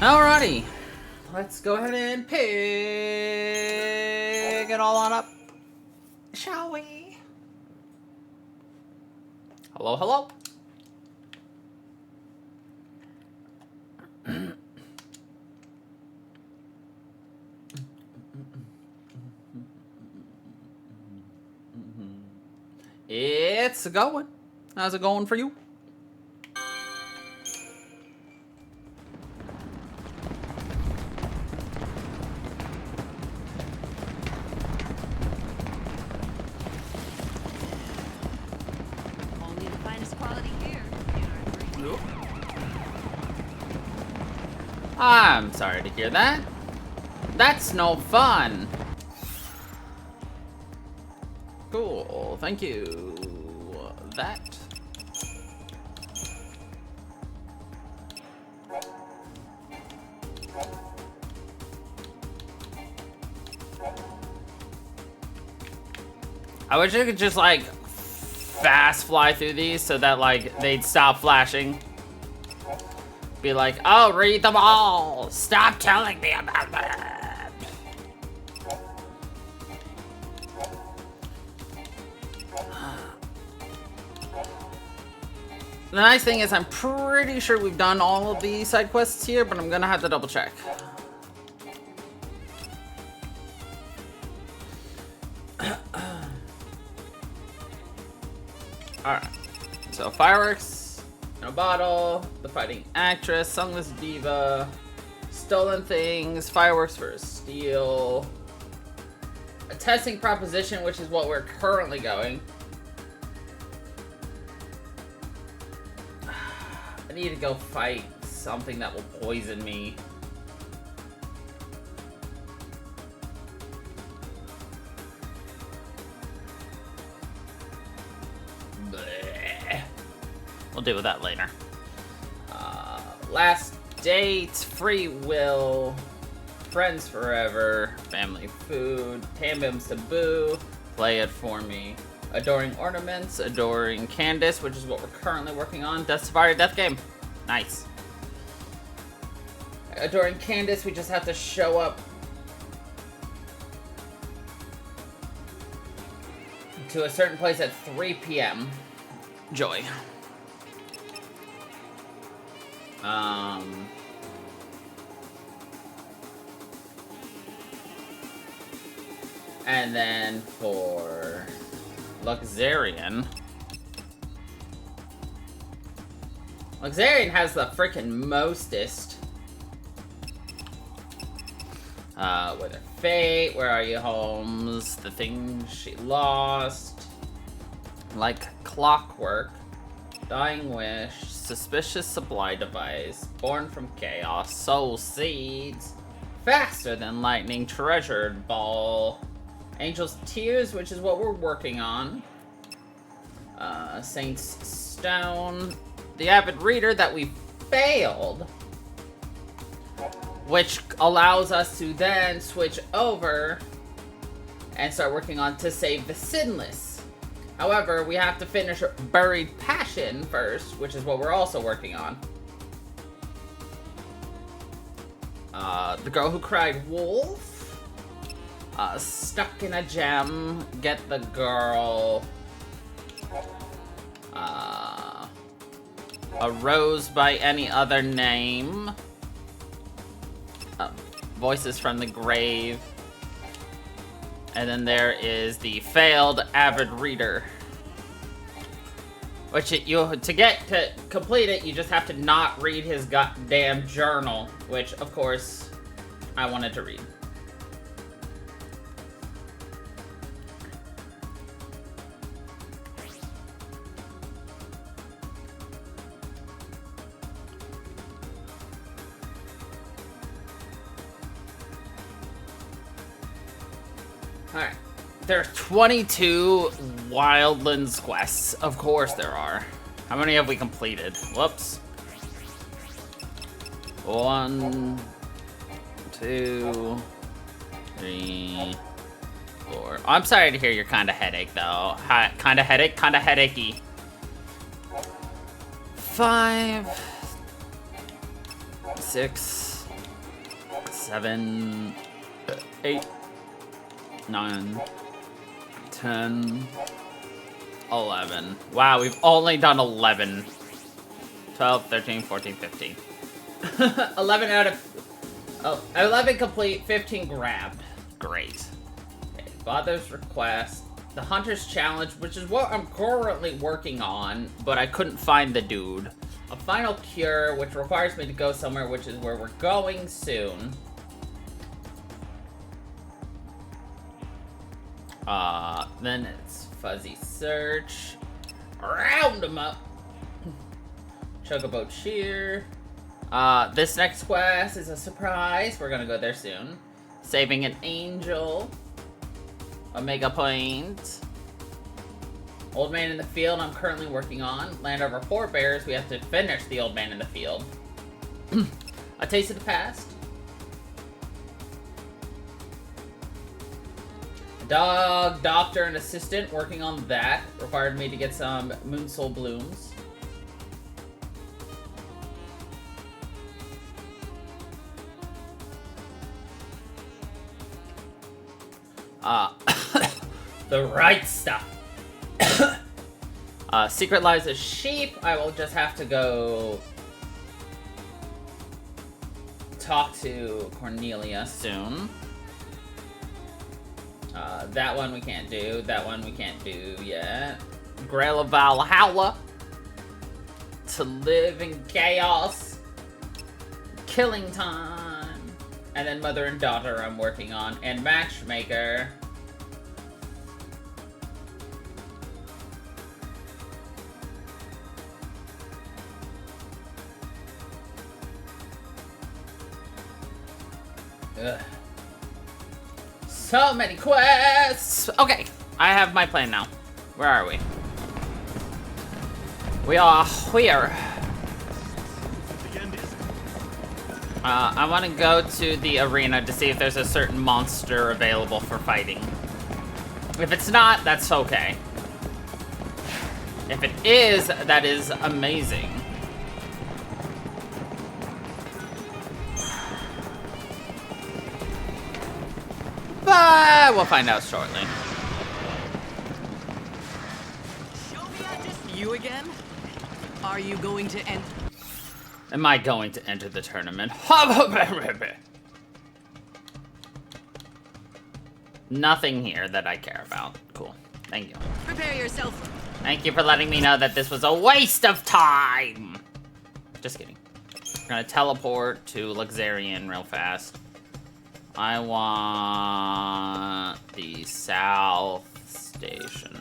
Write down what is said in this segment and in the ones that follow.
Alrighty, let's go ahead and pick it all on up, shall we? Hello, hello. It's going. How's it going for you? Only the finest quality here. I'm sorry to hear that. That's no fun. Cool, thank you. That. I wish I could just like fast fly through these so that like they'd stop flashing. Be like, oh, read them all. Stop telling me about them. The nice thing is I'm pretty sure we've done all of the side quests here, but I'm gonna have to double check. Alright. So fireworks in a bottle, the fighting actress, songless diva, stolen things, fireworks for steal, a testing proposition, which is what we're currently going. I need to go fight something that will poison me. Bleh. We'll deal with that later. Last date, free will, friends forever, family food, Tambim's taboo, play it for me. Adoring ornaments, adoring Candace, which is what we're currently working on. Death Safari Death Game. Nice. Adoring Candace, we just have to show up to a certain place at 3 p.m. Joy. And then for Luxarian has the freaking mostest. With her fate, where are you, Holmes? The thing she lost. Like clockwork. Dying wish. Suspicious supply device. Born from chaos. Soul seeds. Faster than lightning. Treasured ball. Angel's Tears, which is what we're working on. Saint's Stone. The Avid Reader that we failed. Which allows us to then switch over and start working on To Save the Sinless. However, we have to finish Buried Passion first, which is what we're also working on. The Girl Who Cried Wolf. Stuck in a Gem, Get the Girl, A Rose by Any Other Name, Voices from the Grave, and then there is the failed Avid Reader, which to complete it, you just have to not read his goddamn journal, which of course I wanted to read. Alright. There are 22 Wildlands quests. Of course there are. How many have we completed? Whoops. 1, 2, 3, 4. Oh, I'm sorry to hear you're kind of headache, though. Kind of headachy. 5, 6, 7, 8, 9, 10, 11. Wow, we've only done 11. 12, 13, 14, 15. 11 out of... Oh, 11 complete, 15 grabbed. Great. Okay, Father's request. The Hunter's Challenge, which is what I'm currently working on, but I couldn't find the dude. A Final Cure, which requires me to go somewhere, which is where we're going soon. Then it's Fuzzy Search. Round 'em up. Chocobo Cheer. This next quest is a surprise. We're gonna go there soon. Saving an Angel. Omega Point. Old Man in the Field I'm currently working on. Land Over Forebears, we have to finish the Old Man in the Field. A Taste of the Past. Dog, Doctor, and Assistant working on that. Required me to get some Moon Soul Blooms. The right stuff. Secret Lives of Sheep. I will just have to go talk to Cornelia soon. That one we can't do. That one we can't do yet. Grail of Valhalla. To Live in Chaos. Killing Time. And then Mother and Daughter I'm working on. And Matchmaker. Ugh. So many quests! Okay, I have my plan now. Where are we? We are here. I want to go to the arena to see if there's a certain monster available for fighting. If it's not, that's okay. If it is, that is amazing. But we'll find out shortly. You again? Are you going to end? Am I going to enter the tournament? Nothing here that I care about. Cool. Thank you. Prepare yourself. Thank you for letting me know that this was a waste of time. Just kidding. We're gonna teleport to Luxarian real fast. I want the South Station.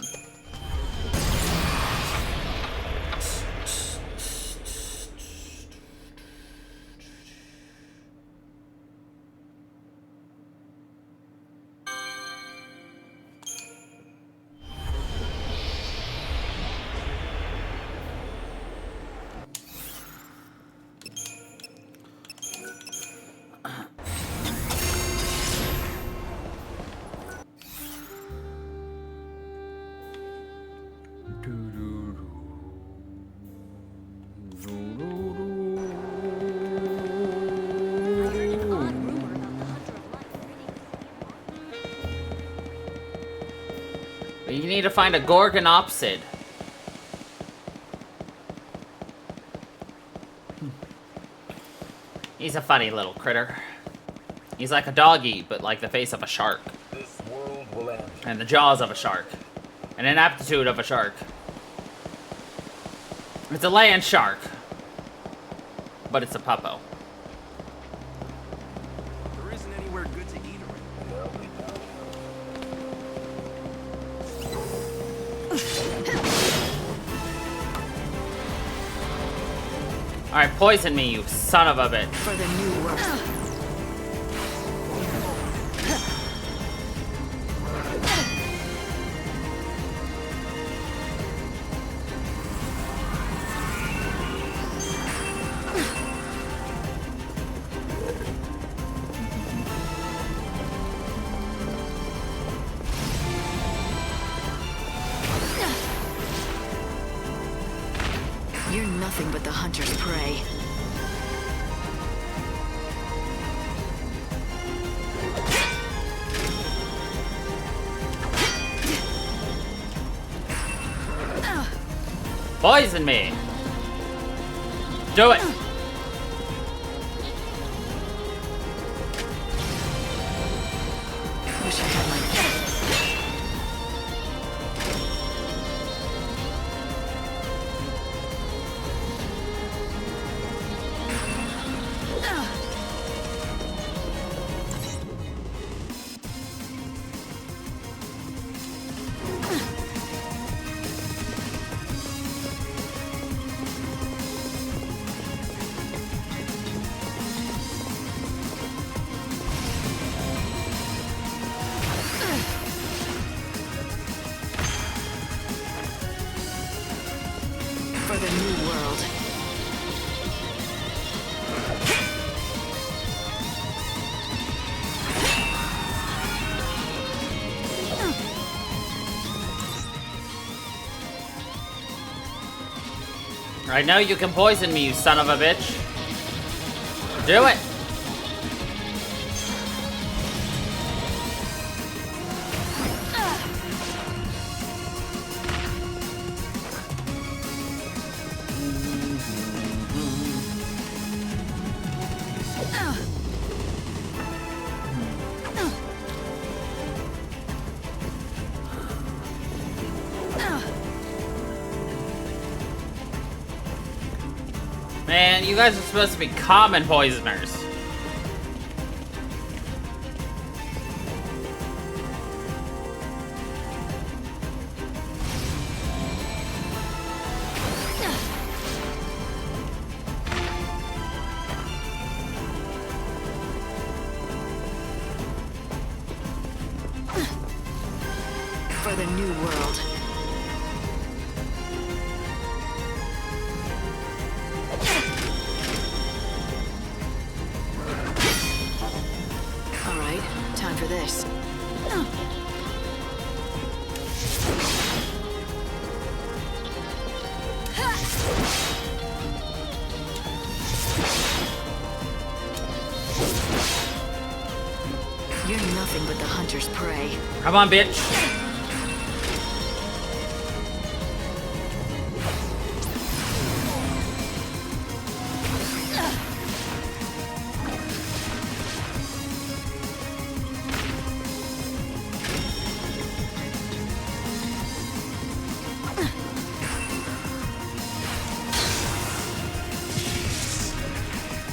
You need to find a Gorgonopsid. He's a funny little critter. He's like a doggy, but like the face of a shark. This world will end. And the jaws of a shark. And an aptitude of a shark. It's a land shark. But it's a puppo. There isn't anywhere good to eat around. Alright, poison me, you son of a bitch. For the new world. You're nothing but the hunter's prey. Poison me. Do it. Wish I had my... For the new world. I know you can poison me, you son of a bitch. Do it. Man, you guys are supposed to be common poisoners. For the new world. All right, time for this. You're nothing but the hunter's prey. Come on, bitch.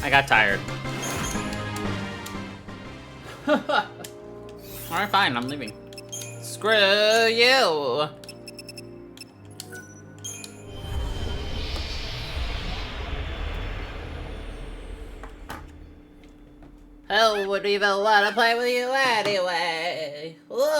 I got tired. Alright, fine, I'm leaving. Screw you! Hell would even wanna play with you anyway. Anyway.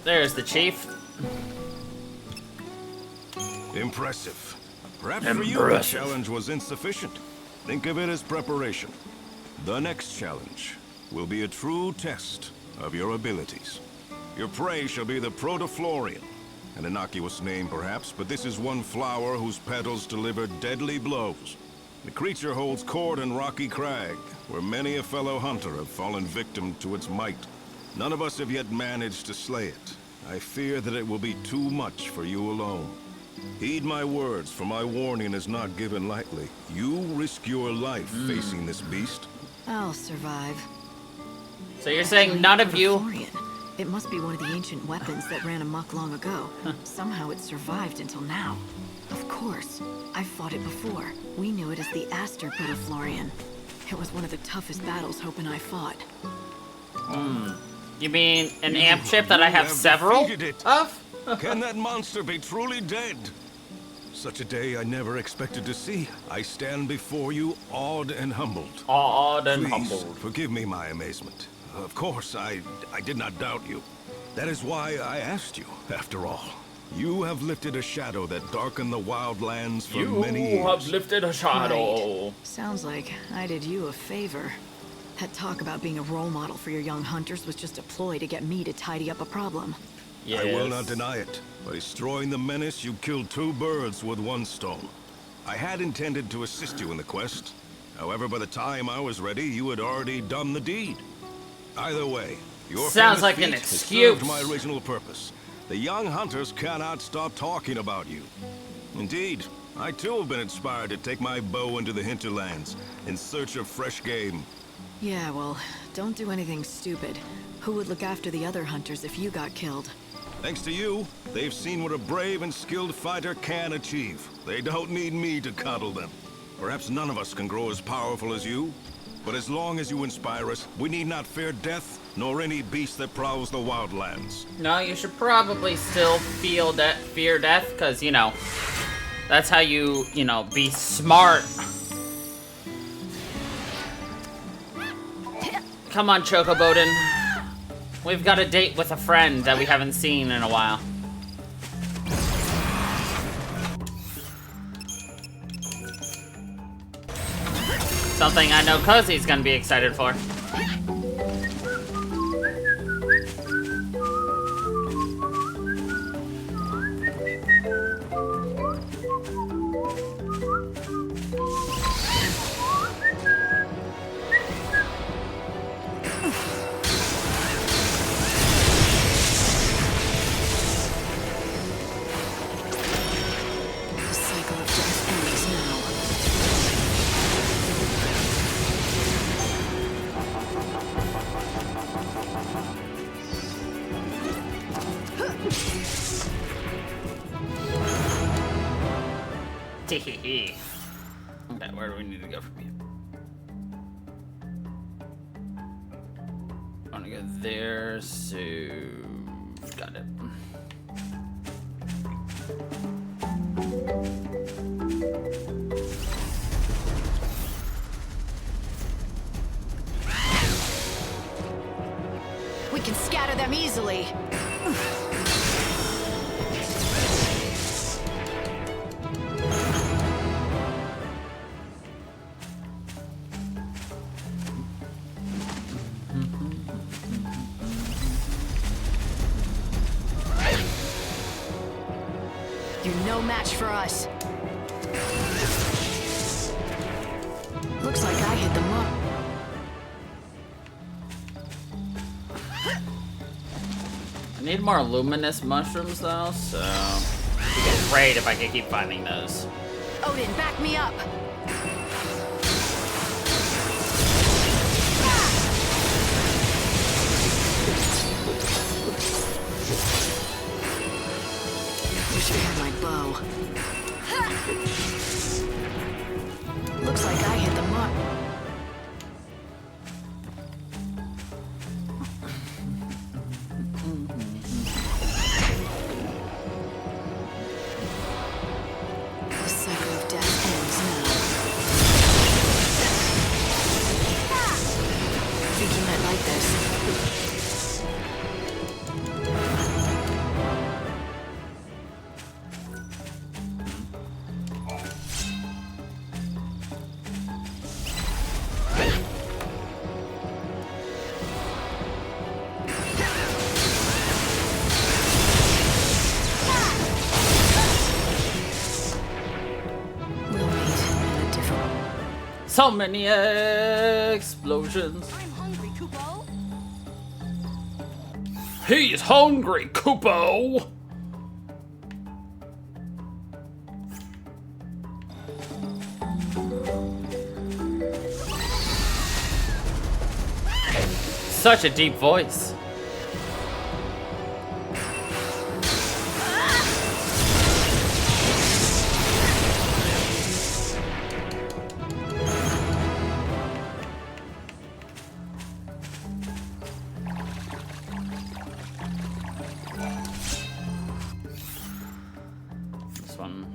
There's the chief. Impressive. Perhaps for you the challenge was insufficient. Think of it as preparation. The next challenge will be a true test of your abilities. Your prey shall be the Protoflorian. An innocuous name perhaps, but this is one flower whose petals deliver deadly blows. The creature holds court in Rocky Crag, where many a fellow hunter have fallen victim to its might. None of us have yet managed to slay it. I fear that it will be too much for you alone. Heed my words, for my warning is not given lightly. You risk your life facing this beast. I'll survive. So you're saying none of you... Protoflorian. It must be one of the ancient weapons that ran amok long ago. Somehow it survived until now. Of course. I've fought it before. We knew it as the Aster Protoflorian. It was one of the toughest battles Hope and I fought. You mean an amp chip that I have several of? Can that monster be truly dead? Such a day I never expected to see. I stand before you awed and humbled. Awed and Please, humbled. forgive me my amazement. Of course, I did not doubt you. That is why I asked you, after all. You have lifted a shadow that darkened the wild lands for many years. You have lifted a shadow. Right. Sounds like I did you a favor. That talk about being a role model for your young hunters was just a ploy to get me to tidy up a problem. Yes. I will not deny it. By destroying the menace, you killed 2 birds with 1 stone. I had intended to assist you in the quest. However, by the time I was ready, you had already done the deed. Either way, your Sounds famous like feat an has excuse. served my original purpose. The young hunters cannot stop talking about you. Indeed, I too have been inspired to take my bow into the hinterlands in search of fresh game. Yeah, well, don't do anything stupid. Who would look after the other hunters if you got killed? Thanks to you, they've seen what a brave and skilled fighter can achieve. They don't need me to coddle them. Perhaps none of us can grow as powerful as you, but as long as you inspire us, we need not fear death, nor any beast that prowls the wildlands. No, you should probably still fear death, because, you know, that's how you know, be smart. Come on, Chocoboden. We've got a date with a friend that we haven't seen in a while. Something I know Cozy's gonna be excited for. The cycle of death ends now. Teehee. Okay, where do we need to go from here? I want to go there, so... Got it. We can scatter them easily. You're no match for us. Looks like I hit the mark. I need more luminous mushrooms, though, so... It'd be great if I could keep finding those. Odin, back me up. Wish I had my bow. Looks like I hit the mark. The cycle of death ends now. Think you might like this. We'll meet in a different... So many explosions. I'm hungry, Kupo. He's hungry, Kupo! Such a deep voice. This one.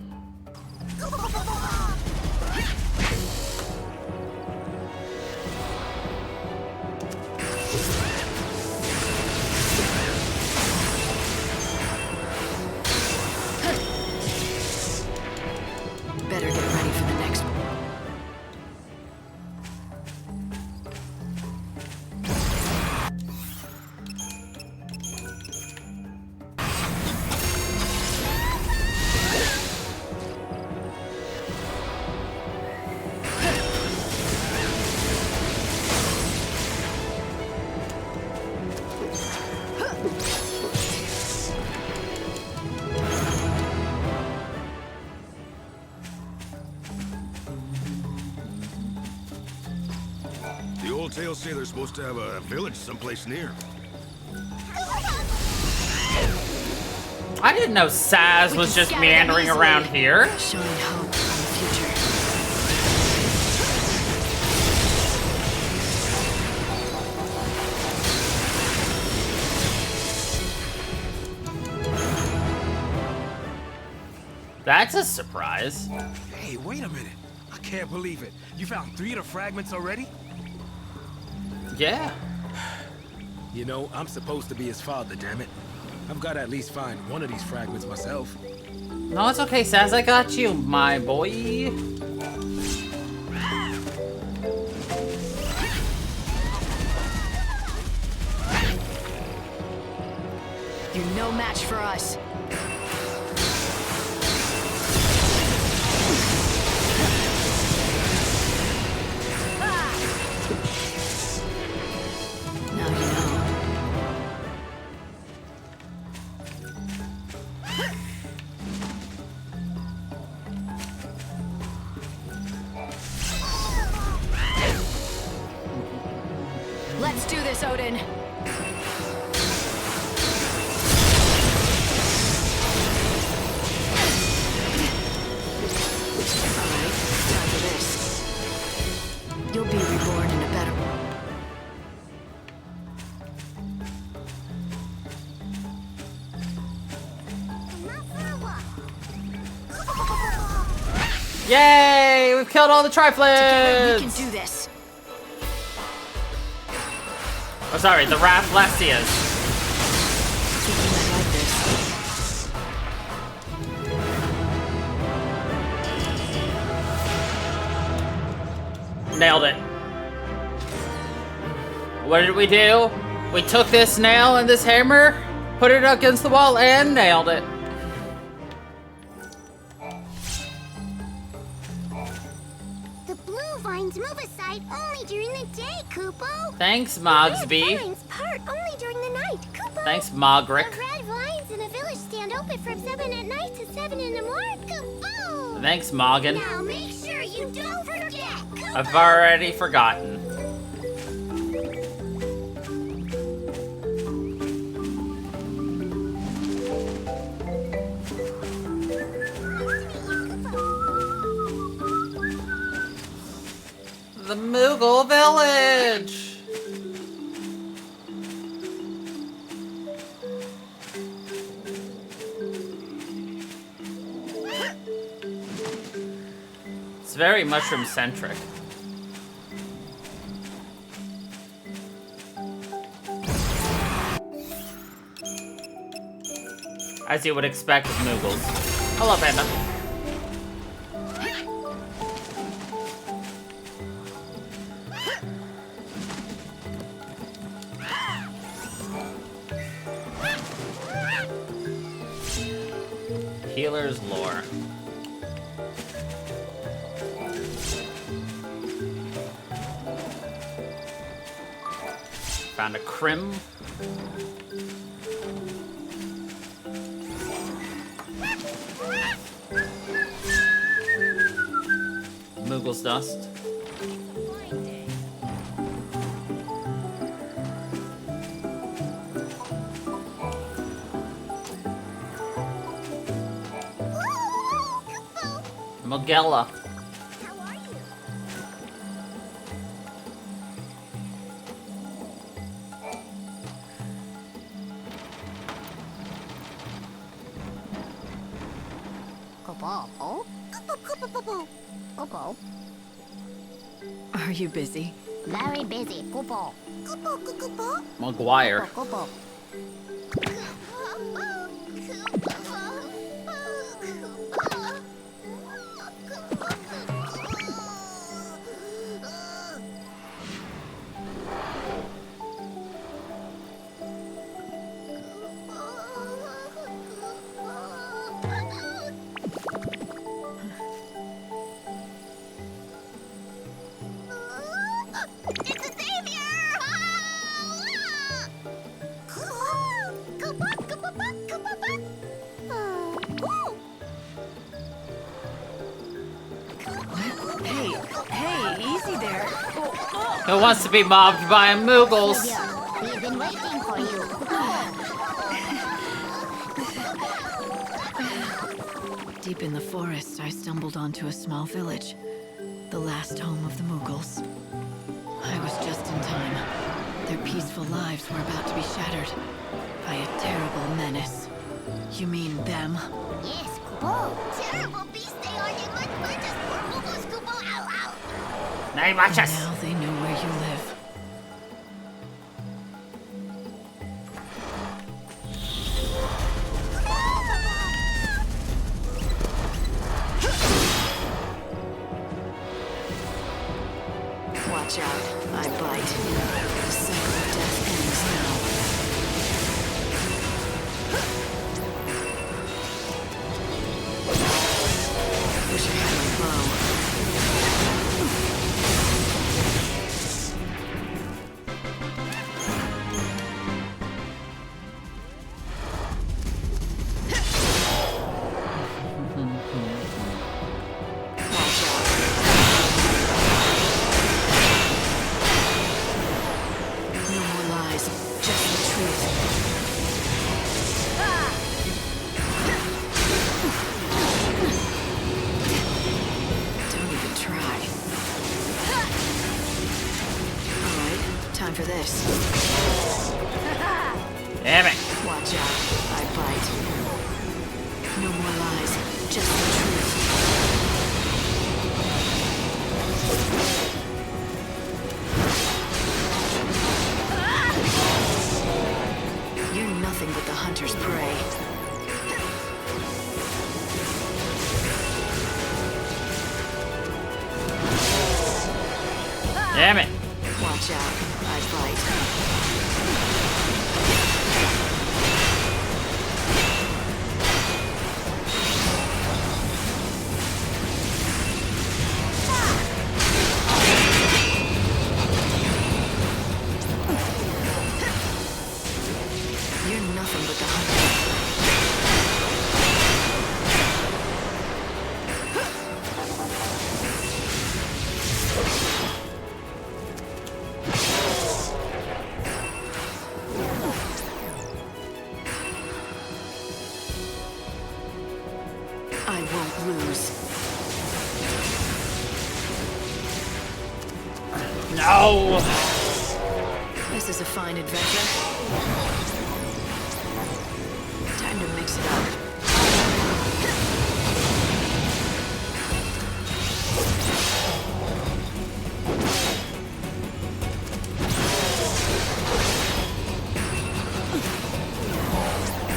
Old tales say they're supposed to have a village someplace near. I didn't know Saz was just meandering around here. Showing hope on the future. That's a surprise. Hey, wait a minute. I can't believe it. You found 3 of the fragments already? Yeah. You know, I'm supposed to be his father, damn it. I've got to at least find one of these fragments myself. No, it's okay, Saz. I got you, my boy. You're no match for us. Now you know. Let's do this, Odin. Alright, time for this. You'll be reborn in a better world. Yay! We've killed all the Together we can triflids! do this. Oh, sorry, the Rafflesias. Think you might like this. Nailed it. What did we do? We took this nail and this hammer, put it against the wall, and nailed it. The blue vines move aside only during the day, Kupo. Thanks, Red Mogsby. vines part only during the night, Kupo. Thanks, The Mogric. red vines in the village stand open from 7 at night to 7 in the morning, Kupo. Thanks, Moggin. Now make sure you don't forget, Kupo. I've already forgotten. The Moogle Village! It's very mushroom-centric. As you would expect with Moogles. Hello, Panda. Healer's lore. Found a crim. Moogle's dust. Mogella. How are you? Kupo. Oh? Kupo. Kupo. Are you busy? Very busy, Kupo. Kupo. Maguire. Kupo. It's a savior! Hey, easy there. Oh, Who wants to be mobbed by Moogles? We've been waiting for you. Deep in the forest, I stumbled onto a small village. The last home of the Moogles. I was just in time. Their peaceful lives were about to be shattered by a terrible menace. You mean them? Yes, Kupo. Terrible beasts they are. They must punch us poor Moogles, Kupo. Ow, ow. They watch us. Now they know where you live. Watch out, I bite. The cycle of death ends now. Wish I had my bow. Watch out. No more lies, just the truth. Don't even try. Alright, time for this. Damn it. Watch out, I bite. No more lies, just the truth. You're nothing but the hunter's prey. Damn it. Watch out, I bite. You're nothing but the hunter. I won't lose. No. This is a fine adventure. Time to mix it up.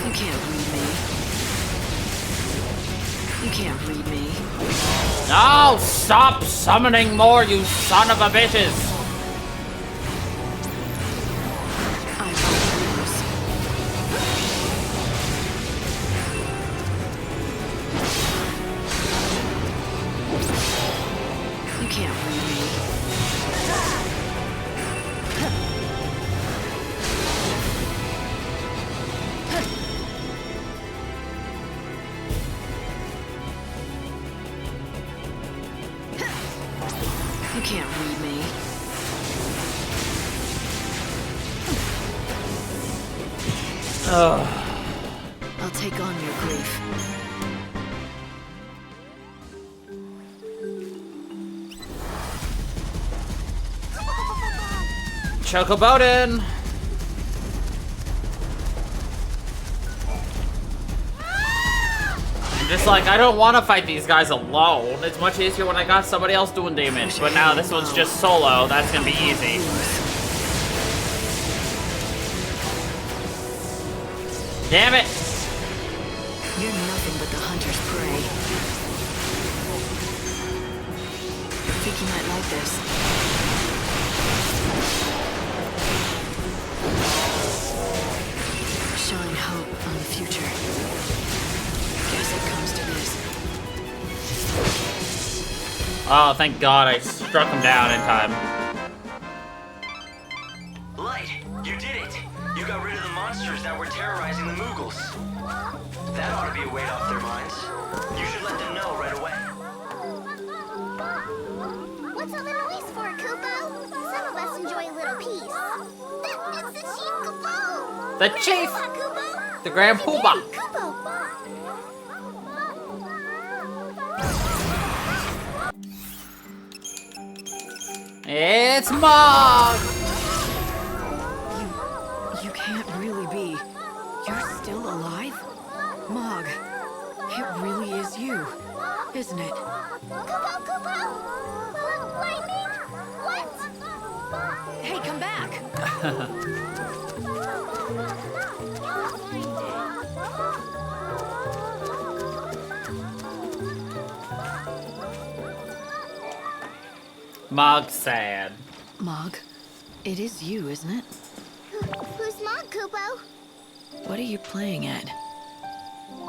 You can't read me. You can't read me. No, stop summoning more, you son of a bitches. I won't lose. You can't read me. You can't read me. Ugh. I'll take on your grief. Chocoboden. I'm just like, I don't want to fight these guys alone. It's much easier when I got somebody else doing damage. But now this one's just solo. That's gonna be easy. Damn it! You're nothing but the hunter's prey. Think you might like this. Shine hope on the future. Guess it comes to this. Oh, thank God I struck him down in time. Light, you did it! You got rid of the monsters that were terrorizing the Moogles. That ought to be a weight off their minds. You should let them know right away. What's all the noise for, Kupo? Some of us The chief! Kupo. The Grand Poobah! Kupo. It's Mog! You can't really be. You're still alive? Mog, it really is you, isn't it? Kupo. Lightning. What? Hey, come back! Mog's sad. Mog, it is you, isn't it? Who's Mog, Kupo? What are you playing at?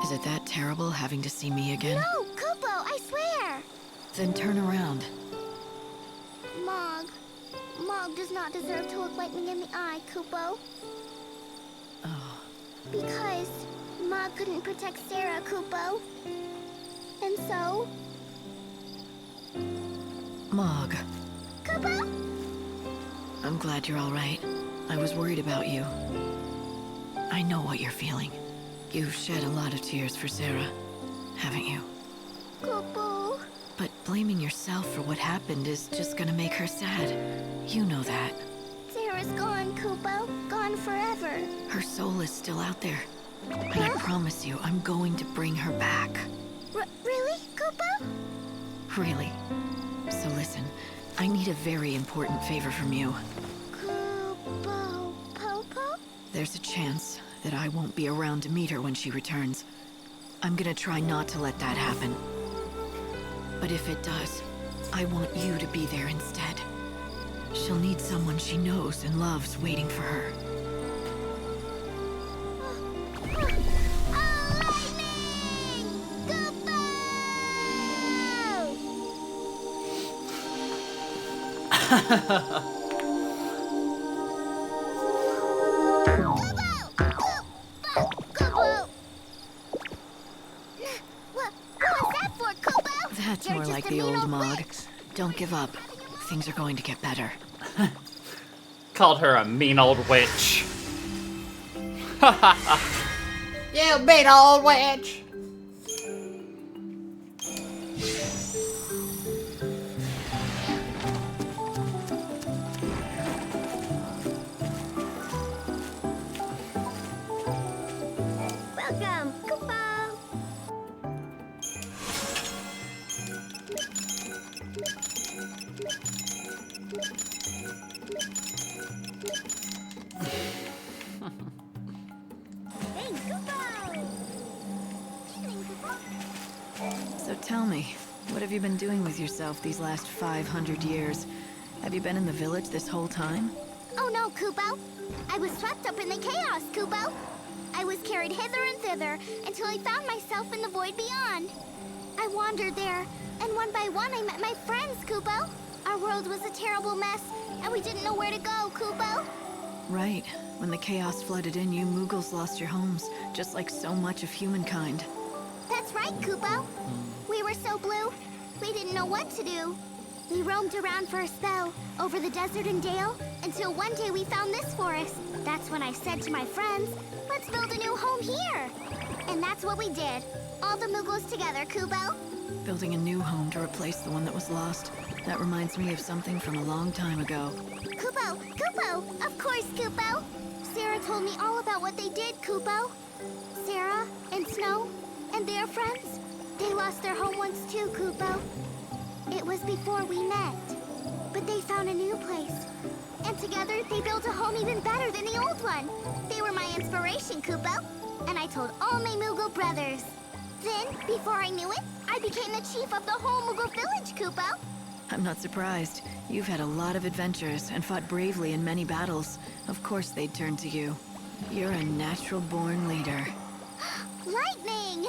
Is it that terrible having to see me again? No, Kupo, I swear. Then turn around. Mog does not deserve to look lightning in the eye, Kupo. Oh, Because Mog couldn't protect Sarah, Kupo. And so, Mog, Kupo? I'm glad you're all right. I was worried about you. I know what you're feeling. You've shed a lot of tears for Sarah, haven't you? Kupo. But blaming yourself for what happened is just gonna make her sad. You know that. Sarah's gone, Kupo. Gone forever. Her soul is still out there. And I promise you, I'm going to bring her back. Really, Kupo? Really. So listen, I need a very important favor from you. Kupo. Popo? There's a chance that I won't be around to meet her when she returns. I'm gonna try not to let that happen. But if it does, I want you to be there instead. She'll need someone she knows and loves waiting for her. Oh, lightning! Kupo! Kupo! What was that for, Kupo? That's You're more just like a the mean old old Mog. witch. Don't give up. Things are going to get better. Called her a mean old witch. You mean old witch! Welcome, Kupo! Thanks, Kupo! Evening, Kupo. So tell me, what have you been doing with yourself these last 500 years? Have you been in the village this whole time? Oh no, Kupo! I was swept up in the chaos, Kupo! I was carried hither and thither until I found myself in the void beyond. I wandered there, and one by one I met my friends, Kupo. Our world was a terrible mess, and we didn't know where to go, Kupo. Right. When the chaos flooded in, you Moogles lost your homes, just like so much of humankind. That's right, Kupo. We were so blue, we didn't know what to do. We roamed around for a spell, over the desert and dale, until one day we found this forest. That's when I said to my friends, let's build a new home here. And that's what we did. All the Moogles together, Kupo. Building a new home to replace the one that was lost. That reminds me of something from a long time ago. Kupo! Of course, Kupo! Sarah told me all about what they did, Kupo. Sarah and Snow and their friends, they lost their home once too, Kupo. It was before we met, but they found a new place. And together, they built a home even better than the old one. They were my inspiration, Kupo. And I told all my Moogle brothers. Then, before I knew it, I became the chief of the whole Moogle village, Kupo. I'm not surprised. You've had a lot of adventures and fought bravely in many battles. Of course they'd turn to you. You're a natural-born leader. Lightning!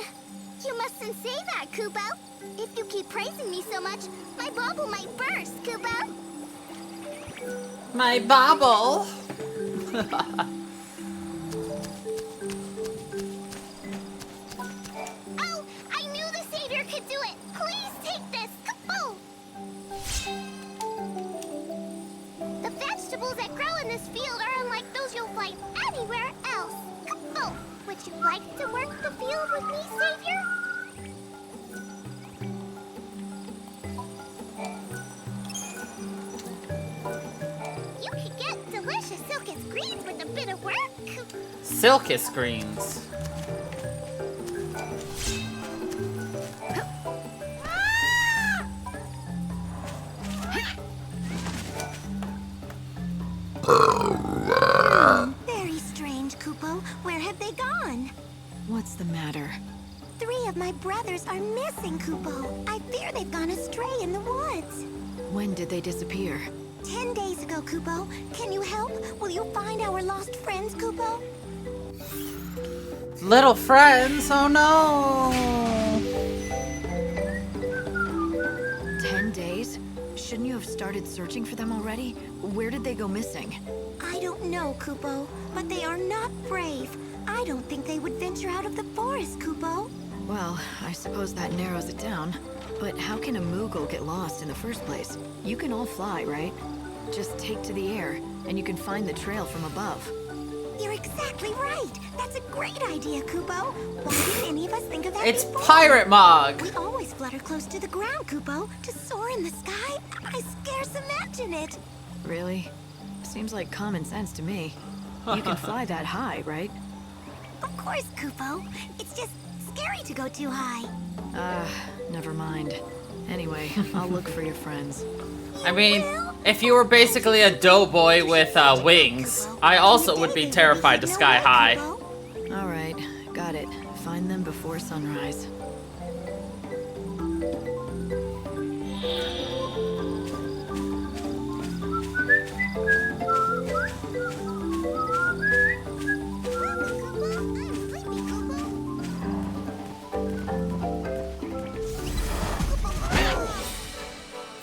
You mustn't say that, Kupo. If you keep praising me so much, my bubble might burst, Kupo. My bobble! Oh, I knew the savior could do it. Please take this, Kupo. The vegetables that grow in this field are unlike those you'll find anywhere else. Would you like to work the field with me, Savior? You can get delicious silkus greens with a bit of work. Silkus greens. Very strange, Kupo. Where have they gone? What's the matter? 3 of my brothers are missing, Kupo. I fear they've gone astray in the woods. When did they disappear? 10 days ago, Kupo. Can you help? Will you find our lost friends, Kupo? Little friends, oh no! 10 days? Shouldn't you have started searching for them already? Where did they go missing? I don't know, Kupo, but they are not brave. I don't think they would venture out of the forest, Kupo. Well, I suppose that narrows it down. But how can a Moogle get lost in the first place? You can all fly, right? Just take to the air, and you can find the trail from above. You're exactly right. That's a great idea, Kupo. Why didn't any of us think of that It's before? Pirate Mog! We always flutter close to the ground, Kupo. To soar in the sky? I scarce imagine it. Really? Seems like common sense to me. You can fly that high, right? Of course, Kupo. It's just scary to go too high. Never mind. Anyway, I'll look for your friends. I mean, if you were basically a doughboy with wings, I also would be terrified to sky high. All right, got it. Find them before sunrise.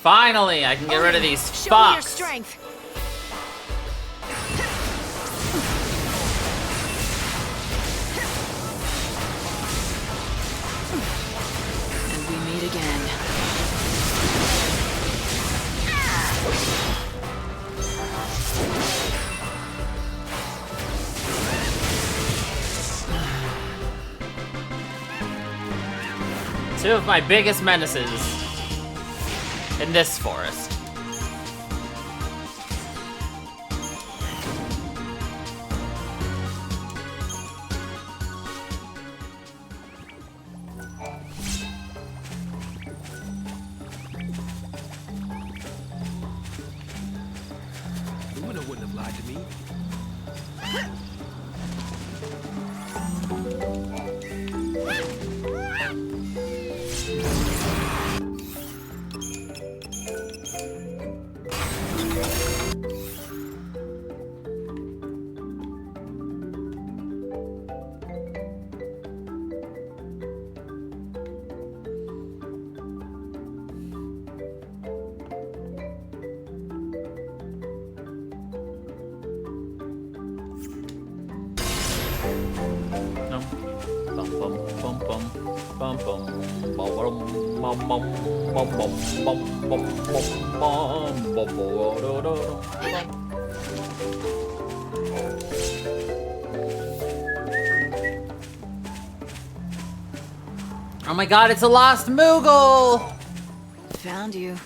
Finally, I can get rid of these Show me your fucks. strength. And we meet again. Two of my biggest menaces in this forest. Luna wouldn't have lied to me. No. Bum bum bum bum bum bum bum bum bum bum bum bum bum bum bum. Oh my god, it's a lost Moogle! Found you.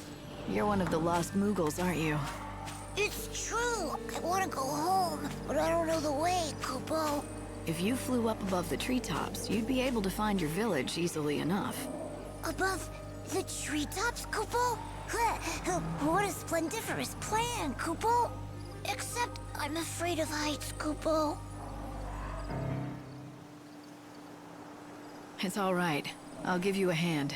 You're one of the lost Moogles, aren't you? It's true. I want to go home, but I don't know the way, Kupo. If you flew up above the treetops, you'd be able to find your village easily enough. Above the treetops, Kupo? What a splendiferous plan, Kupo. Except I'm afraid of heights, Kupo. It's all right. I'll give you a hand.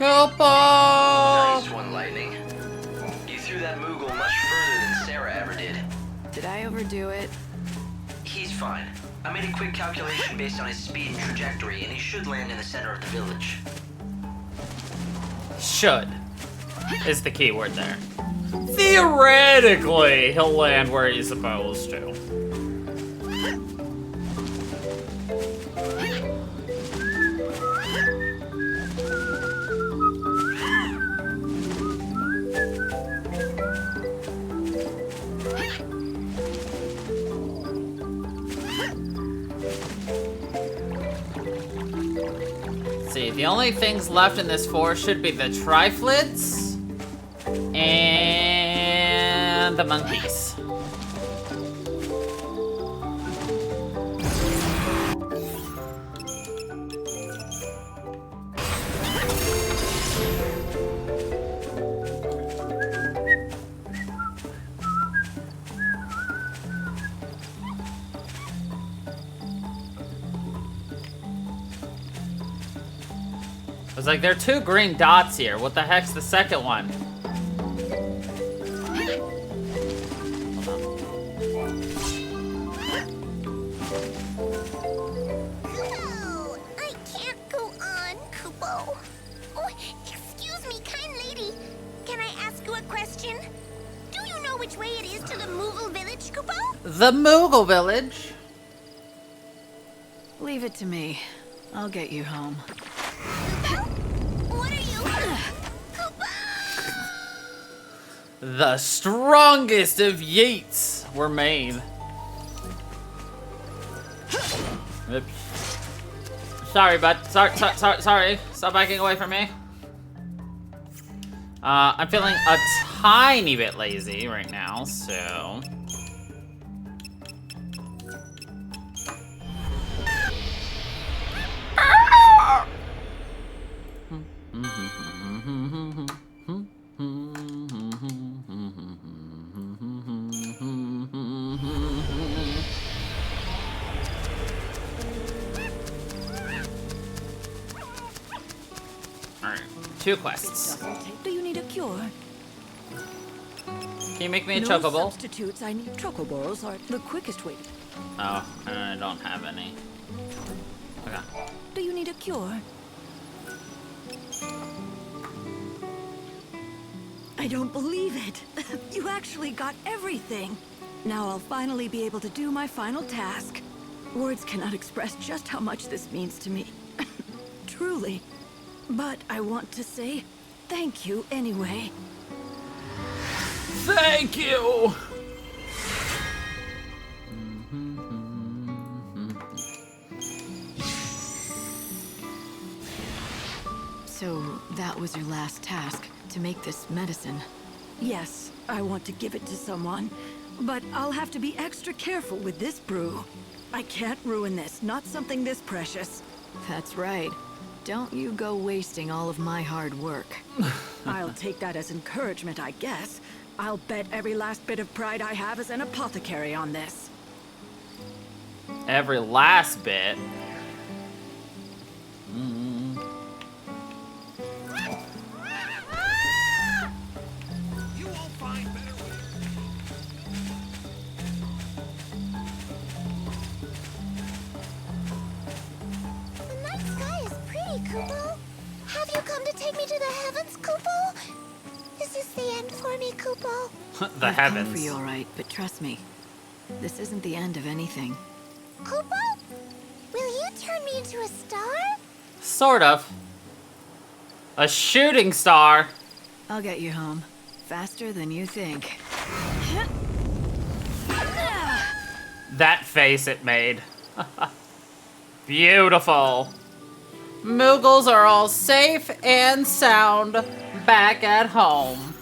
Nice one, Lightning. You threw that Moogle much further than Sarah ever did. Did I overdo it? He's fine. I made a quick calculation based on his speed and trajectory, and he should land in the center of the village. Should is the key word there. Theoretically, he'll land where he's supposed to. see. The only things left in this forest should be the triflids and the monkeys. I was like, there are 2 green dots here. What the heck's the second one? Kupo! I can't go on, Kupo. Oh, excuse me, kind lady. Can I ask you a question? Do you know which way it is to the Moogle village, Kupo? The Moogle village? Leave it to me. I'll get you home. What are you? Kupo! The strongest of yeets were made. Oops. Sorry, bud. Sorry. Stop backing away from me. I'm feeling a tiny bit lazy right now, so... Alright, 2 quests. Do you need a cure? Can you make me a No chocobo? substitutes. I need chocobos are the quickest way. Oh, I don't have any. Okay. Do you need a cure? I don't believe it. You actually got everything. Now I'll finally be able to do my final task. Words cannot express just how much this means to me. Truly. But I want to say thank you anyway. Thank you! So, that was your last task, to make this medicine. Yes, I want to give it to someone. But I'll have to be extra careful with this brew. I can't ruin this, not something this precious. That's right. Don't you go wasting all of my hard work. I'll take that as encouragement, I guess. I'll bet every last bit of pride I have as an apothecary on this. Every last bit. You won't find better ways. The night sky is pretty, Kupo. Have you come to take me to the heavens, Kupo? Is this the end for me, Kupo? The I've come for heavens. you, all right, but trust me, this isn't the end of anything. Kupo? Will you turn me into a star? Sort of. A shooting star. I'll get you home. Faster than you think. That face it made. Beautiful. Moogles are all safe and sound back at home.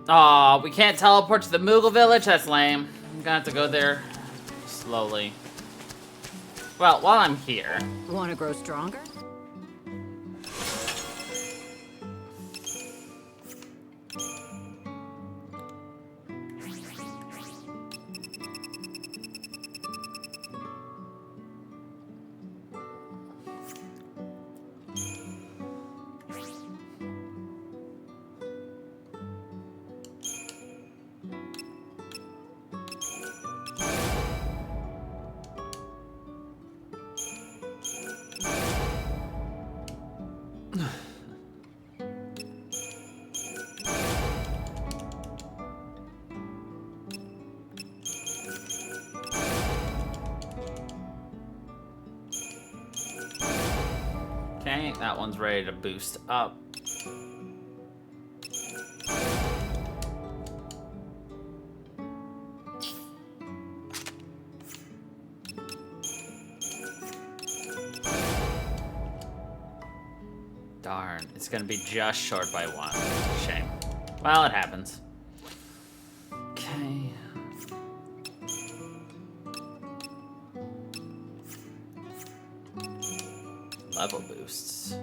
Aw, we can't teleport to the Moogle village? That's lame. I'm gonna have to go there slowly. Well, while I'm here. Want to grow stronger? Okay, that one's ready to boost up. Darn, it's gonna be just short by 1. Shame. Well, it happens. Okay. Level boosts.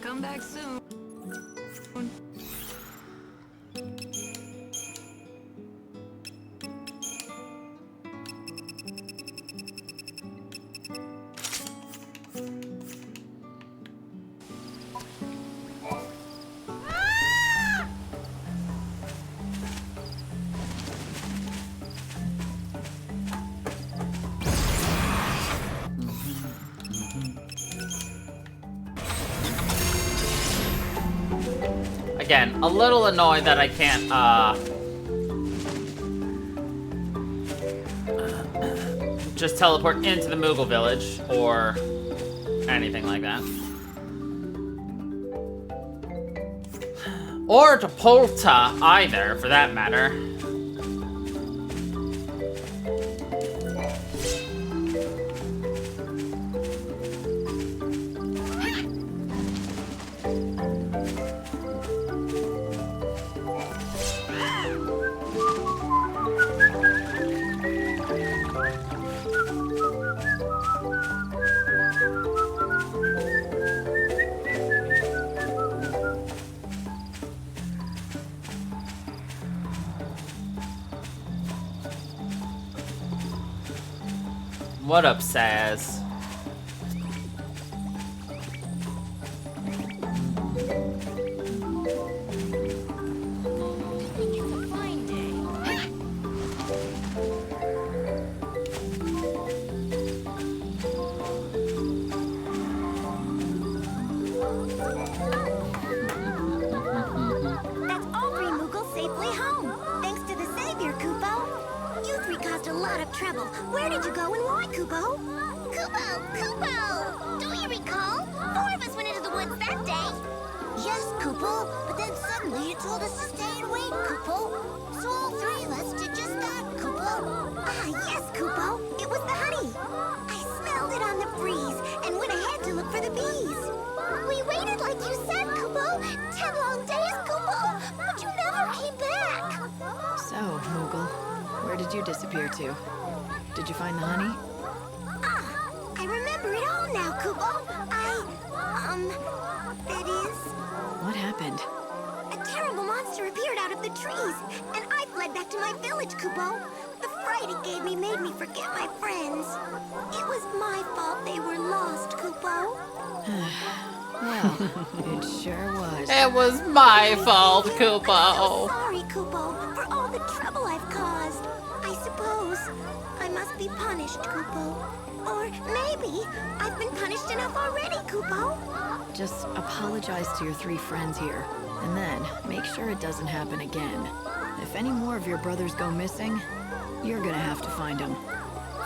Come back soon. Again, a little annoyed that I can't, just teleport into the Moogle village, or anything like that. Or to Polta, either, for that matter. What up, Saz? That's all 3 Moogles safely home. Thanks to the Savior, Kupo. You 3 caused a lot of trouble. Where did you go and why, Kupo? Kupo! Do you recall? 4 of us went into the woods that day. Yes, Kupo, but then suddenly you told us to stay and wait, Kupo. So all 3 of us did just that, Kupo. Ah, yes, Kupo. It was the honey. I smelled it on the breeze and went ahead to look for the bees. We waited like you said, Kupo. 10 long days, Kupo, but you never came back. So, Moogle, where did you disappear to? Did you find the honey? Ah, I remember it all now, Kupo. That is... What happened? A terrible monster appeared out of the trees, and I fled back to my village, Kupo. The fright it gave me made me forget my friends. It was my fault they were lost, Kupo. Well, it sure was. It was my fault, I'm so Kupo. sorry, Kupo, for all the trouble I've caused. I suppose I must be punished, Kupo. Or maybe I've been punished enough already, Kupo. Just apologize to your 3 friends here, and then make sure it doesn't happen again. If any more of your brothers go missing, you're gonna have to find them.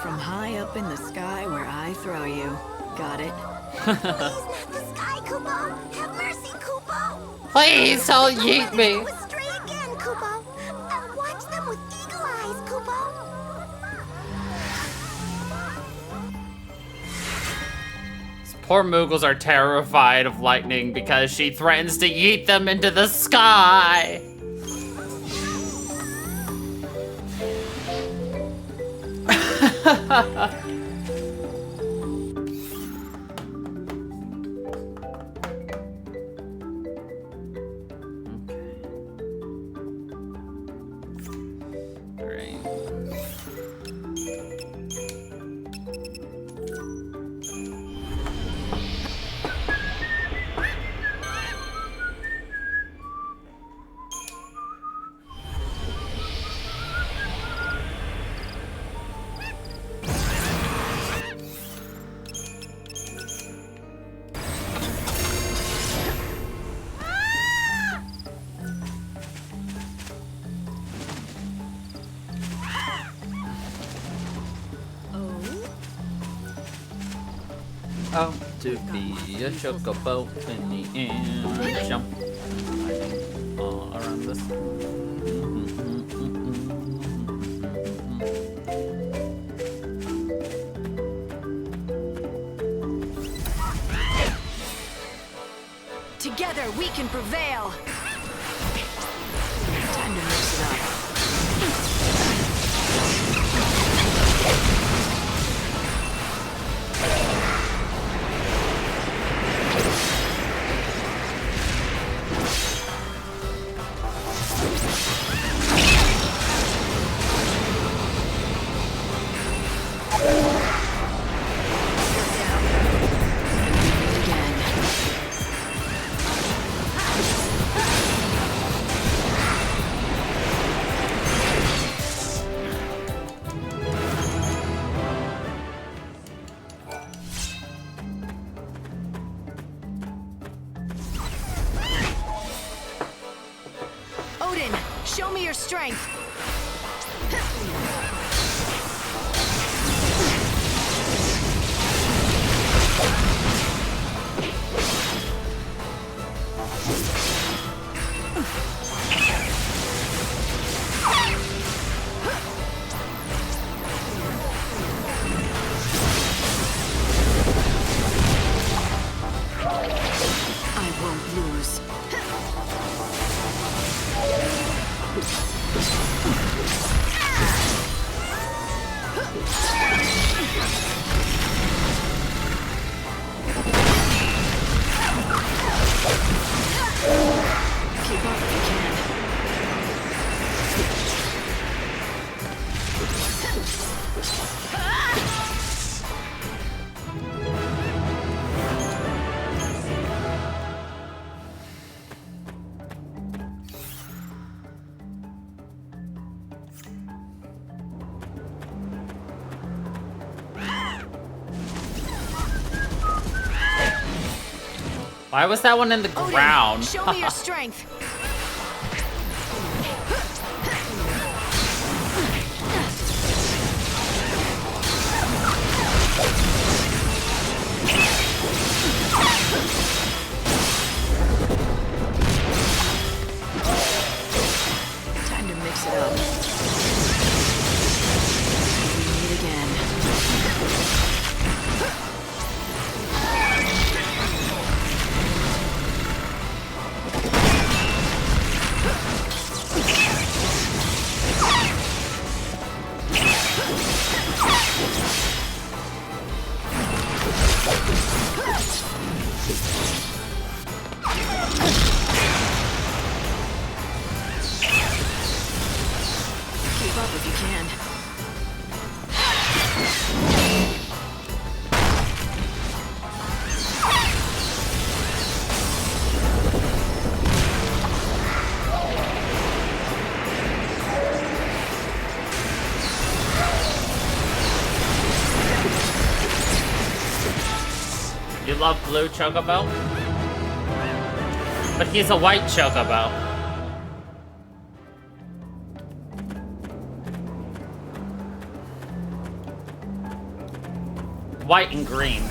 From high up in the sky where I throw you. Got it? Please, not the sky, Kupo. Have mercy, Kupo. Please don't Don't yeet let me. them go astray again, Kupo. I'll watch them with eagle eyes, Kupo. Poor Moogles are terrified of lightning because she threatens to yeet them into the sky. Oh, to be a chocobo in the air. Jump. All around this. Together we can prevail. Time to mix it up. Odin, show me your strength. I won't lose. Keep up if you can. Why was that one in the Odin, ground? show me your strength. Time to mix it up. We meet again. Keep up if you can. You love blue chocobo? But he's a white chocobo. White and green.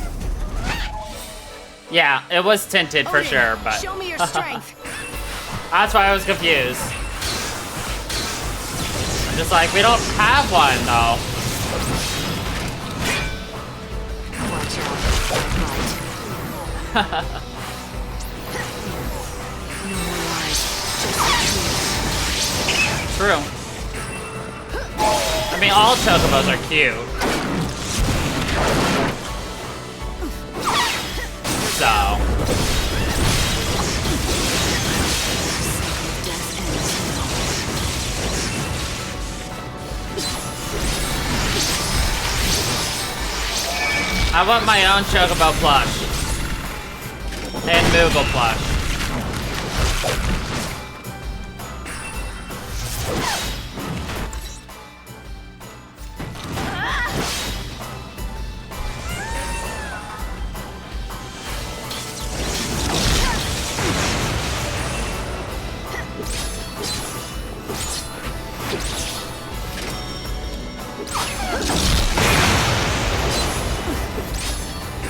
Yeah, it was tinted for Odin, sure, but show me your strength. that's why I was confused. I'm just like, we don't have one though. Watch out. Right. No more lies. Just True. I mean, all chocobos are cute. So. death ends I want my own chocobo plush. And Moogle plush.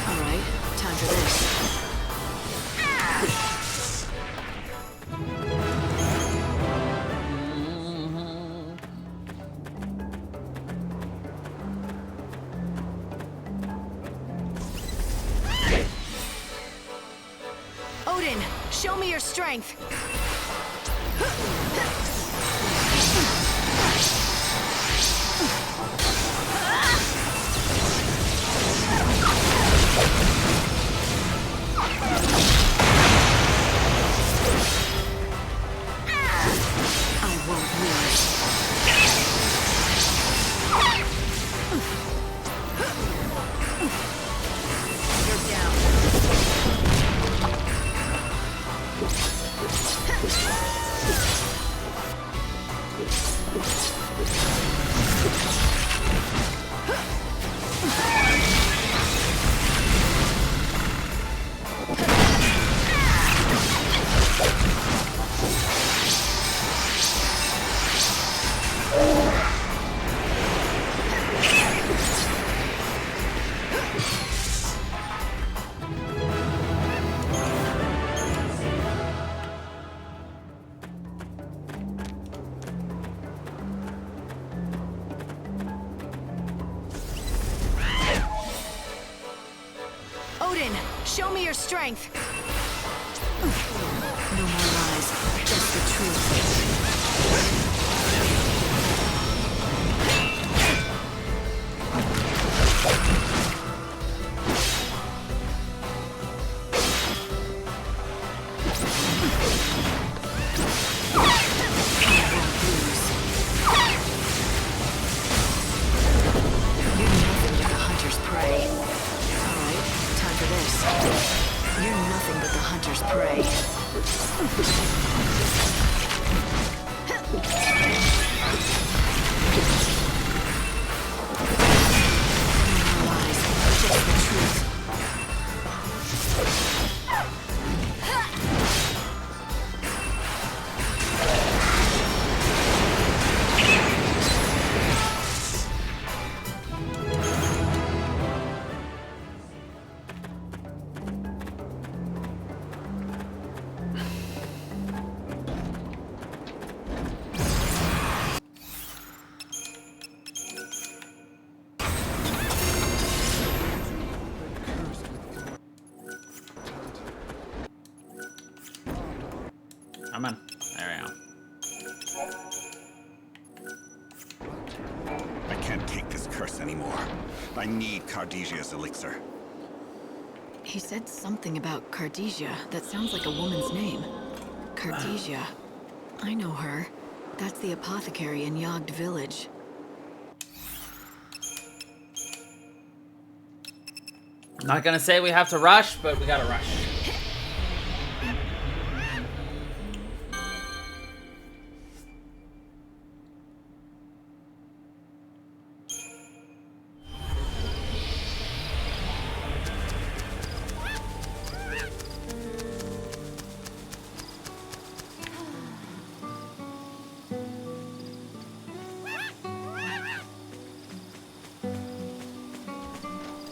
All right. show me your strength. I won't lose. You're down. Odin, show me your strength. No more lies, just the truth. You're nothing but the hunter's prey. Alright, time for this. You're nothing but the hunter's prey. No lies, just the truth. Come on. There we go. I can't take this curse anymore. I need Cardesia's elixir. He said something about Cardesia. That sounds like a woman's name. Cardesia. I know her. That's the apothecary in Yogd village. I'm not gonna say we have to rush, but we gotta rush.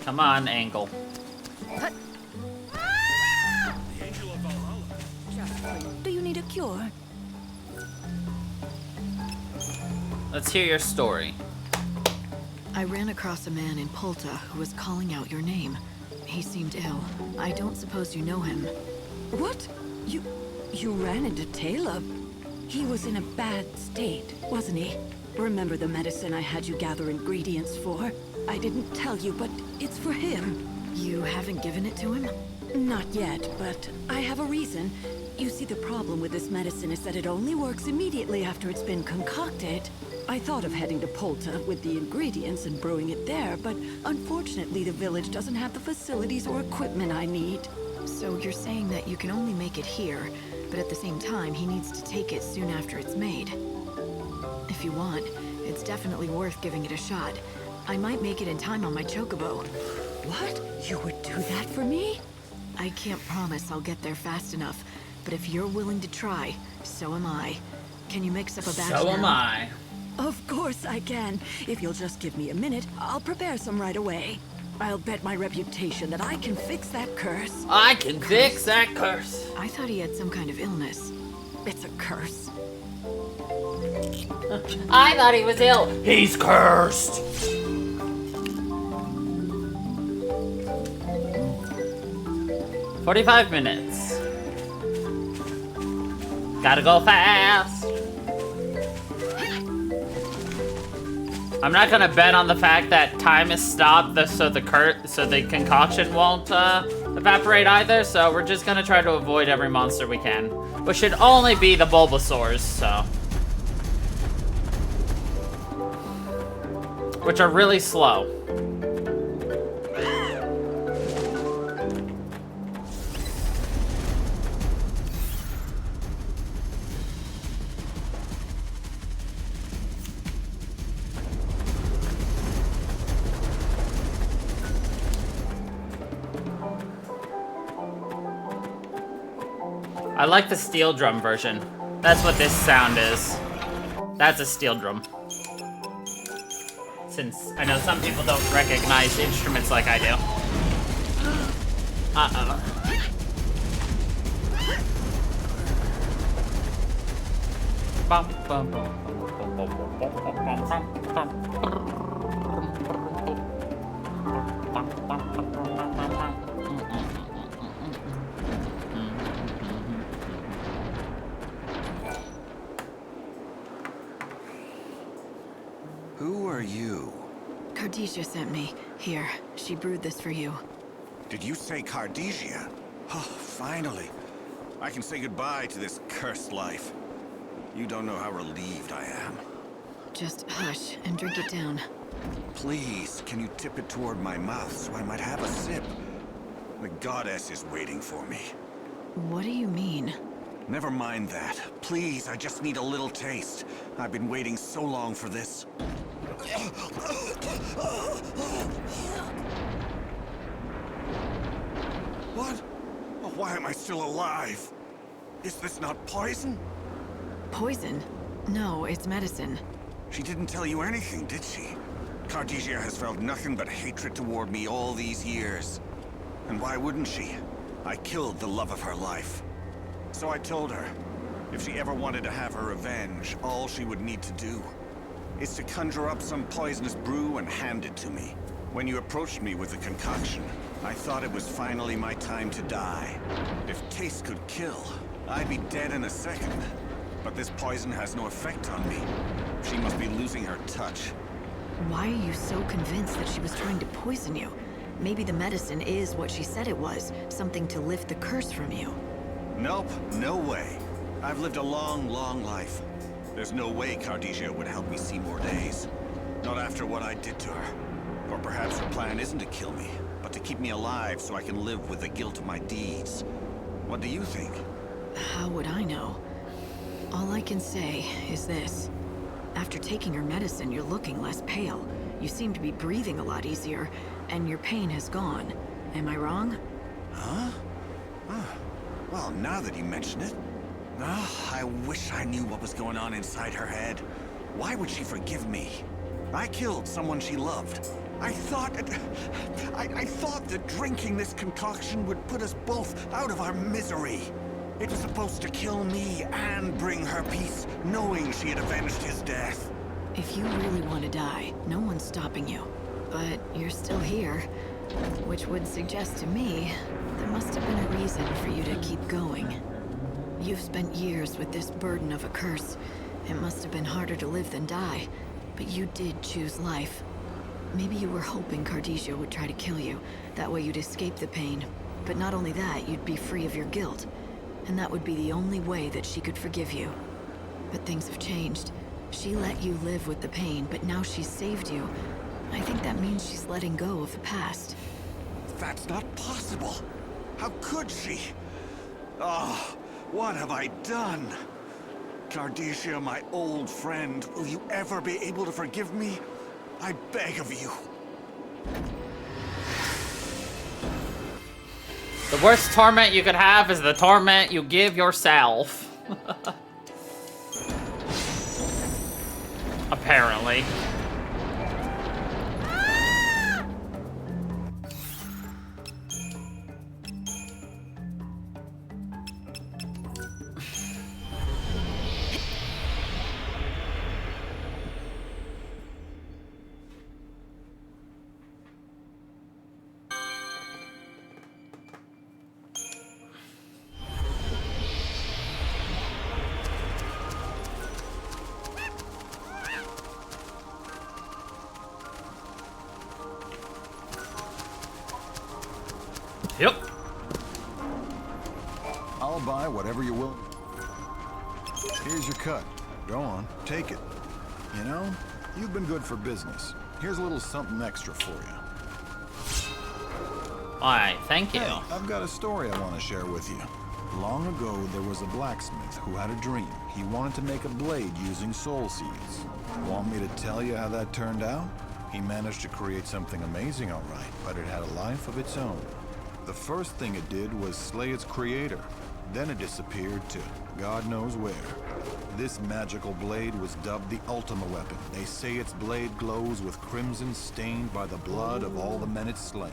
Come on, Angle. Do you need a cure? Let's hear your story. I ran across a man in Polta who was calling out your name. He seemed ill. I don't suppose you know him. What? You ran into Taylor? He was in a bad state, wasn't he? Remember the medicine I had you gather ingredients for? I didn't tell you, but it's for him. You haven't given it to him? Not yet, but I have a reason. You see, the problem with this medicine is that it only works immediately after it's been concocted. I thought of heading to Polta with the ingredients and brewing it there, but unfortunately the village doesn't have the facilities or equipment I need. So you're saying that you can only make it here, but at the same time he needs to take it soon after it's made. If you want, it's definitely worth giving it a shot. I might make it in time on my chocobo. What? You would do that for me? I can't promise I'll get there fast enough, but if you're willing to try, so am I. Can you mix up a batch So am now? I. Of course I can. If you'll just give me a minute, I'll prepare some right away. I'll bet my reputation that I can fix that curse. I can fix that curse. I thought he had some kind of illness. It's a curse. I thought he was ill. He's cursed. 45 minutes. Gotta go fast. I'm not gonna bet on the fact that time is stopped so the concoction won't evaporate either, so we're just gonna try to avoid every monster we can. Which should only be the Bulbasaurs, so. Which are really slow. I like the steel drum version. That's what this sound is. That's a steel drum. Since I know some people don't recognize instruments like I do. Uh-oh. Bum, bum, bum, bum, bum, Who are you? Cardesia sent me. Here, she brewed this for you. Did you say Cardesia? Oh, finally. I can say goodbye to this cursed life. You don't know how relieved I am. Just hush and drink it down. Please, can you tip it toward my mouth so I might have a sip? The goddess is waiting for me. What do you mean? Never mind that. Please, I just need a little taste. I've been waiting so long for this. What? Oh, why am I still alive? Is this not poison? Poison? No, it's medicine. She didn't tell you anything, did she? Cardesia has felt nothing but hatred toward me all these years. And why wouldn't she? I killed the love of her life. So I told her, if she ever wanted to have her revenge, all she would need to do is to conjure up some poisonous brew and hand it to me. When you approached me with the concoction, I thought it was finally my time to die. If taste could kill, I'd be dead in a second. But this poison has no effect on me. She must be losing her touch. Why are you so convinced that she was trying to poison you? Maybe the medicine is what she said it was, something to lift the curse from you. Nope, no way. I've lived a long, long life. There's no way Cardesia would help me see more days. Not after what I did to her. Or perhaps her plan isn't to kill me, but to keep me alive so I can live with the guilt of my deeds. What do you think? How would I know? All I can say is this. After taking your medicine, you're looking less pale. You seem to be breathing a lot easier, and your pain has gone. Am I wrong? Huh? Well, now that you mention it... I wish I knew what was going on inside her head. Why would she forgive me? I killed someone she loved. I thought that drinking this concoction would put us both out of our misery. It was supposed to kill me and bring her peace, knowing she had avenged his death. If you really want to die, no one's stopping you. But you're still here, which would suggest to me there must have been a reason for you to keep going. You've spent years with this burden of a curse. It must have been harder to live than die, but you did choose life. Maybe you were hoping Cardesia would try to kill you. That way you'd escape the pain. But not only that, you'd be free of your guilt. And that would be the only way that she could forgive you. But things have changed. She let you live with the pain, but now she's saved you. I think that means she's letting go of the past. That's not possible. How could she? Oh, what have I done? Cardesia, my old friend, will you ever be able to forgive me? I beg of you. The worst torment you could have is the torment you give yourself. Apparently. buy whatever you're willing. Here's your cut. Go on, take it. You know, you've been good for business. Here's a little something extra for you. Alright, thank you. Hey, I've got a story I want to share with you. Long ago, there was a blacksmith who had a dream. He wanted to make a blade using soul seeds. Want me to tell you how that turned out? He managed to create something amazing, all right, but it had a life of its own. The first thing it did was slay its creator. Then it disappeared to God knows where. This magical blade was dubbed the Ultima Weapon. They say its blade glows with crimson stained by the blood of all the men it's slain.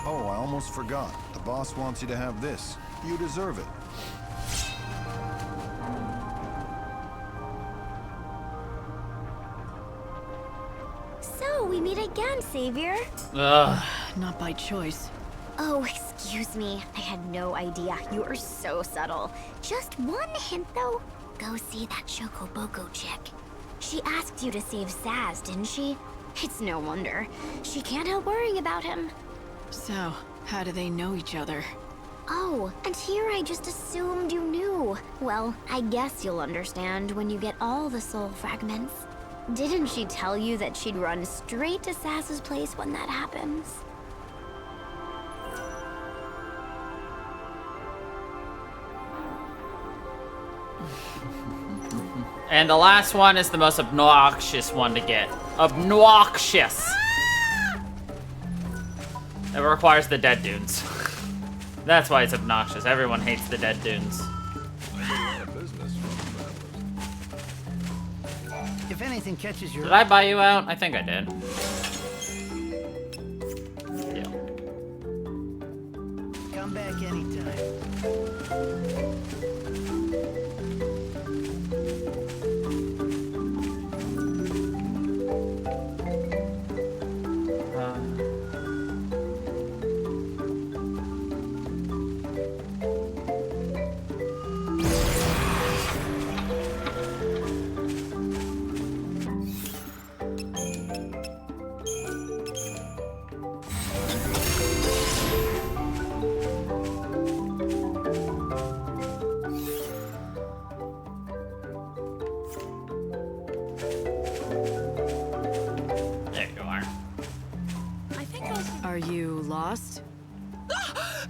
Oh, I almost forgot. The boss wants you to have this. You deserve it. So, we meet again, Savior. Ugh. Not by choice. Oh, excuse me. I had no idea. You are so subtle. Just one hint, though. Go see that Chocoboco chick. She asked you to save Saz, didn't she? It's no wonder. She can't help worrying about him. So, how do they know each other? Oh, and here I just assumed you knew. Well, I guess you'll understand when you get all the soul fragments. Didn't she tell you that she'd run straight to Saz's place when that happens? And the last one is the most obnoxious one to get. Obnoxious! It requires the dead dunes. That's why it's obnoxious. Everyone hates the dead dunes. If anything catches your Did I buy you out? I think I did. Yeah. come back anytime. Are you lost?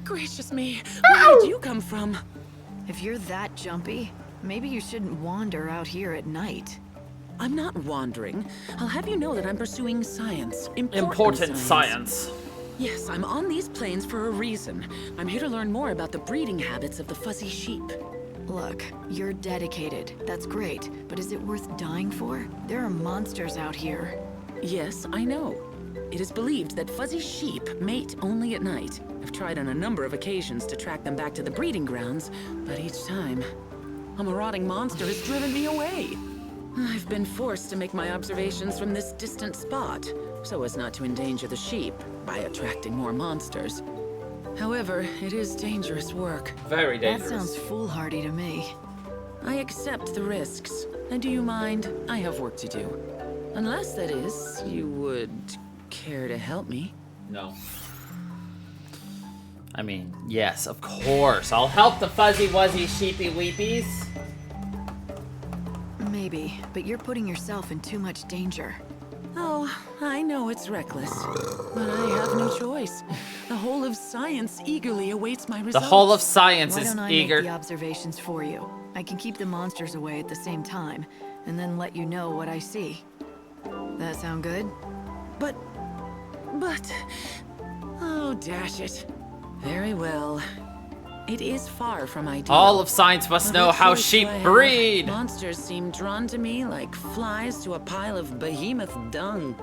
Gracious me, where did you come from? If you're that jumpy, maybe you shouldn't wander out here at night. I'm not wandering. I'll have you know that I'm pursuing science. Important science. Yes, I'm on these plains for a reason. I'm here to learn more about the breeding habits of the fuzzy sheep. Look, you're dedicated. That's great. But is it worth dying for? There are monsters out here. Yes, I know. It is believed that fuzzy sheep mate only at night. I've tried on a number of occasions to track them back to the breeding grounds, but each time, a marauding monster has driven me away. I've been forced to make my observations from this distant spot, so as not to endanger the sheep by attracting more monsters. However, it is dangerous work. Very dangerous. That sounds foolhardy to me. I accept the risks. And do you mind? I have work to do. Unless, that is, you would care to help me? No. I mean, yes, of course. I'll help the fuzzy wuzzy sheepy weepies. Maybe, but you're putting yourself in too much danger. Oh, I know it's reckless, but I have no choice. The whole of science eagerly awaits my results. The whole of science Why is don't I eager. make the observations for you? I can keep the monsters away at the same time, and then let you know what I see. That sound good? But... Oh, dash it. Very well. It is far from ideal. All of science must know how sheep breed. Monsters seem drawn to me like flies to a pile of behemoth dung.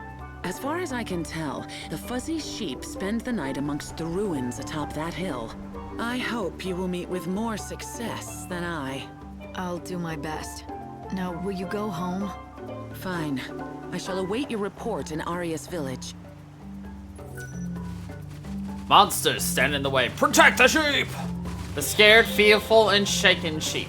As far as I can tell, the fuzzy sheep spend the night amongst the ruins atop that hill. I hope you will meet with more success than I. I'll do my best. Now, will you go home? Fine. I shall await your report in Arius Village. Monsters stand in the way. Protect the sheep! The scared, fearful, and shaken sheep.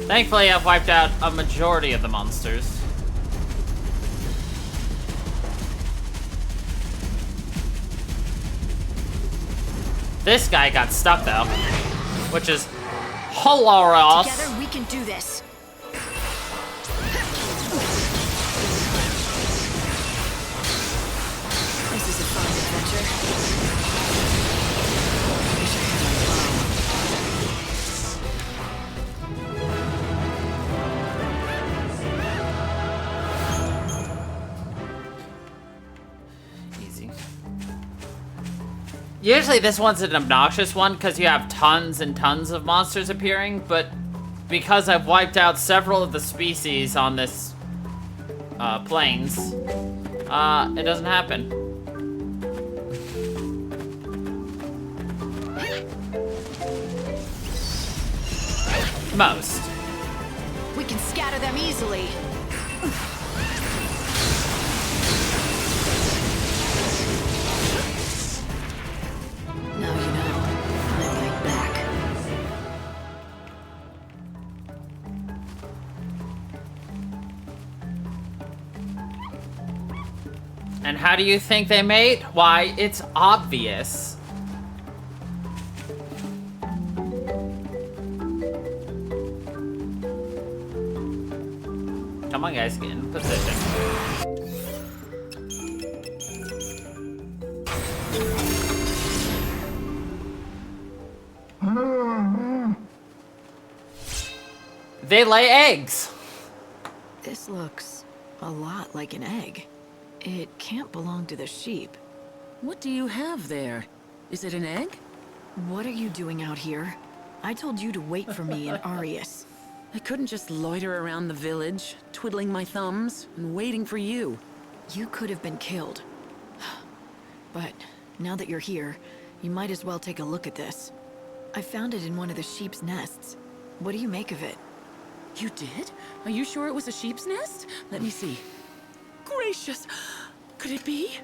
Thankfully, I've wiped out a majority of the monsters. This guy got stuck though, which is hilarious. Together we can do this. This is a fun adventure. Wish I had my bow. Easy. Usually this one's an obnoxious one because you have tons and tons of monsters appearing, but because I've wiped out several of the species on this plains, it doesn't happen. Most. We can scatter them easily. Now you know. I bite back. And how do you think they mate? Why, it's obvious. Come on, guys, get in position. They lay eggs. This looks a lot like an egg. It can't belong to the sheep. What do you have there? Is it an egg? What are you doing out here? I told you to wait for me in Arius. I couldn't just loiter around the village, twiddling my thumbs and waiting for you. You could have been killed. But now that you're here, you might as well take a look at this. I found it in one of the sheep's nests. What do you make of it? You did? Are you sure it was a sheep's nest? Let me see. Gracious! Could it be?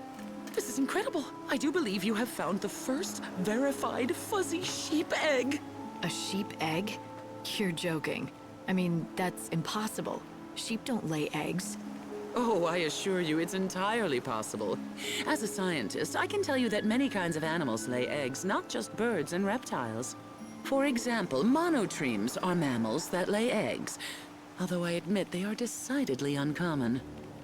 This is incredible. I do believe you have found the first verified fuzzy sheep egg. A sheep egg? You're joking. I mean, that's impossible. Sheep don't lay eggs. Oh, I assure you it's entirely possible. As a scientist, I can tell you that many kinds of animals lay eggs, not just birds and reptiles. For example, monotremes are mammals that lay eggs, although I admit they are decidedly uncommon.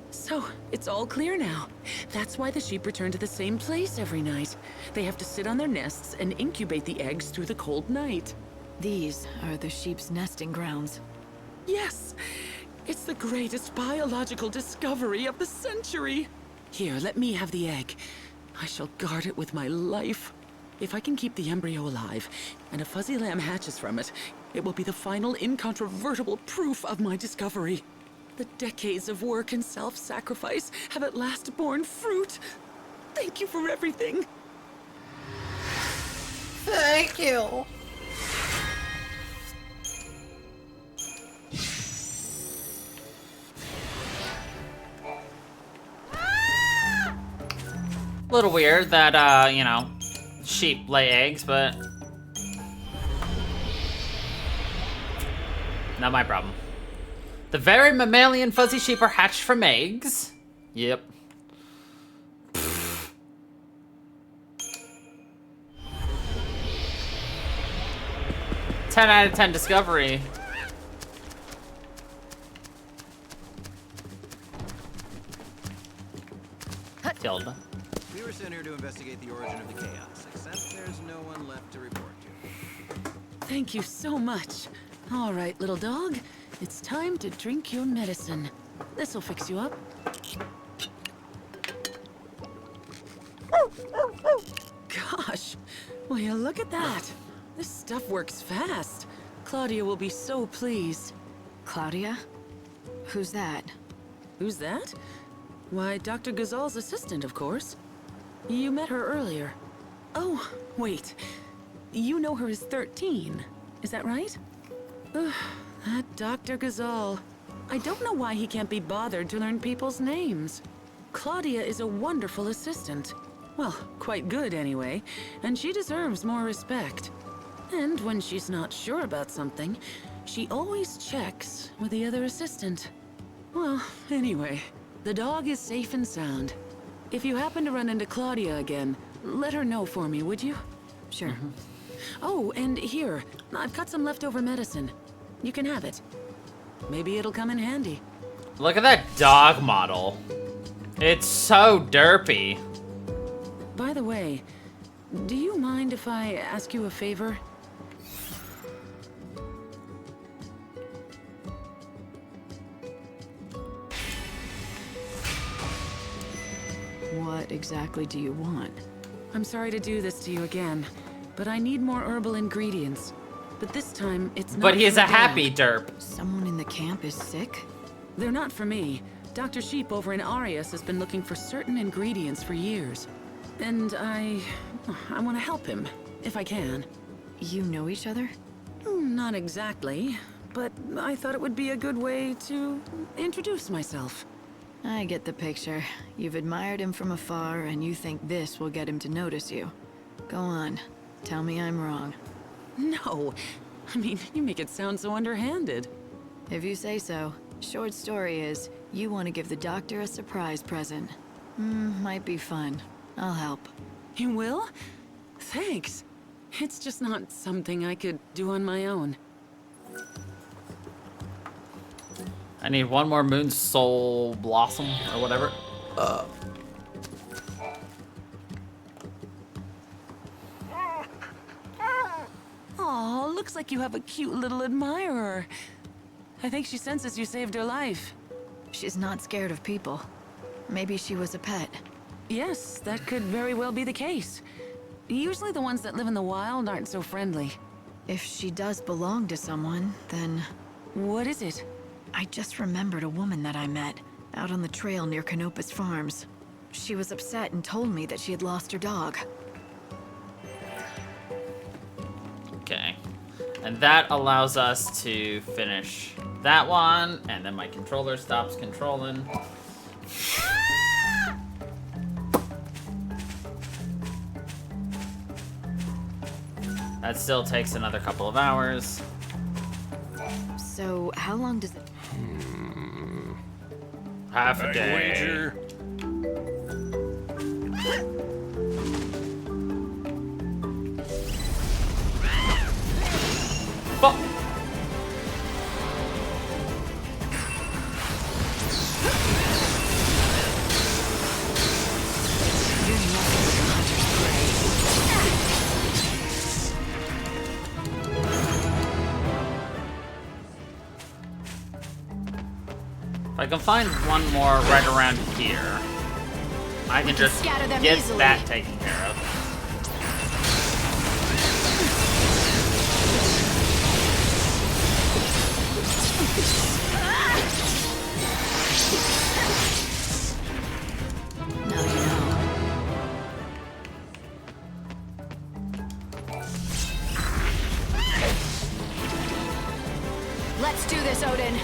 So, it's all clear now. That's why the sheep return to the same place every night. They have to sit on their nests and incubate the eggs through the cold night. These are the sheep's nesting grounds. Yes! It's the greatest biological discovery of the century! Here, let me have the egg. I shall guard it with my life. If I can keep the embryo alive, and a fuzzy lamb hatches from it, it will be the final incontrovertible proof of my discovery. The decades of work and self-sacrifice have at last borne fruit. Thank you for everything. Thank you. A little weird that, you know, sheep lay eggs, but not my problem. The very mammalian fuzzy sheep are hatched from eggs. Yep. 10 out of 10 discovery. Tilda. We were sent here to investigate the origin of the chaos, except there's no one left to report to. Thank you so much. All right, little dog. It's time to drink your medicine. This'll fix you up. Gosh, will you look at that? This stuff works fast. Claudia will be so pleased. Claudia? Who's that? Who's that? Why, Dr. Gazal's assistant, of course. You met her earlier. Oh, wait. You know her as 13, is that right? That Dr. Gazal. I don't know why he can't be bothered to learn people's names. Claudia is a wonderful assistant. Well, quite good anyway, and she deserves more respect. And when she's not sure about something, she always checks with the other assistant. Well, anyway, the dog is safe and sound. If you happen to run into Claudia again, let her know for me, would you? Sure. Oh, and here, I've got some leftover medicine. You can have it. Maybe it'll come in handy. Look at that dog model. It's so derpy. By the way, do you mind if I ask you a favor? What exactly do you want? I'm sorry to do this to you again, but I need more herbal ingredients. But this time, it's not. But he's for a the happy dog. derp. Someone in the camp is sick? They're not for me. Dr. Sheep over in Arius has been looking for certain ingredients for years. And I want to help him, if I can. You know each other? Not exactly, but I thought it would be a good way to introduce myself. I get the picture. You've admired him from afar, and you think this will get him to notice you. Go on. Tell me I'm wrong. No. I mean, you make it sound so underhanded. If you say so. Short story is, you want to give the doctor a surprise present. Might be fun. I'll help. You will? Thanks. It's just not something I could do on my own. I need one more moon soul blossom or whatever. Aw, looks like you have a cute little admirer. I think she senses you saved her life. She's not scared of people. Maybe she was a pet. Yes, that could very well be the case. Usually the ones that live in the wild aren't so friendly. If she does belong to someone, then... What is it? I just remembered a woman that I met, out on the trail near Canopus Farms. She was upset and told me that she had lost her dog. Okay. And that allows us to finish that one, and then my controller stops controlling. That still takes another couple of hours. So, how long does it... Half a day. Wager. Fuck. If I can find one more right around here, I can just scatter them get easily. that taken care of. Now you know. Let's do this, Odin.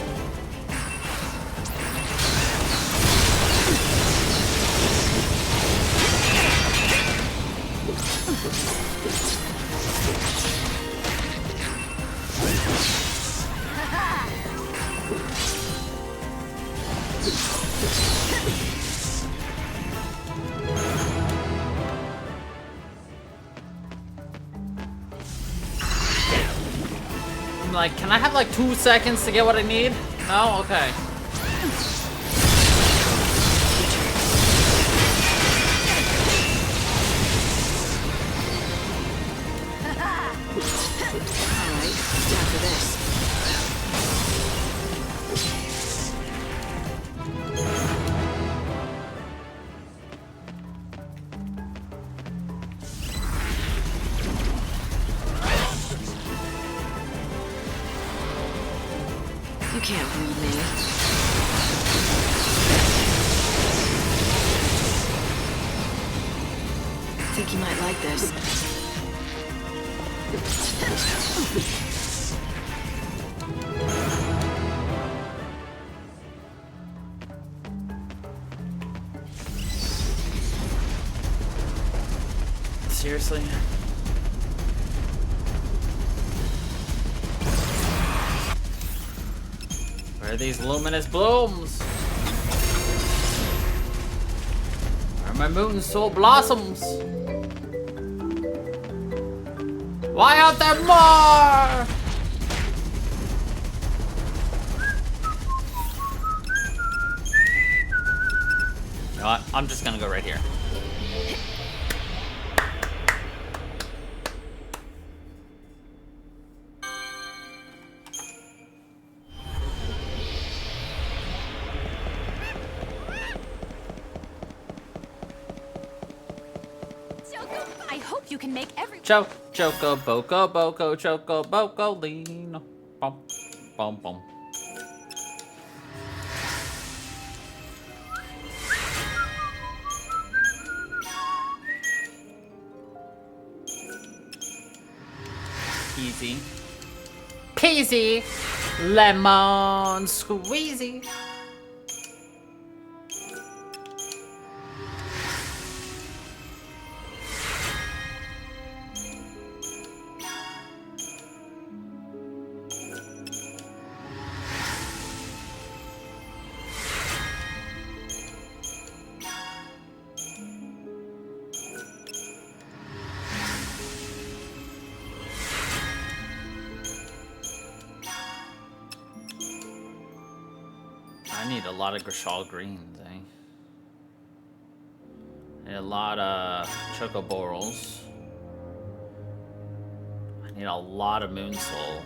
I'm like, can I have like 2 seconds to get what I need? No? Okay. Alright, it's time for this. You can't read me. Think you might like this. seriously? Where are these luminous blooms? Where are my moon soul blossoms? Why aren't there more? You know what? I'm just gonna go right here. I hope you can make every Choco Boko Boko Choco Boko Lino. Bum bum bum. Easy. Peasy. Lemon squeezy. I need a lot of Grishal greens, eh? I need a lot of Chocoborals. I need a lot of Moon Soul.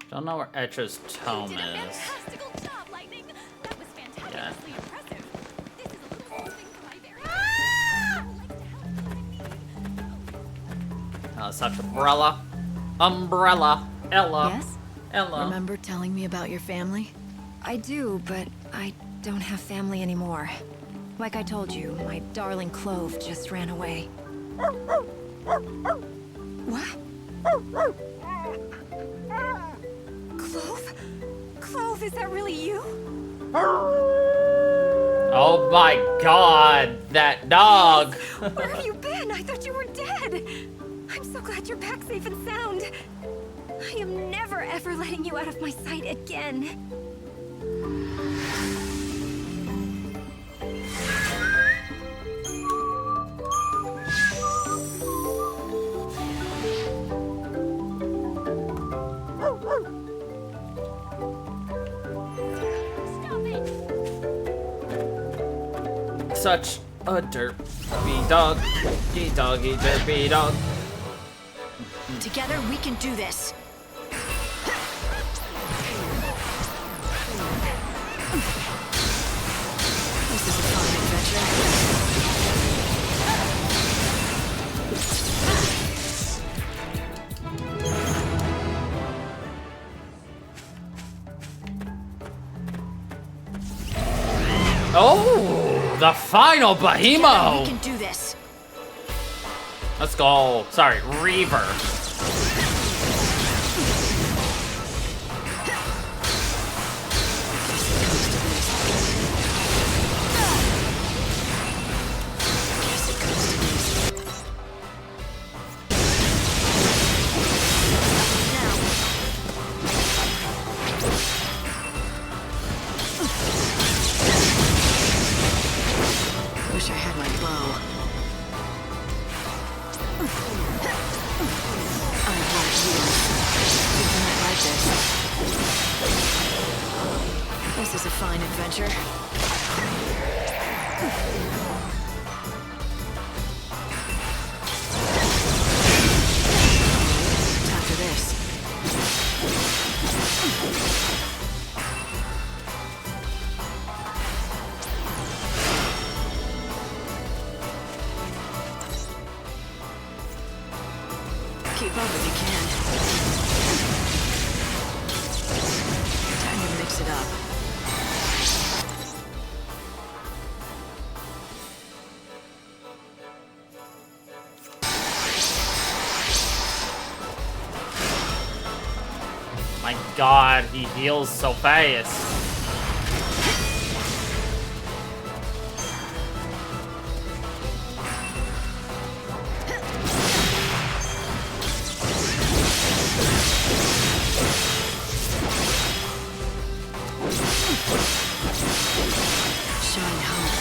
Don't know where Etra's tome is. Yeah. Such umbrella. Umbrella. Ella. Yes? Ella. Remember telling me about your family? I do, but I don't have family anymore. Like I told you, my darling Clove just ran away. What? Clove? Clove, is that really you? Oh my god, that dog! Where have you been? I thought you were dead. I'm so glad you're back safe and sound. I am never ever letting you out of my sight again. Such a derpy dog. Doggy derpy dog. Together we can do this. This is a fun adventure. Oh, the final Behemoth! We can do this. Let's go. Sorry, Reaver. Wish I had my bow. I want years. You might like this. This is a fine adventure. After this. Keep up if you can. mix it up. My god, he heals so fast. Shine hope.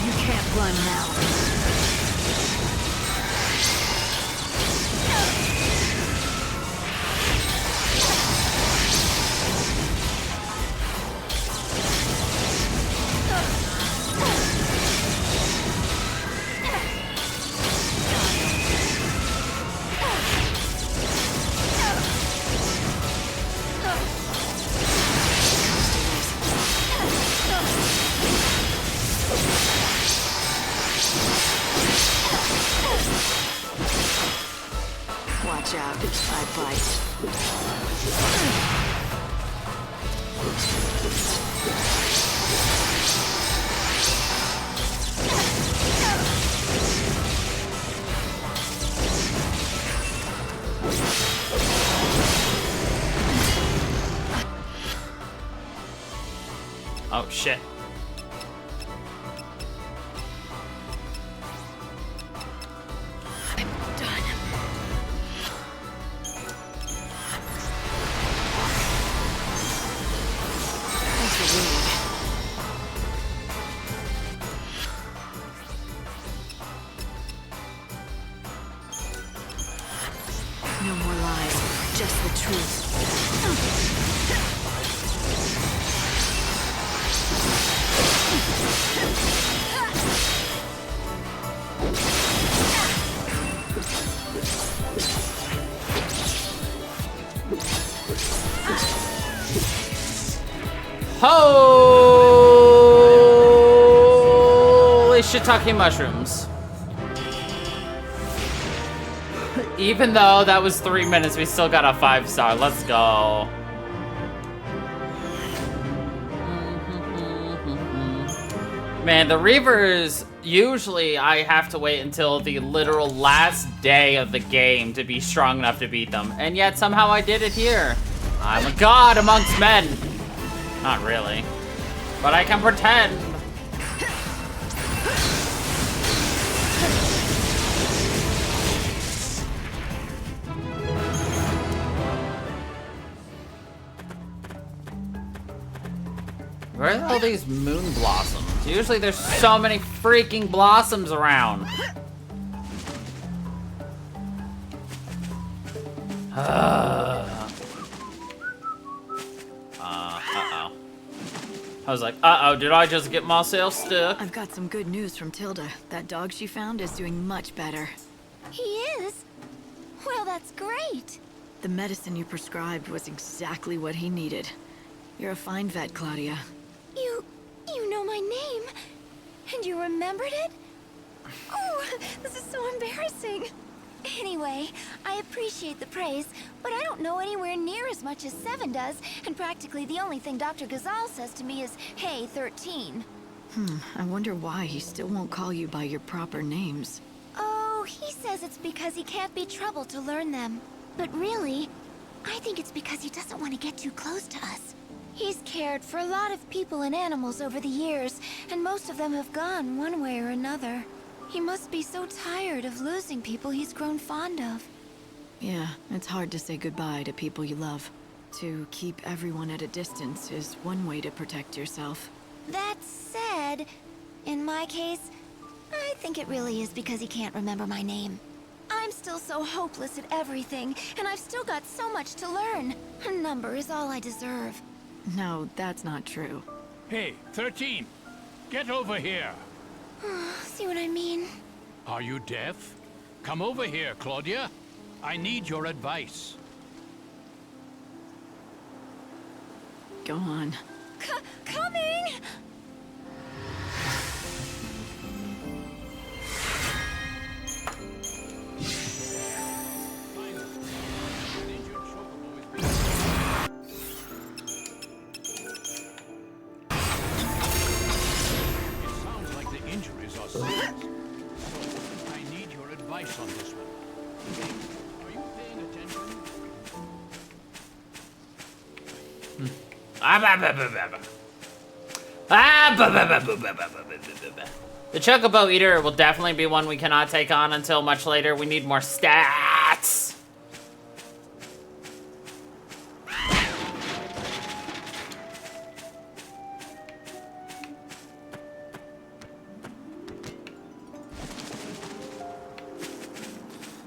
You can't run now. Watch out, I bite. Oh shit. I'm done. Thanks for waiting. No more lies, just the truth. Holy shiitake mushrooms. Even though that was 3 minutes, we still got a 5-star. Let's go. Man, the Reavers, usually I have to wait until the literal last day of the game to be strong enough to beat them. And yet somehow I did it here. I'm a god amongst men. Not really. But I can pretend. Where are all these moon blossoms? Usually there's so many freaking blossoms around. Uh-oh. I was like, uh-oh, did I just get myself stuck? I've got some good news from Tilda. That dog she found is doing much better. He is? Well, that's great. The medicine you prescribed was exactly what he needed. You're a fine vet, Claudia. You know my name? And you remembered it? Oh, this is so embarrassing. Anyway, I appreciate the praise, but I don't know anywhere near as much as XIII does, and practically the only thing Dr. Gazal says to me is, hey, 13. I wonder why he still won't call you by your proper names. Oh, he says it's because he can't be troubled to learn them. But really, I think it's because he doesn't want to get too close to us. He's cared for a lot of people and animals over the years, and most of them have gone one way or another. He must be so tired of losing people he's grown fond of. Yeah, it's hard to say goodbye to people you love. To keep everyone at a distance is one way to protect yourself. That said, in my case, I think it really is because he can't remember my name. I'm still so hopeless at everything, and I've still got so much to learn. A number is all I deserve. No, that's not true. Hey, 13! Get over here! See what I mean? Are you deaf? Come over here, Claudia. I need your advice. Go on. Coming! Injuries are serious. So, I need your advice on this one. Are you paying attention? The Chocobo Eater will definitely be one we cannot take on until much later. We need more stats.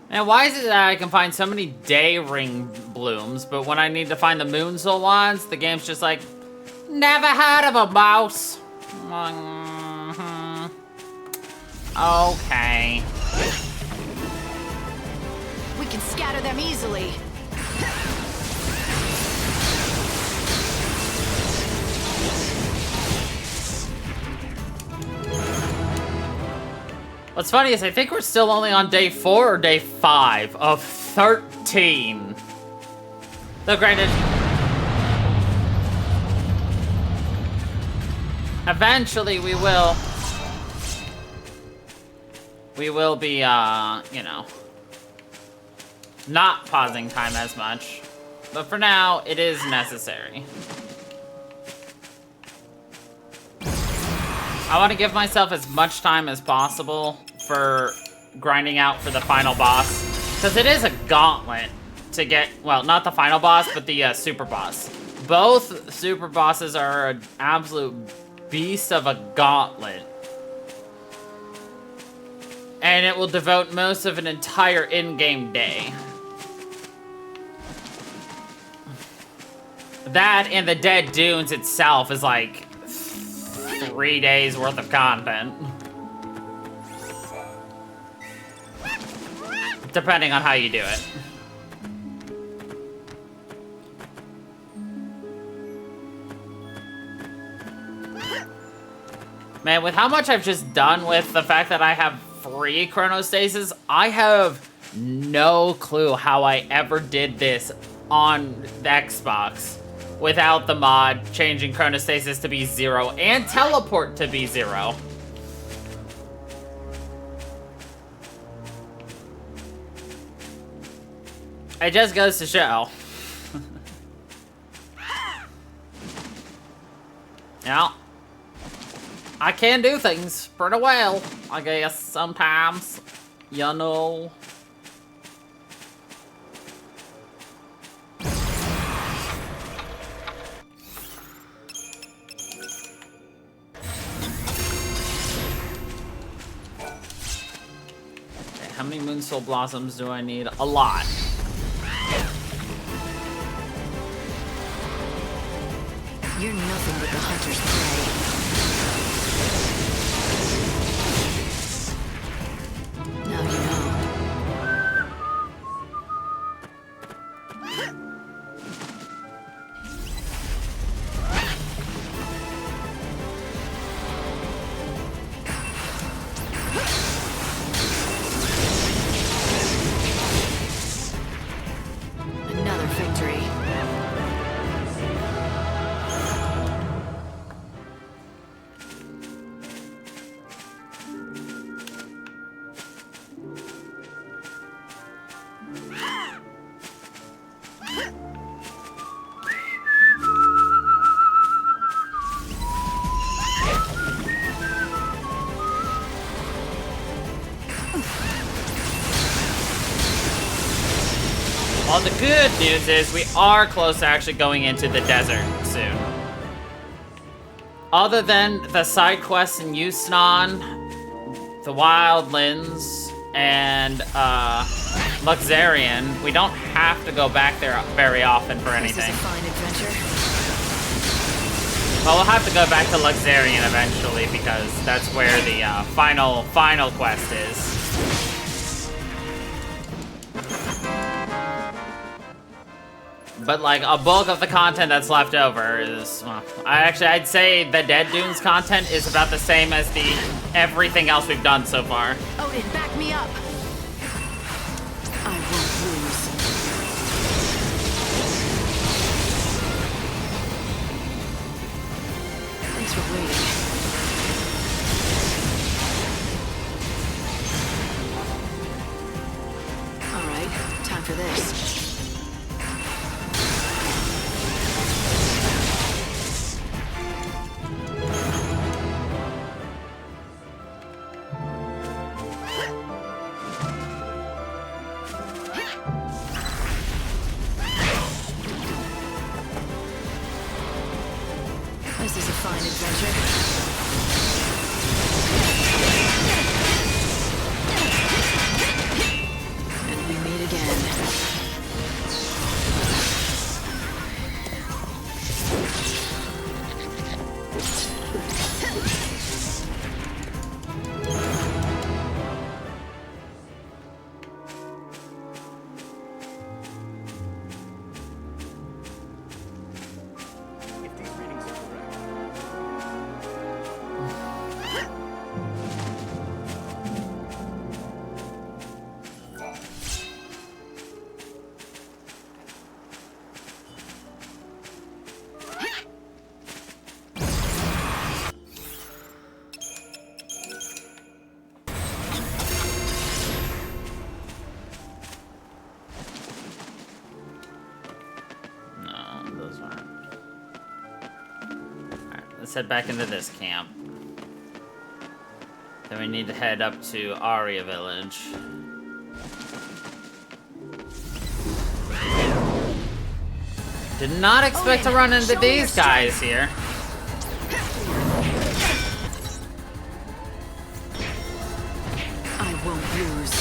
And why is it that I can find so many day ring blooms, but when I need to find the moon soul ones, the game's just like, never heard of a mouse. Okay. We can scatter them easily. What's funny is I think we're still only on day 4 or day 5 of 13. Though granted, eventually we will be, you know, not pausing time as much. But for now, it is necessary. I want to give myself as much time as possible for grinding out for the final boss. Because it is a gauntlet to get, well, not the final boss, but the super boss. Both super bosses are an absolute beast of a gauntlet. And it will devote most of an entire in-game day. That and the Dead Dunes itself is like 3 days worth of content. Depending on how you do it. Man, with how much I've just done with the fact that I have free chronostasis, I have no clue how I ever did this on the Xbox without the mod changing chronostasis to be 0 and teleport to be 0. It just goes to show. Yeah. I can do things pretty well, I guess, sometimes. You know. Okay, how many Moon Soul Blossoms do I need? A lot. You're nothing but the hunter's prey. Now you know. Another victory. Well, the good news is we are close to actually going into the desert soon. Other than the side quests in Yusnan, the Wildlands, and Luxarian, we don't have to go back there very often for anything. This is a fine adventure. Well, we'll have to go back to Luxarian eventually because that's where the final quest is. But like a bulk of the content that's left over is, well, I'd say the Dead Dunes content is about the same as the everything else we've done so far. Odin, back me up. I won't lose. Thanks for waiting. All right, time for this. This is a fine adventure. And we meet again. If these readings are correct, No, those aren't. Alright, let's head back into this camp. Then we need to head up to Aria Village. Did not expect to run into these guys here. I won't lose.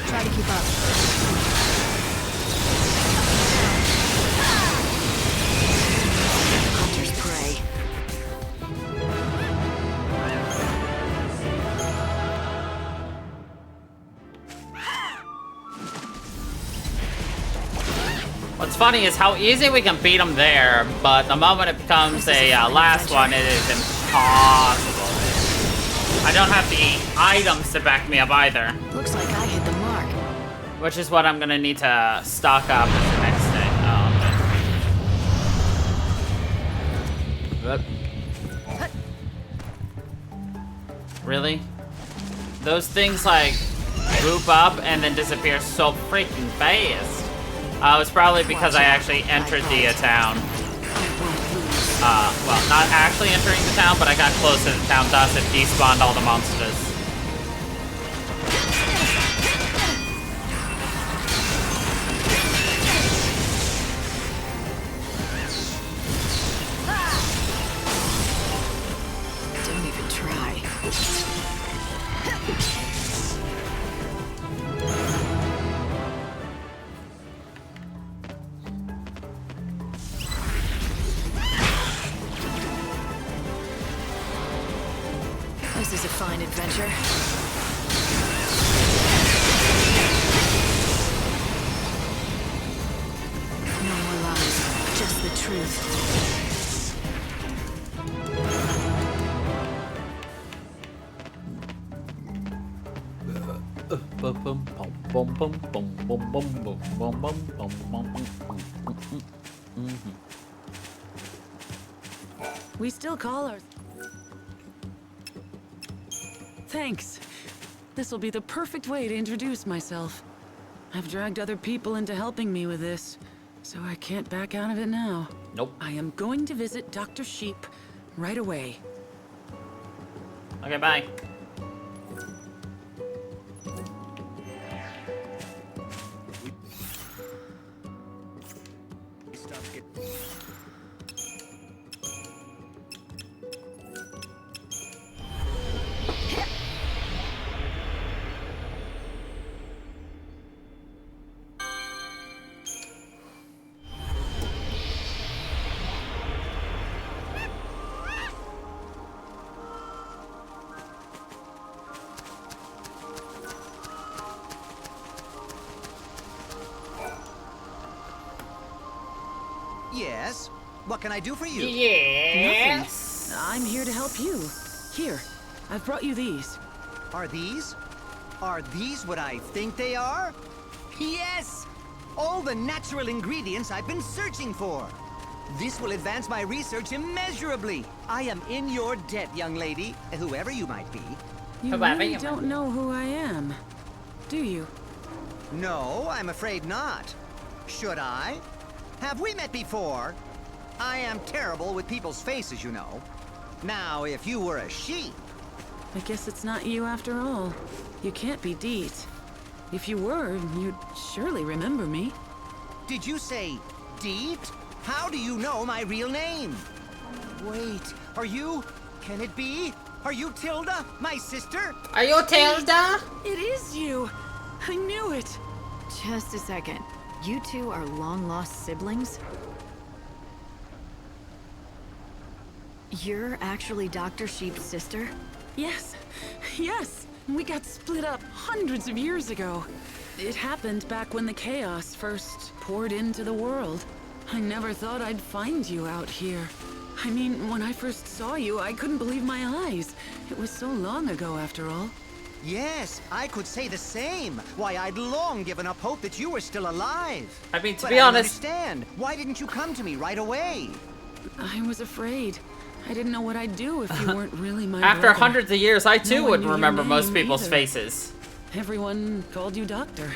Try to keep up. Hunter's prey. What's funny is how easy we can beat them there, but the moment it becomes a last one, it is impossible. I don't have the items to back me up either. Looks like I hit the mark. Which is what I'm gonna need to stock up as the next thing. Oh, okay. Really? Those things like boop up and then disappear so freaking fast. It's probably because I actually entered the town. Well, not actually entering the town, but I got close to the town, thus it despawned all the monsters. Don't even try. This is a fine adventure. No more lies, just the truth. We still call her. Thanks. This will be the perfect way to introduce myself. I've dragged other people into helping me with this, so I can't back out of it now. Nope. I am going to visit Dr. Sheep right away. Okay, bye. Yes? What can I do for you? Yes. Nothing. I'm here to help you. Here, I've brought you these. Are these what I think they are? Yes! All the natural ingredients I've been searching for. This will advance my research immeasurably. I am in your debt, young lady, whoever you might be. You really don't know who I am, do you? No, I'm afraid not. Should I? Have we met before? I am terrible with people's faces, you know. Now, if you were a sheep... I guess it's not you after all. You can't be Deet. If you were, you'd surely remember me. Did you say Deet? How do you know my real name? Wait, are you... Can it be? Are you Tilda, my sister? Are you Tilda? It is you! I knew it! Just a second. You two are long-lost siblings? You're actually Dr. Sheep's sister? Yes. Yes! We got split up hundreds of years ago. It happened back when the chaos first poured into the world. I never thought I'd find you out here. I mean, when I first saw you, I couldn't believe my eyes. It was so long ago, after all. Yes, I could say the same. Why, I'd long given up hope that you were still alive. I mean, to but be I honest... don't understand. Why didn't you come to me right away? I was afraid. I didn't know what I'd do if you weren't really my After brother. hundreds of years, I too No one would knew your remember most name people's either. faces. Everyone called you Doctor.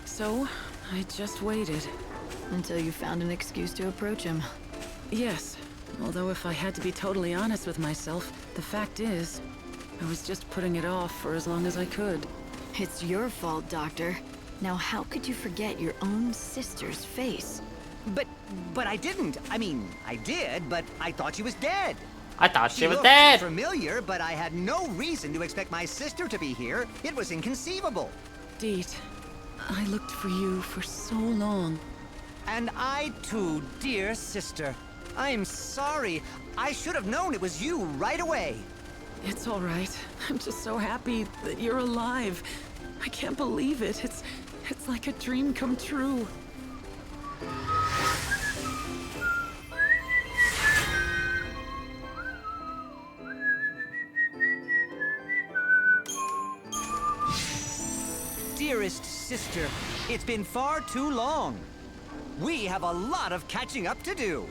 So, I just waited. Until you found an excuse to approach him. Yes. Although if I had to be totally honest with myself, the fact is, I was just putting it off for as long as I could. It's your fault, Doctor. Now how could you forget your own sister's face? But I didn't. I mean, I did, but I thought she was dead. I thought she was looked dead. familiar, but I had no reason to expect my sister to be here. It was inconceivable. Deet, I looked for you for so long. And I too, dear sister. I'm sorry. I should have known it was you right away. It's all right. I'm just so happy that you're alive. I can't believe it. It's like a dream come true. Dearest sister, it's been far too long. We have a lot of catching up to do.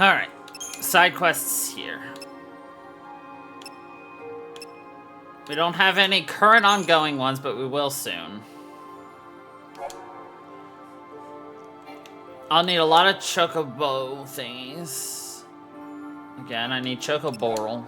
Alright, side quests here. We don't have any current ongoing ones, but we will soon. I'll need a lot of chocobo things. Again, I need chocoboral.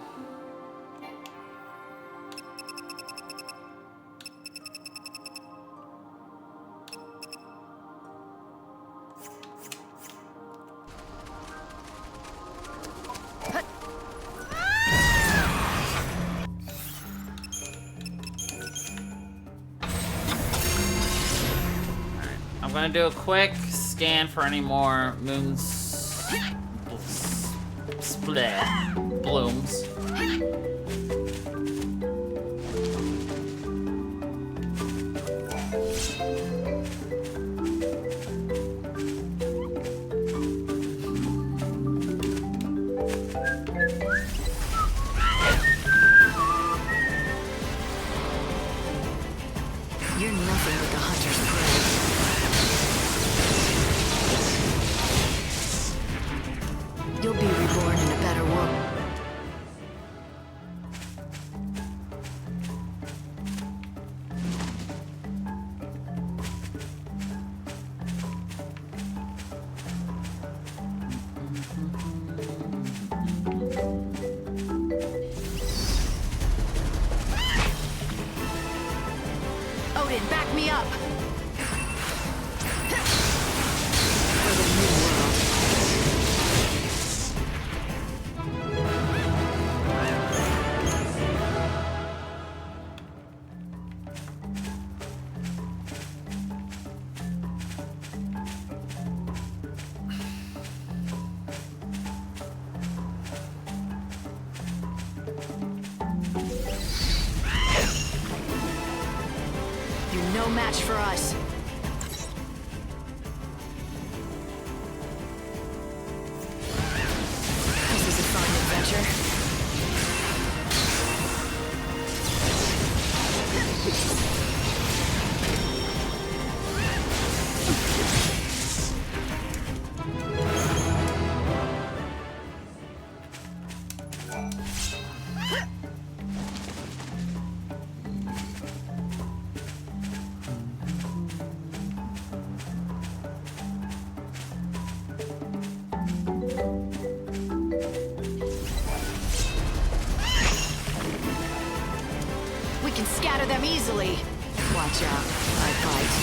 I'm gonna do a quick scan for any more split blooms. You're nothing but the hunter's prey. You'll be reborn in a better world. Odin, back me up! For the new world. You're no match for us. This is a fun adventure. We can scatter them easily. Watch out, I bite.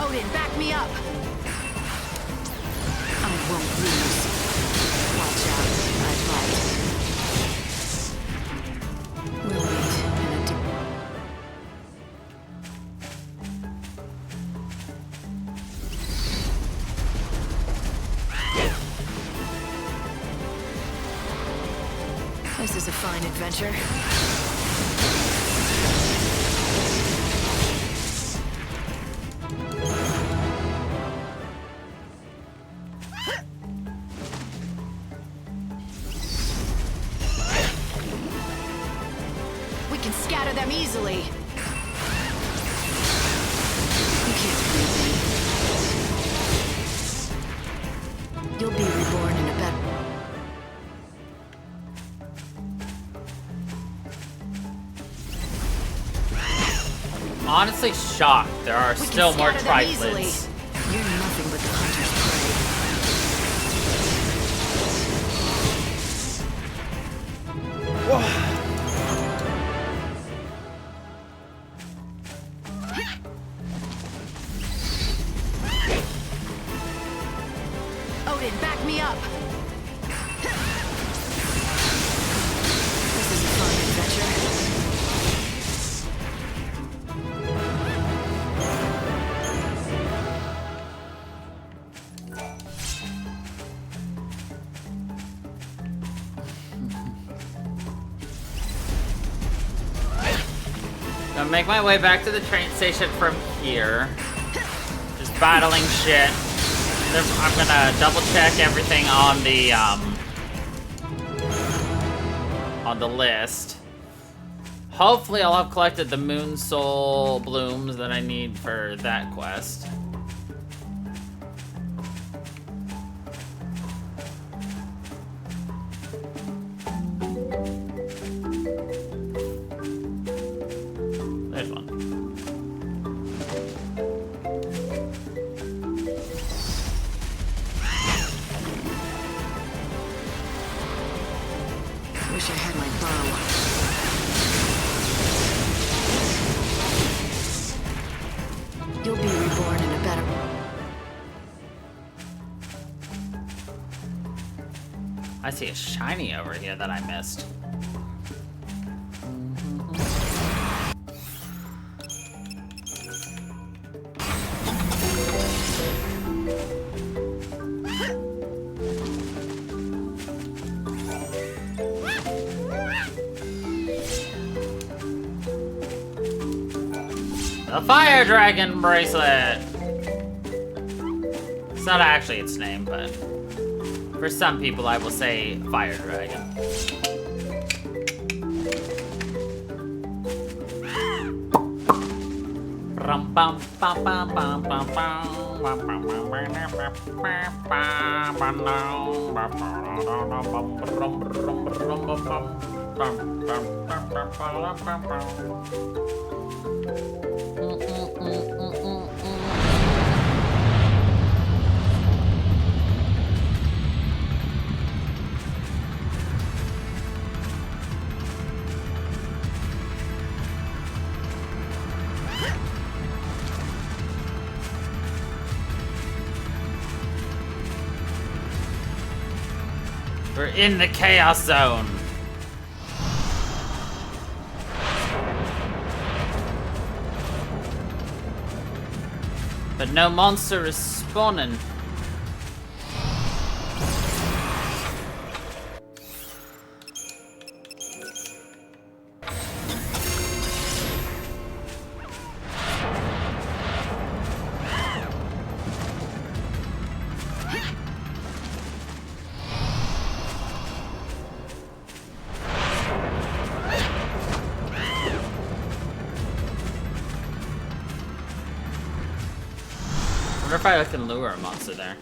Odin, back me up! I won't lose. Watch out, I bite. We'll meet in a This is a fine adventure. We can scatter them easily. You can't beat me. You'll be reborn in a better... Honestly shocked there are still more triplets. You're nothing but the hunter's prey. Odin, back me up! This is a fun adventure. Gonna make my way back to the train station from here. Just battling shit. I'm gonna double check everything on the list. Hopefully I'll have collected the Moon Soul blooms that I need for that quest. There's one. Wish I had my bow. You'll be reborn in a better... I see a shiny over here that I missed. The Fire Dragon bracelet! It's not actually its name, but for some people I will say Fire Dragon. We're in the Chaos Zone. But no monster is spawning. I wonder if I can lure a monster there.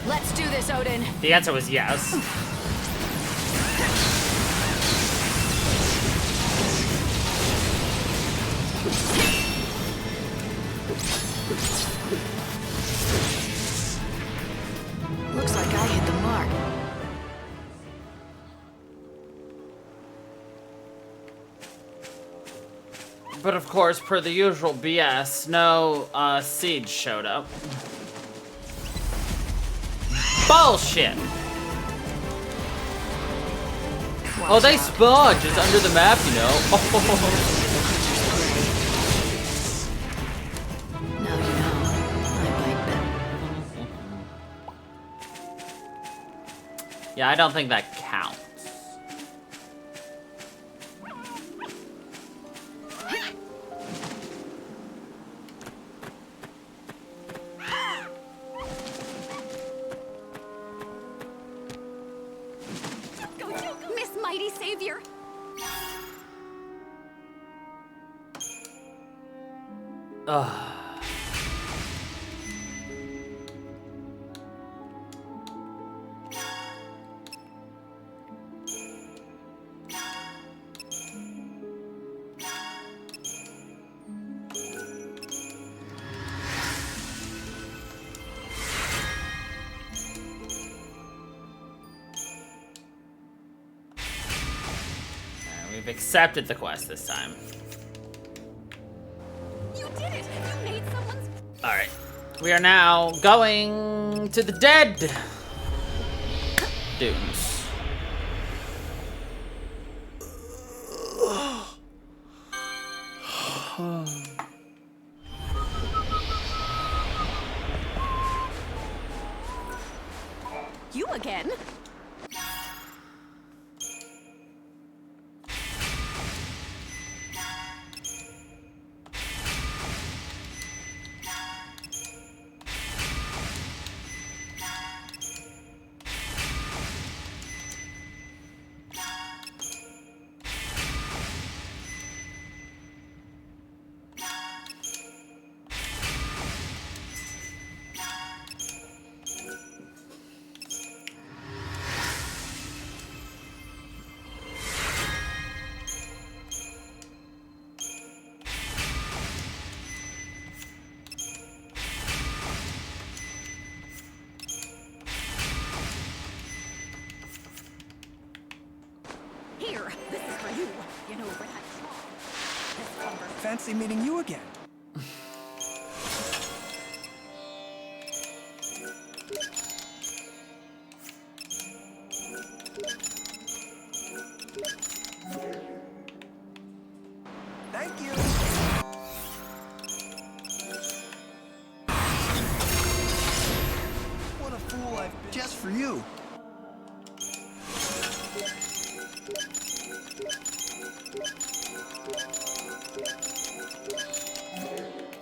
Let's do this, Odin. The answer was yes. Looks like I hit the mark. But of course, per the usual BS, no siege showed up. Bullshit! Oh, they spawn just under the map, you know. Now you know. I bite back. Yeah, I don't think that counts. Miss Mighty Savior. Ugh. We've accepted the quest this time. You did it. You made someone's. All right, we are now going to the dead dunes. You again? Here, this is for you. You know where that Fancy meeting you again. Thank you. for you.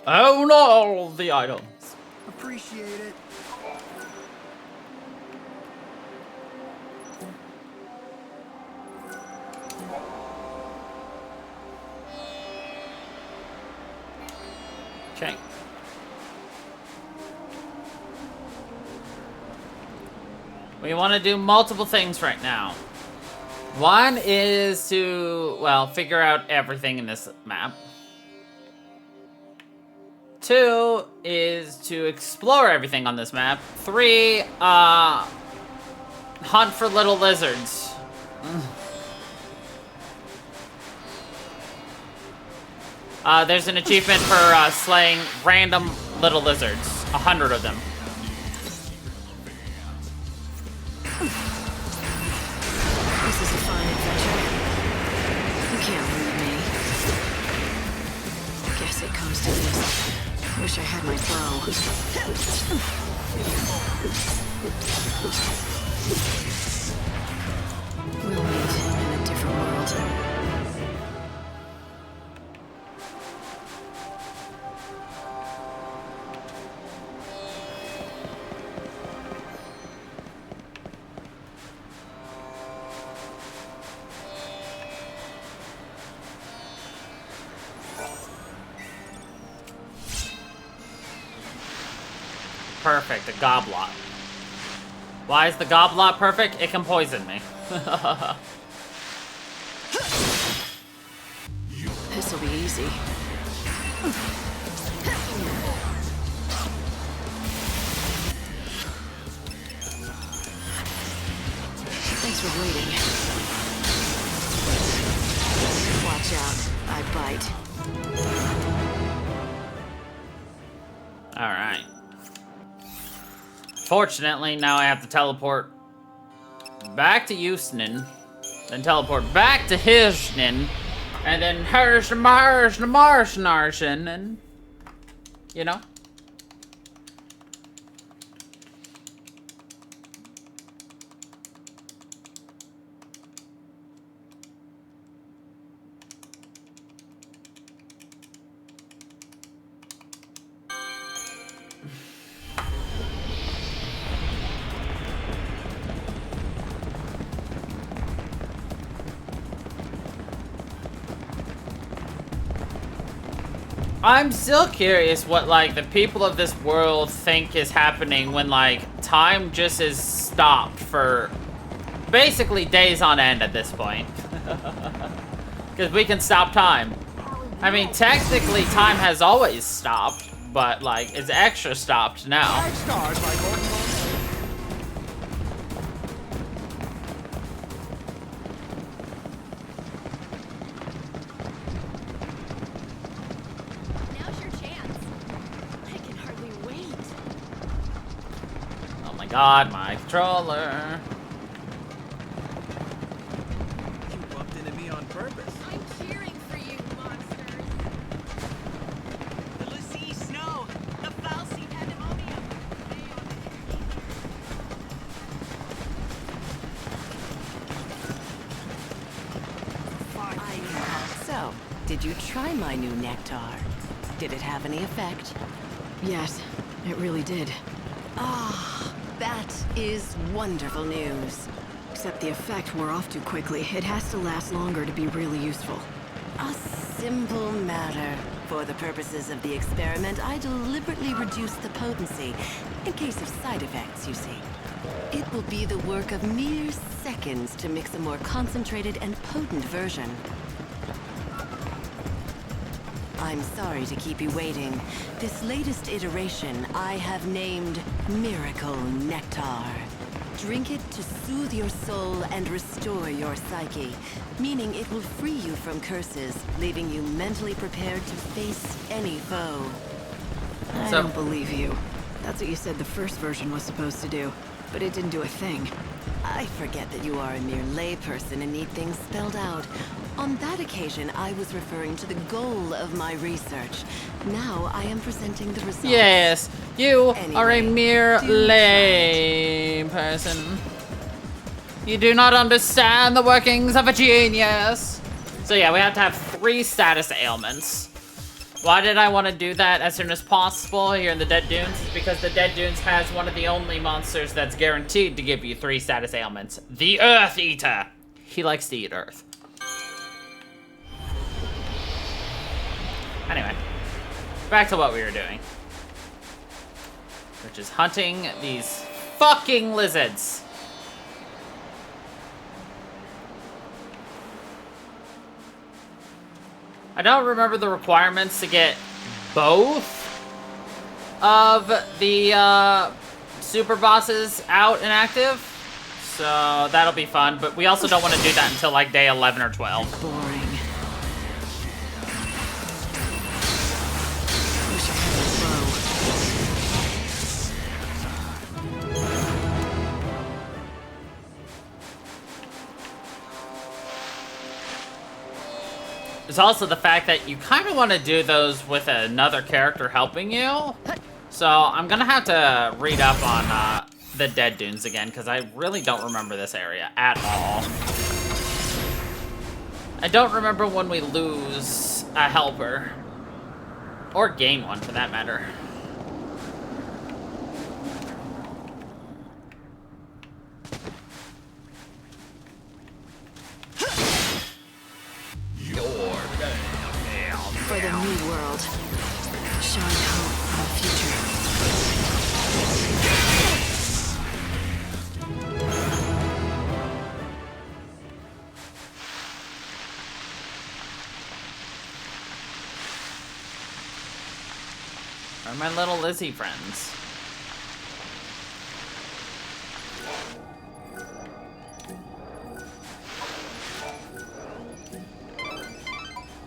Own all the items. Appreciate it. Okay. We want to do multiple things right now. One is to, well, figure out everything in this map. 2 is to explore everything on this map. 3, hunt for little lizards. There's an achievement for slaying random little lizards. 100 of them. This is a fine adventure. You can't leave me. Guess it comes to this. Wish I had my bow. We'll meet in a different world. Perfect, a goblot. Why is the goblot perfect? It can poison me. This'll be easy. Thanks for waiting. Watch out, I bite. Alright. Fortunately, now I have to teleport back to Houston, then teleport back to Houston, and then Martian, and you know. I'm still curious what, like, the people of this world think is happening when, like, time just is stopped for basically days on end at this point. Because we can stop time. I mean, technically, time has always stopped, but, like, it's extra stopped now. God, my controller. You bumped into me on purpose. I'm cheering for you, monsters. The Lucy Snow, the Falsy Pandemonium. So, did you try my new nectar? Did it have any effect? Yes, it really did. Ah, that is wonderful news. Except the effect wore off too quickly. It has to last longer to be really useful. A simple matter. For the purposes of the experiment, I deliberately reduced the potency, in case of side effects, you see. It will be the work of mere seconds to mix a more concentrated and potent version. I'm sorry to keep you waiting. This latest iteration I have named Miracle Nectar. Drink it to soothe your soul and restore your psyche, meaning it will free you from curses, leaving you mentally prepared to face any foe. I don't believe you. That's what you said the first version was supposed to do, but it didn't do a thing. I forget that you are a mere layperson and need things spelled out. On that occasion, I was referring to the goal of my research. Now I am presenting the results. Yes, you are a Anyway, mere do lame person. You do not understand the workings of a genius. So yeah, we have to have 3 status ailments. Why did I want to do that as soon as possible here in the Dead Dunes? It's because the Dead Dunes has one of the only monsters that's guaranteed to give you 3 status ailments. The Earth Eater. He likes to eat Earth. Anyway, back to what we were doing. Which is hunting these fucking lizards. I don't remember the requirements to get both of the super bosses out and active. So that'll be fun, but we also don't want to do that until like day 11 or 12. Boring. There's also the fact that you kind of want to do those with another character helping you. So I'm going to have to read up on the Dead Dunes again, because I really don't remember this area at all. I don't remember when we lose a helper. Or gain one, for that matter. For the new world. Showing hope for the future. Where are my little Lizzie friends?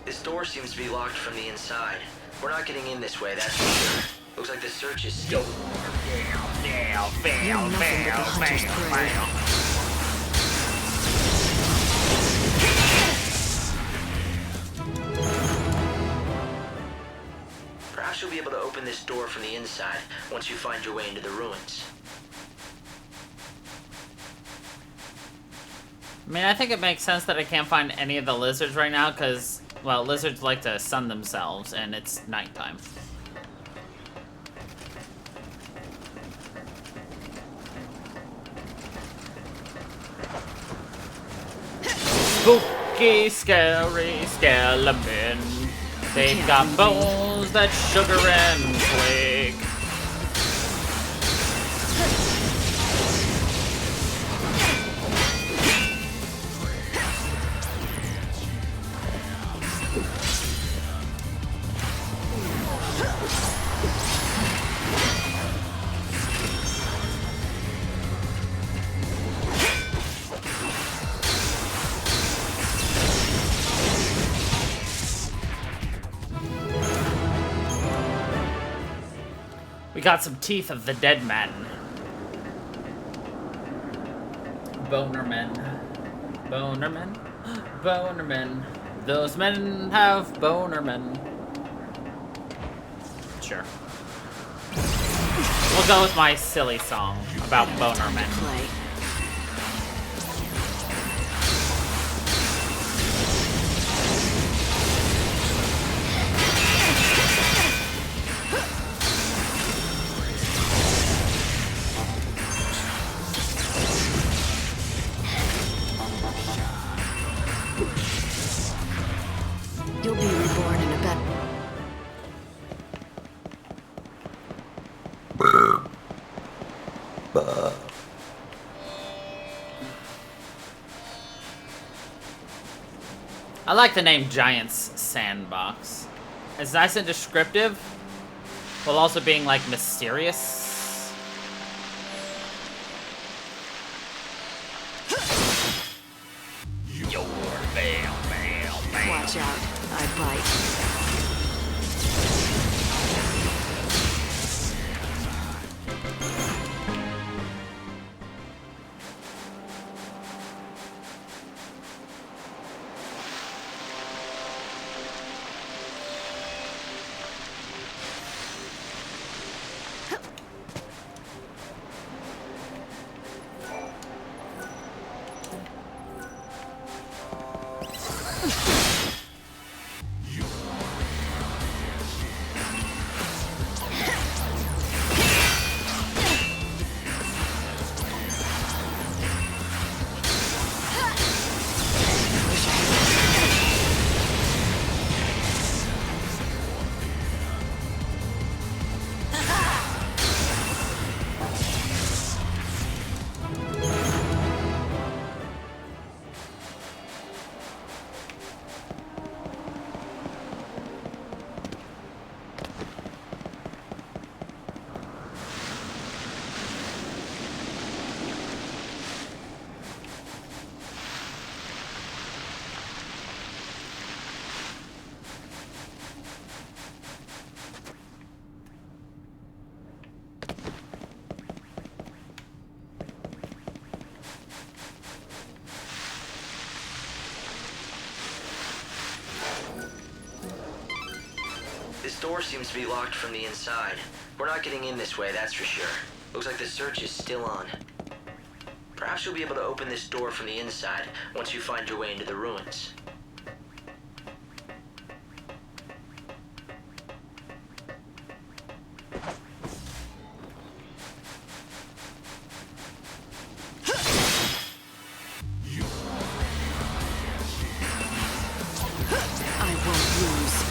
This door seems to be locked from the inside. We're not getting in this way, that's for sure. Looks like the search is still... You're nothing but the hunter's prey. Perhaps you'll be able to open this door from the inside once you find your way into the ruins. I mean, I think it makes sense that I can't find any of the lizards right now, because, well, lizards like to sun themselves, and it's nighttime. Spooky, scary skeleton. They've got bones that sugar and twig. We got some teeth of the dead men. Boner men. Boner men. Boner men. Those men have boner men. Sure. We'll go with my silly song about boner men. You'll be reborn in a better... I like the name Giant's Sandbox. It's nice and descriptive, while also being, like, mysterious. Watch out, I bite. This door seems to be locked from the inside. We're not getting in this way, that's for sure. Looks like the search is still on. Perhaps you'll be able to open this door from the inside once you find your way into the ruins. I won't lose.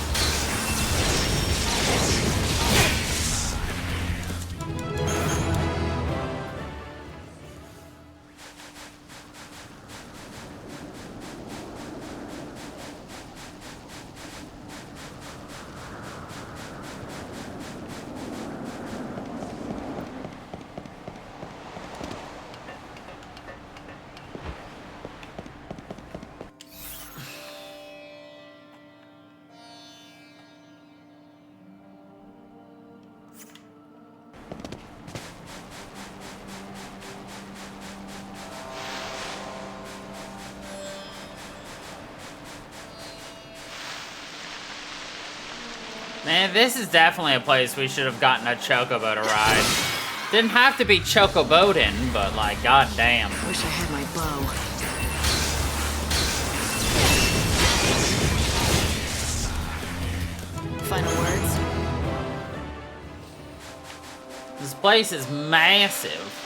Man, this is definitely a place we should have gotten a chocobo to ride. Didn't have to be chocoboating, but like, goddamn. Wish I had my bow. Final words? This place is massive.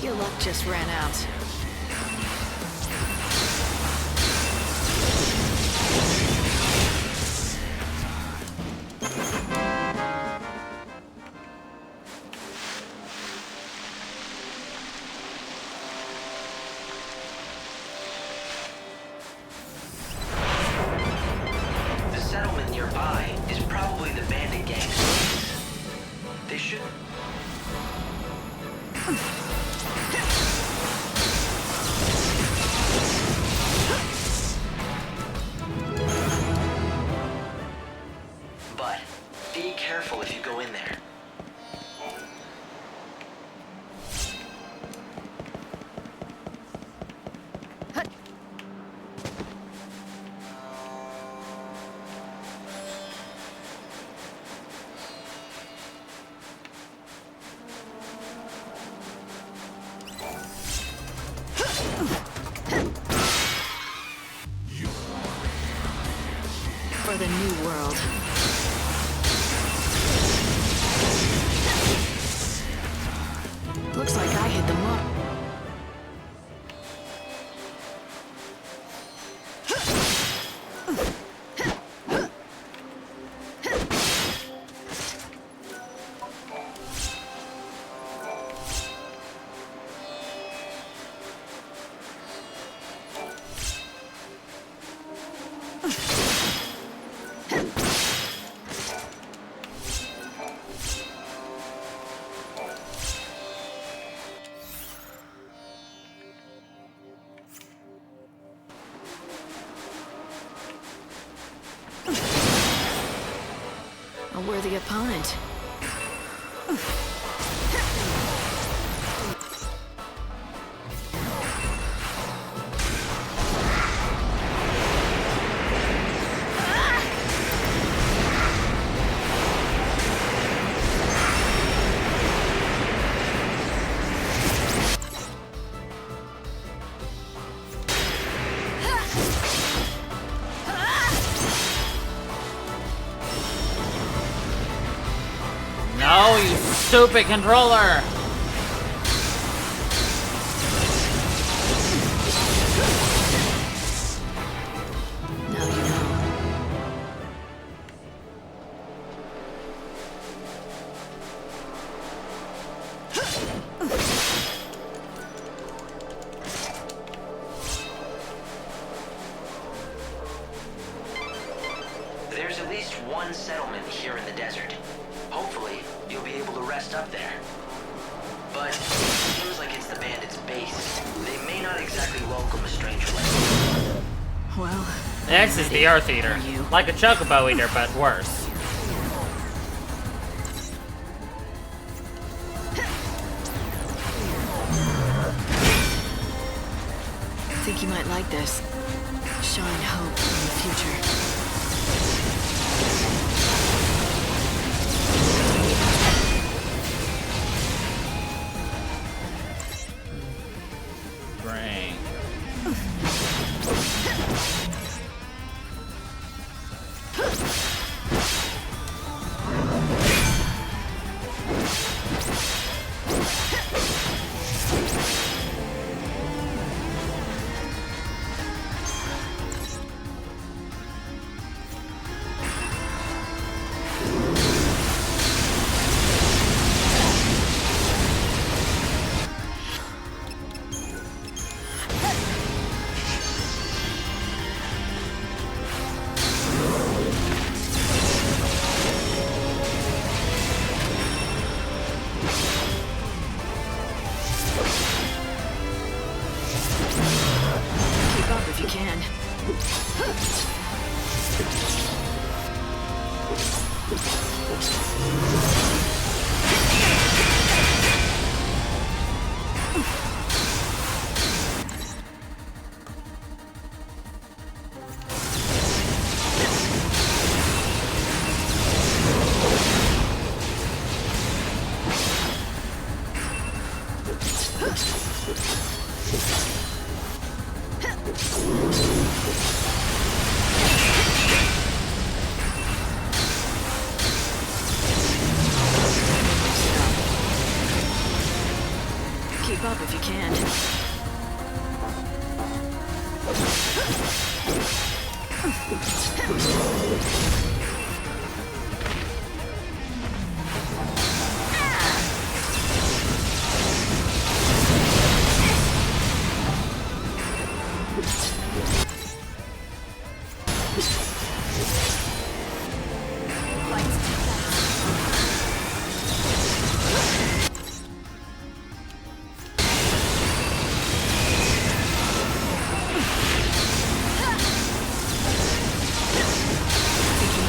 Your luck just ran out. The settlement nearby is probably the bandit gang's. They should... But be careful if you go in there. For the new world. A worthy opponent. No, you stupid controller! Now you know. There's at least one settlement here in the desert. Hopefully, you'll be able to rest up there. But it seems like it's the bandits' base. They may not exactly welcome a stranger like you. Well, This is the Earth Eater. Like a Chocobo Eater, but worse. think you might like this. Showing hope in the future. Keep up if you can. Think you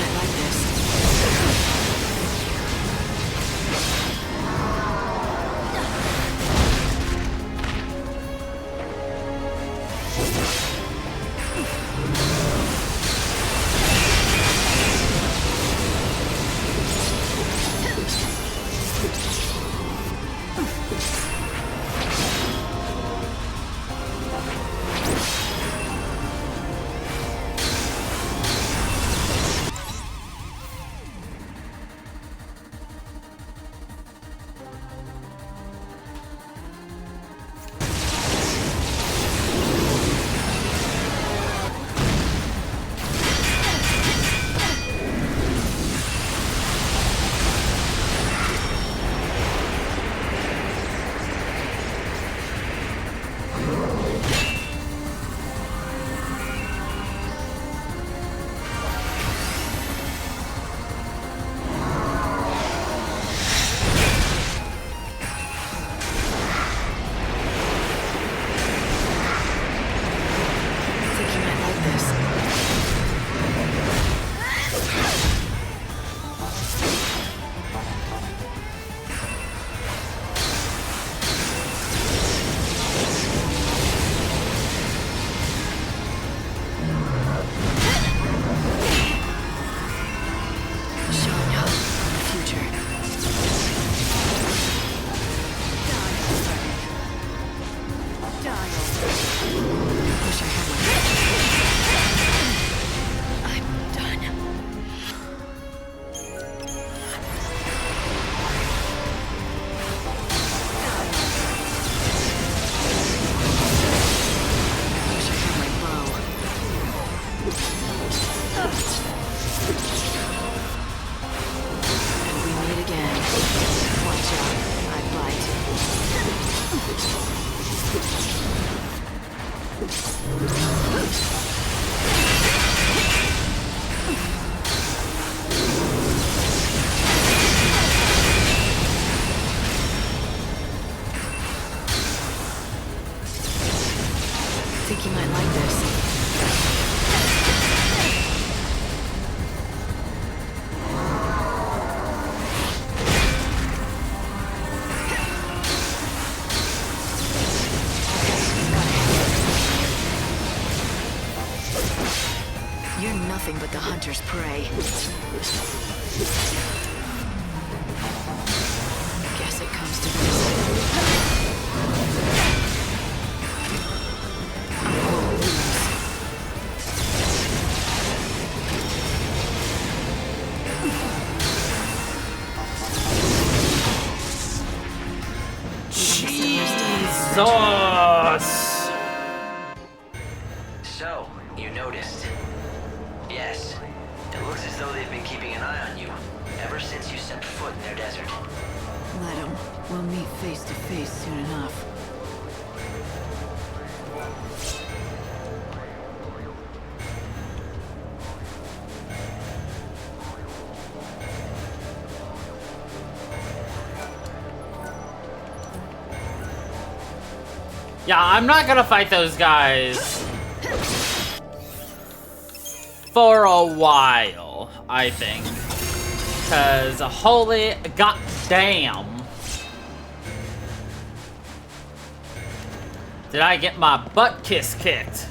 hunter's prey. Guess it comes to this. I won't lose. Jesus! So, you noticed? Yes. It looks as though they've been keeping an eye on you ever since you stepped foot in their desert. Let him. We'll meet face to face soon enough. Yeah, I'm not gonna fight those guys for a while, I think. Cause holy goddamn. Did I get my butt kiss kicked?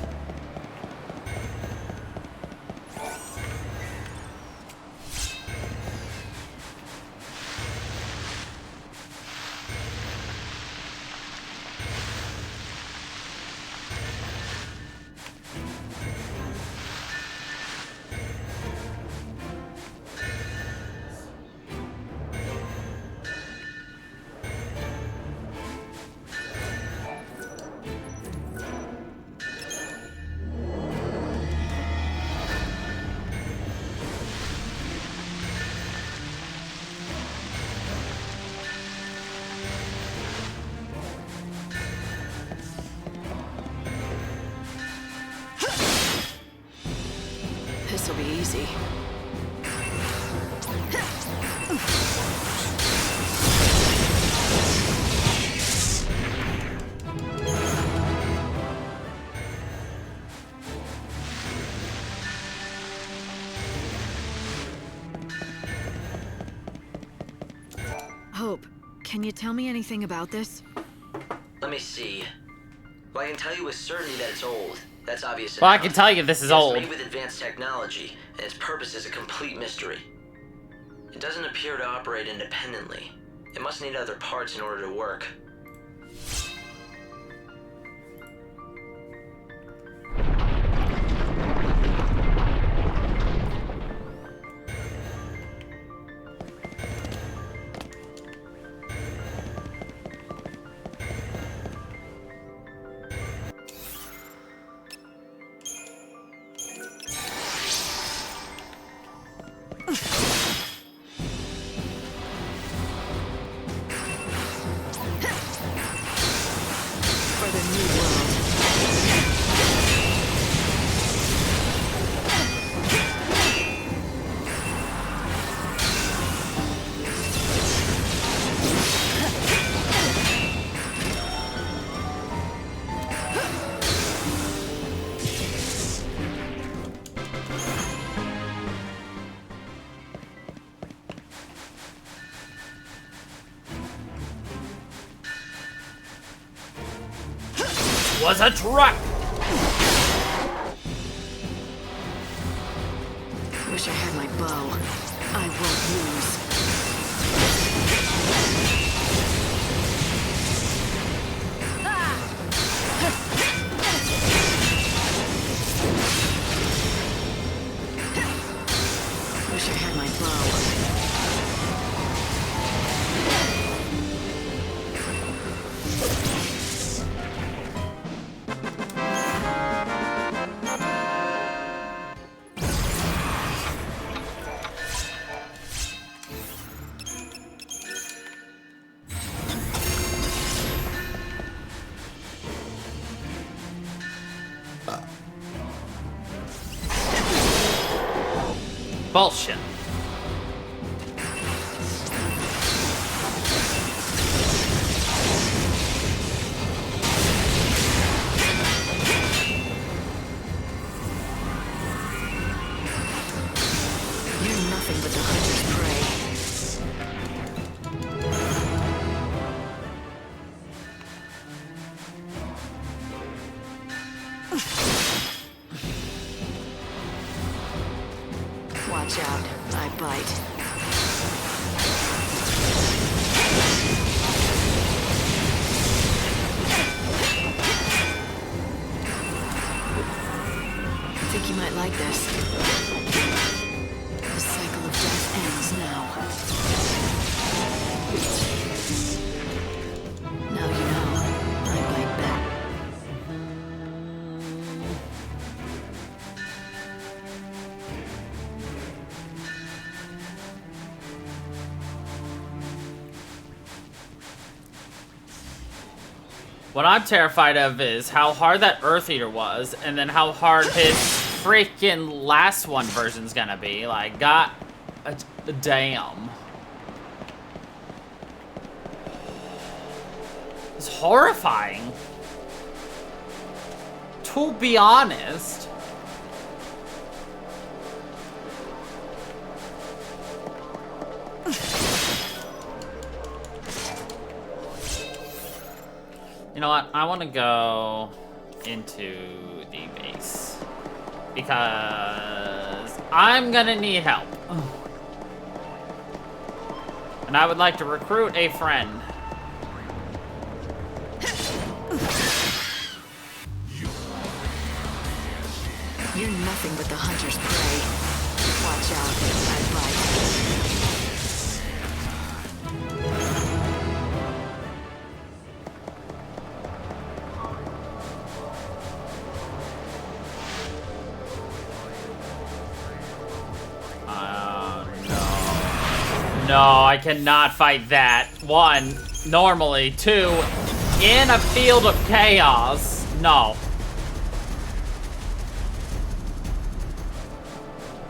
This'll be easy. Hope, can you tell me anything about this? Let me see. Well, I can tell you with certainty that it's old. That's obvious Well, I enough. can tell you this is It's old. made with advanced technology, and its purpose is a complete mystery. It doesn't appear to operate independently. It must need other parts in order to work. For the new world. Was a trap! Wish I had my bow. I won't lose. Wish I had my bow. Bullshit. You're nothing but the hunter's prey. What I'm terrified of is how hard that Earth Eater was, and then how hard his freaking last one version's gonna be. Like, god damn. It's horrifying. To be honest. You know what? I want to go into the base because I'm gonna need help. And I would like to recruit a friend. You're nothing but the hunter's prey. Watch out, I'd like. No, I cannot fight that. 1, normally. 2, in a field of chaos. No.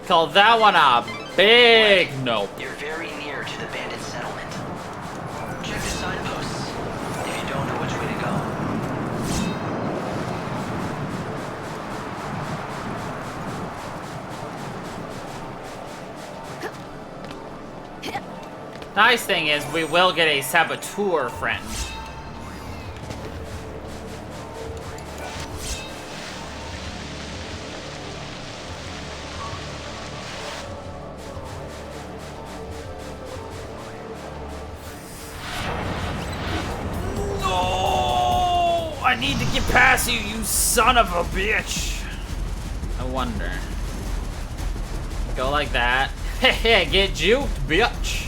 Call that one a big no. You're very near to the bandit settlement. Check the signposts if you don't know which way to go. Nice thing is, we will get a saboteur friend. No! I need to get past you, you son of a bitch! I wonder. Go like that. Hehe, get juked, bitch!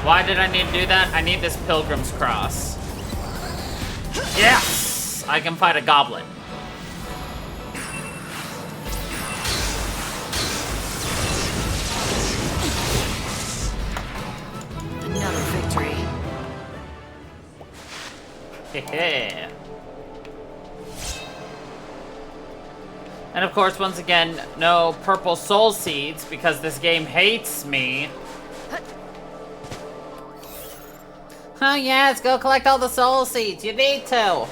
Why did I need to do that? I need this Pilgrim's Cross. Yes! I can fight a goblin. Another victory. Hehe. And of course, once again, no purple soul seeds because this game hates me. Oh yes, go collect all the soul seeds. You need to.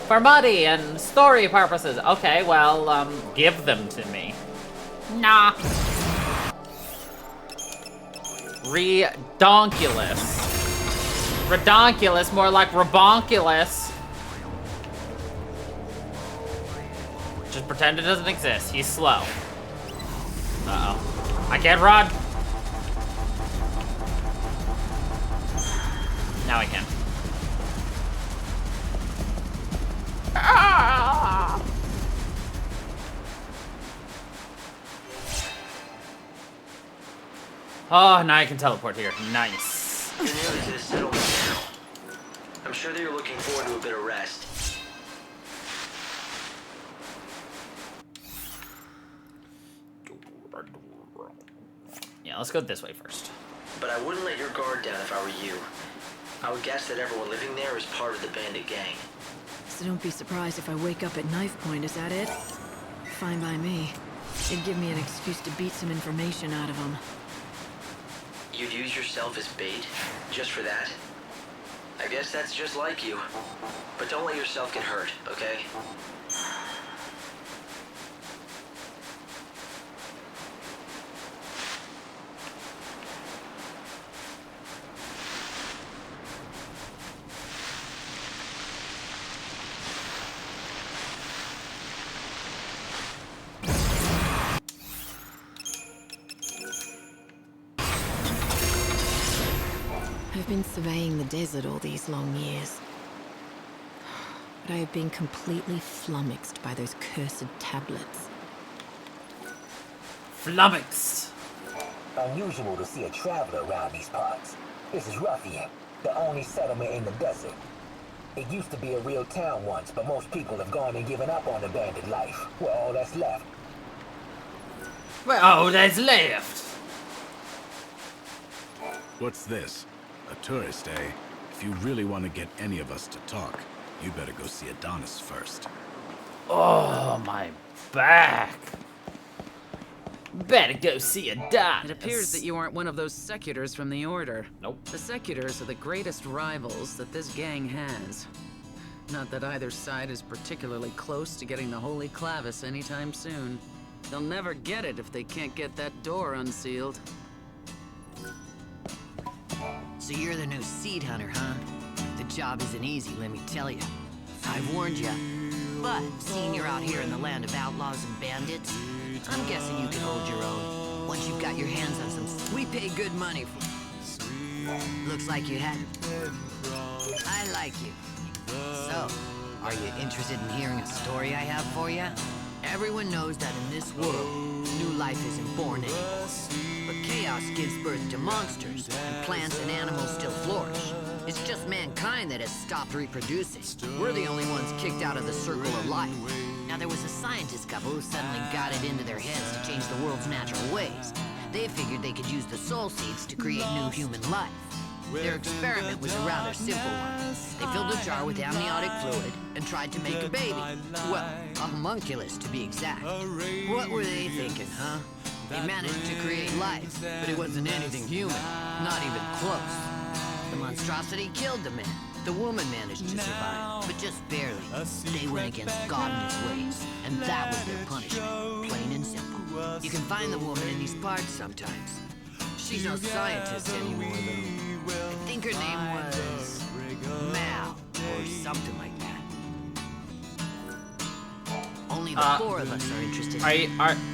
For money and story purposes. Okay, well, give them to me. Nah. Redonkulous. Redonkulous, more like Rabonkulous. Just pretend it doesn't exist. He's slow. Uh-oh. I can't run. Now I can. Ah! Oh, now I can teleport here. Nice. You're nearly to the settlement now. I'm sure that you're looking forward to a bit of rest. Yeah, let's go this way first. But I wouldn't let your guard down if I were you. I would guess that everyone living there is part of the bandit gang. So don't be surprised if I wake up at knife point, is that it? Fine by me. It'd give me an excuse to beat some information out of them. You'd use yourself as bait? Just for that? I guess that's just like you. But don't let yourself get hurt, okay? I've been surveying the desert all these long years. But I have been completely flummoxed by those cursed tablets. Flummoxed. Unusual to see a traveler around these parts. This is Ruffian, the only settlement in the desert. It used to be a real town once, but most people have gone and given up on the bandit life. Well, all that's left. Well, all that's left. What's this? A tourist, eh? If you really want to get any of us to talk, you better go see Adonis first. Oh, my back. Better go see Adonis. It appears that you aren't one of those secutors from the Order. Nope. The secutors are the greatest rivals that this gang has. Not that either side is particularly close to getting the Holy Clavis anytime soon. They'll never get it if they can't get that door unsealed. So you're the new seed hunter, huh? The job isn't easy, let me tell you. I've warned you. But seeing you're out here in the land of outlaws and bandits, I'm guessing you can hold your own. Once you've got your hands on some... We pay good money for... Looks like you had... I like you. So, are you interested in hearing a story I have for you? Everyone knows that in this world, new life isn't born anymore. But chaos gives birth to monsters, and plants and animals still flourish. It's just mankind that has stopped reproducing. We're the only ones kicked out of the circle of life. Now, there was a scientist couple who suddenly got it into their heads to change the world's natural ways. They figured they could use the soul seeds to create new human life. Their experiment was a rather simple one. They filled a jar with amniotic fluid and tried to make a baby. Well, a homunculus to be exact. What were they thinking, huh? They managed to create life, but it wasn't anything human, not even close. The monstrosity killed the man. The woman managed to survive, but just barely. They went against God and his ways, and that was their punishment, plain and simple. You can find the woman in these parts sometimes. She's no scientist anymore, though. I think her name was Mal, or something like that. Only the four of us are interested.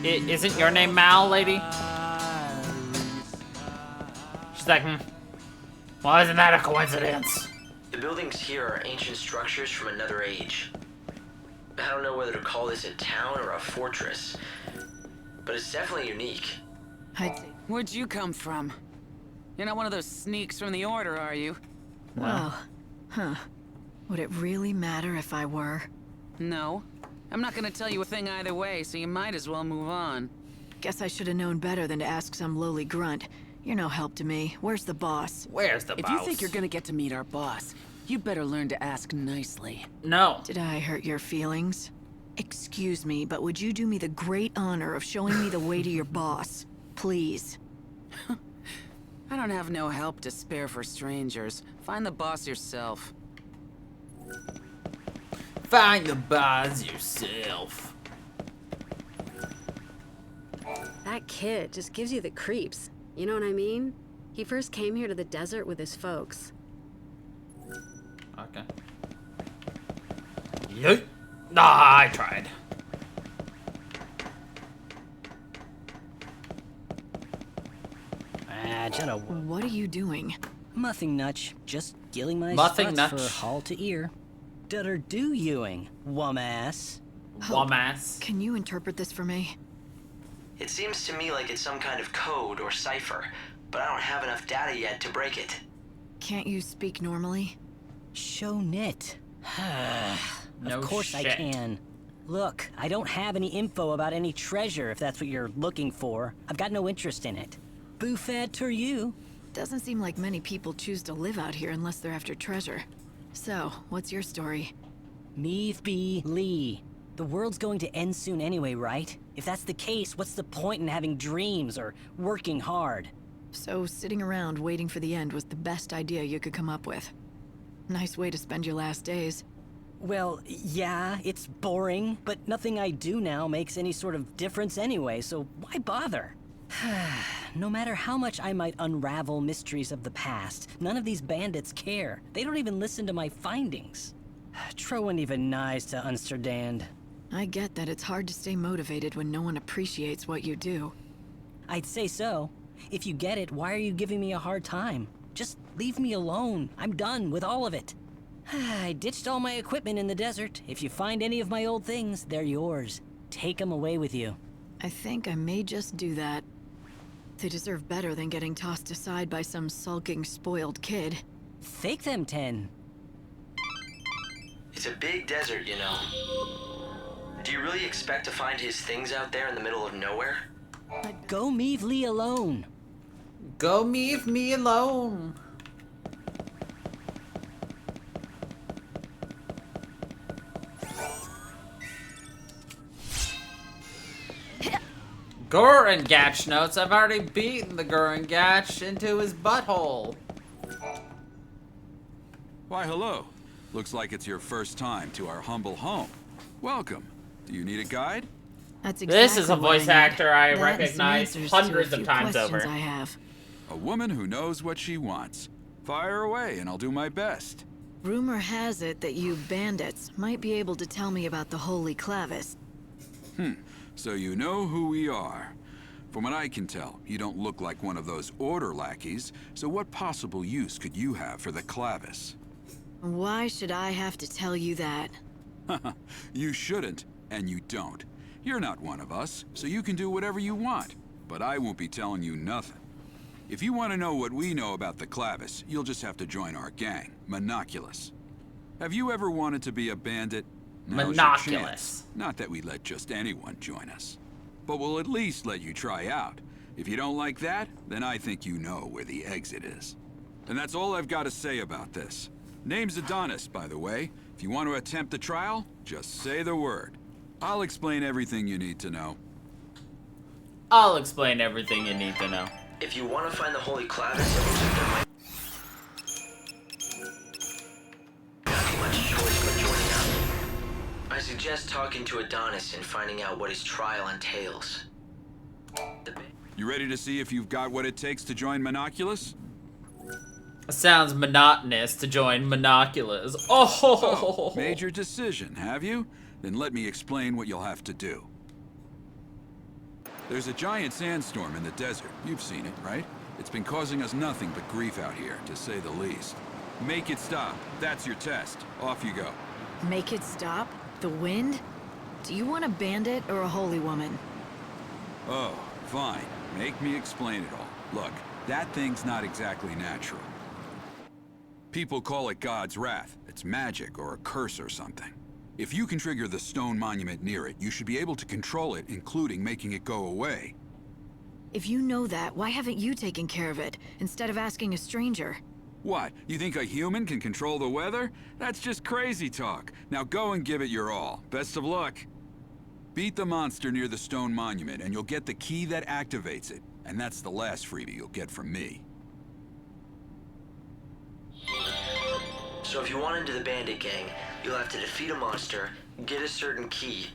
Isn't your name Mal, lady? She's like, well, isn't that a coincidence? The buildings here are ancient structures from another age. I don't know whether to call this a town or a fortress, but it's definitely unique. Where'd you come from? You're not one of those sneaks from the Order, are you? Well, would it really matter if I were? No. I'm not gonna tell you a thing either way, so you might as well move on. Guess I should have known better than to ask some lowly grunt. You're no help to me. Where's the boss? Where's the boss? If you think you're gonna get to meet our boss, you better learn to ask nicely. No. Did I hurt your feelings? Excuse me, but would you do me the great honor of showing me the way to your boss? Please. I don't have no help to spare for strangers. Find the boss yourself. Find the boss yourself. That kid just gives you the creeps. You know what I mean? He first came here to the desert with his folks. Okay. Yeet. Nah, I tried. What are you doing? Nothing much. Just gilling my Nothing spots much. for hall to ear. Dutter do youing, wum-ass. Wum-ass. Can you interpret this for me? It seems to me like it's some kind of code or cipher, but I don't have enough data yet to break it. Can't you speak normally? Show knit. No Of course shit. I can. Look, I don't have any info about any treasure if that's what you're looking for. I've got no interest in it. Buffet to you. Doesn't seem like many people choose to live out here unless they're after treasure. So, what's your story? Meave B. Lee. The world's going to end soon anyway, right? If that's the case, what's the point in having dreams or working hard? So, sitting around waiting for the end was the best idea you could come up with. Nice way to spend your last days. Well, yeah, it's boring, but nothing I do now makes any sort of difference anyway, so why bother? No matter how much I might unravel mysteries of the past, none of these bandits care. They don't even listen to my findings. Troen even nice to understand. I get that it's hard to stay motivated when no one appreciates what you do. I'd say so. If you get it, why are you giving me a hard time? Just leave me alone. I'm done with all of it. I ditched all my equipment in the desert. If you find any of my old things, they're yours. Take them away with you. I think I may just do that. They deserve better than getting tossed aside by some sulking, spoiled kid. Fake them, 10. It's a big desert, you know. Do you really expect to find his things out there in the middle of nowhere? Go leave Lee alone. Go leave me alone. Gorengatch notes. I've already beaten the Gorengatch into his butthole. Why, hello. Looks like it's your first time to our humble home. Welcome. Do you need a guide? That's exactly this is a voice actor I recognize hundreds of times over. I have. A woman who knows what she wants. Fire away and I'll do my best. Rumor has it that you bandits might be able to tell me about the Holy Clavis. So you know who we are. From what I can tell, you don't look like one of those order lackeys, so what possible use could you have for the Clavis? Why should I have to tell you that? You shouldn't, and you don't. You're not one of us, so you can do whatever you want. But I won't be telling you nothing. If you want to know what we know about the Clavis, you'll just have to join our gang, Monoculus. Have you ever wanted to be a bandit? Now's your chance. Not that we let just anyone join us. But we'll at least let you try out. If you don't like that, then I think you know where the exit is. And that's all I've got to say about this. Name's Adonis, by the way. If you want to attempt the trial, just say the word. I'll explain everything you need to know. I'll explain everything you need to know. If you want to find the Holy Clavis, it looks like there might not be much choice but joining up. I suggest talking to Adonis and finding out what his trial entails. You ready to see if you've got what it takes to join Monoculus? Sounds monotonous to join Monoculus. Oh! Made your decision, have you? Then let me explain what you'll have to do. There's a giant sandstorm in the desert. You've seen it, right? It's been causing us nothing but grief out here, to say the least. Make it stop. That's your test. Off you go. Make it stop? The wind? Do you want a bandit or a holy woman? Oh, fine. Make me explain it all. Look, that thing's not exactly natural. People call it God's wrath. It's magic or a curse or something. If you can trigger the stone monument near it, you should be able to control it, including making it go away. If you know that, why haven't you taken care of it, instead of asking a stranger? What, you think a human can control the weather? That's just crazy talk. Now go and give it your all. Best of luck. Beat the monster near the stone monument, and you'll get the key that activates it. And that's the last freebie you'll get from me. So if you want into the bandit gang, you'll have to defeat a monster, get a certain key,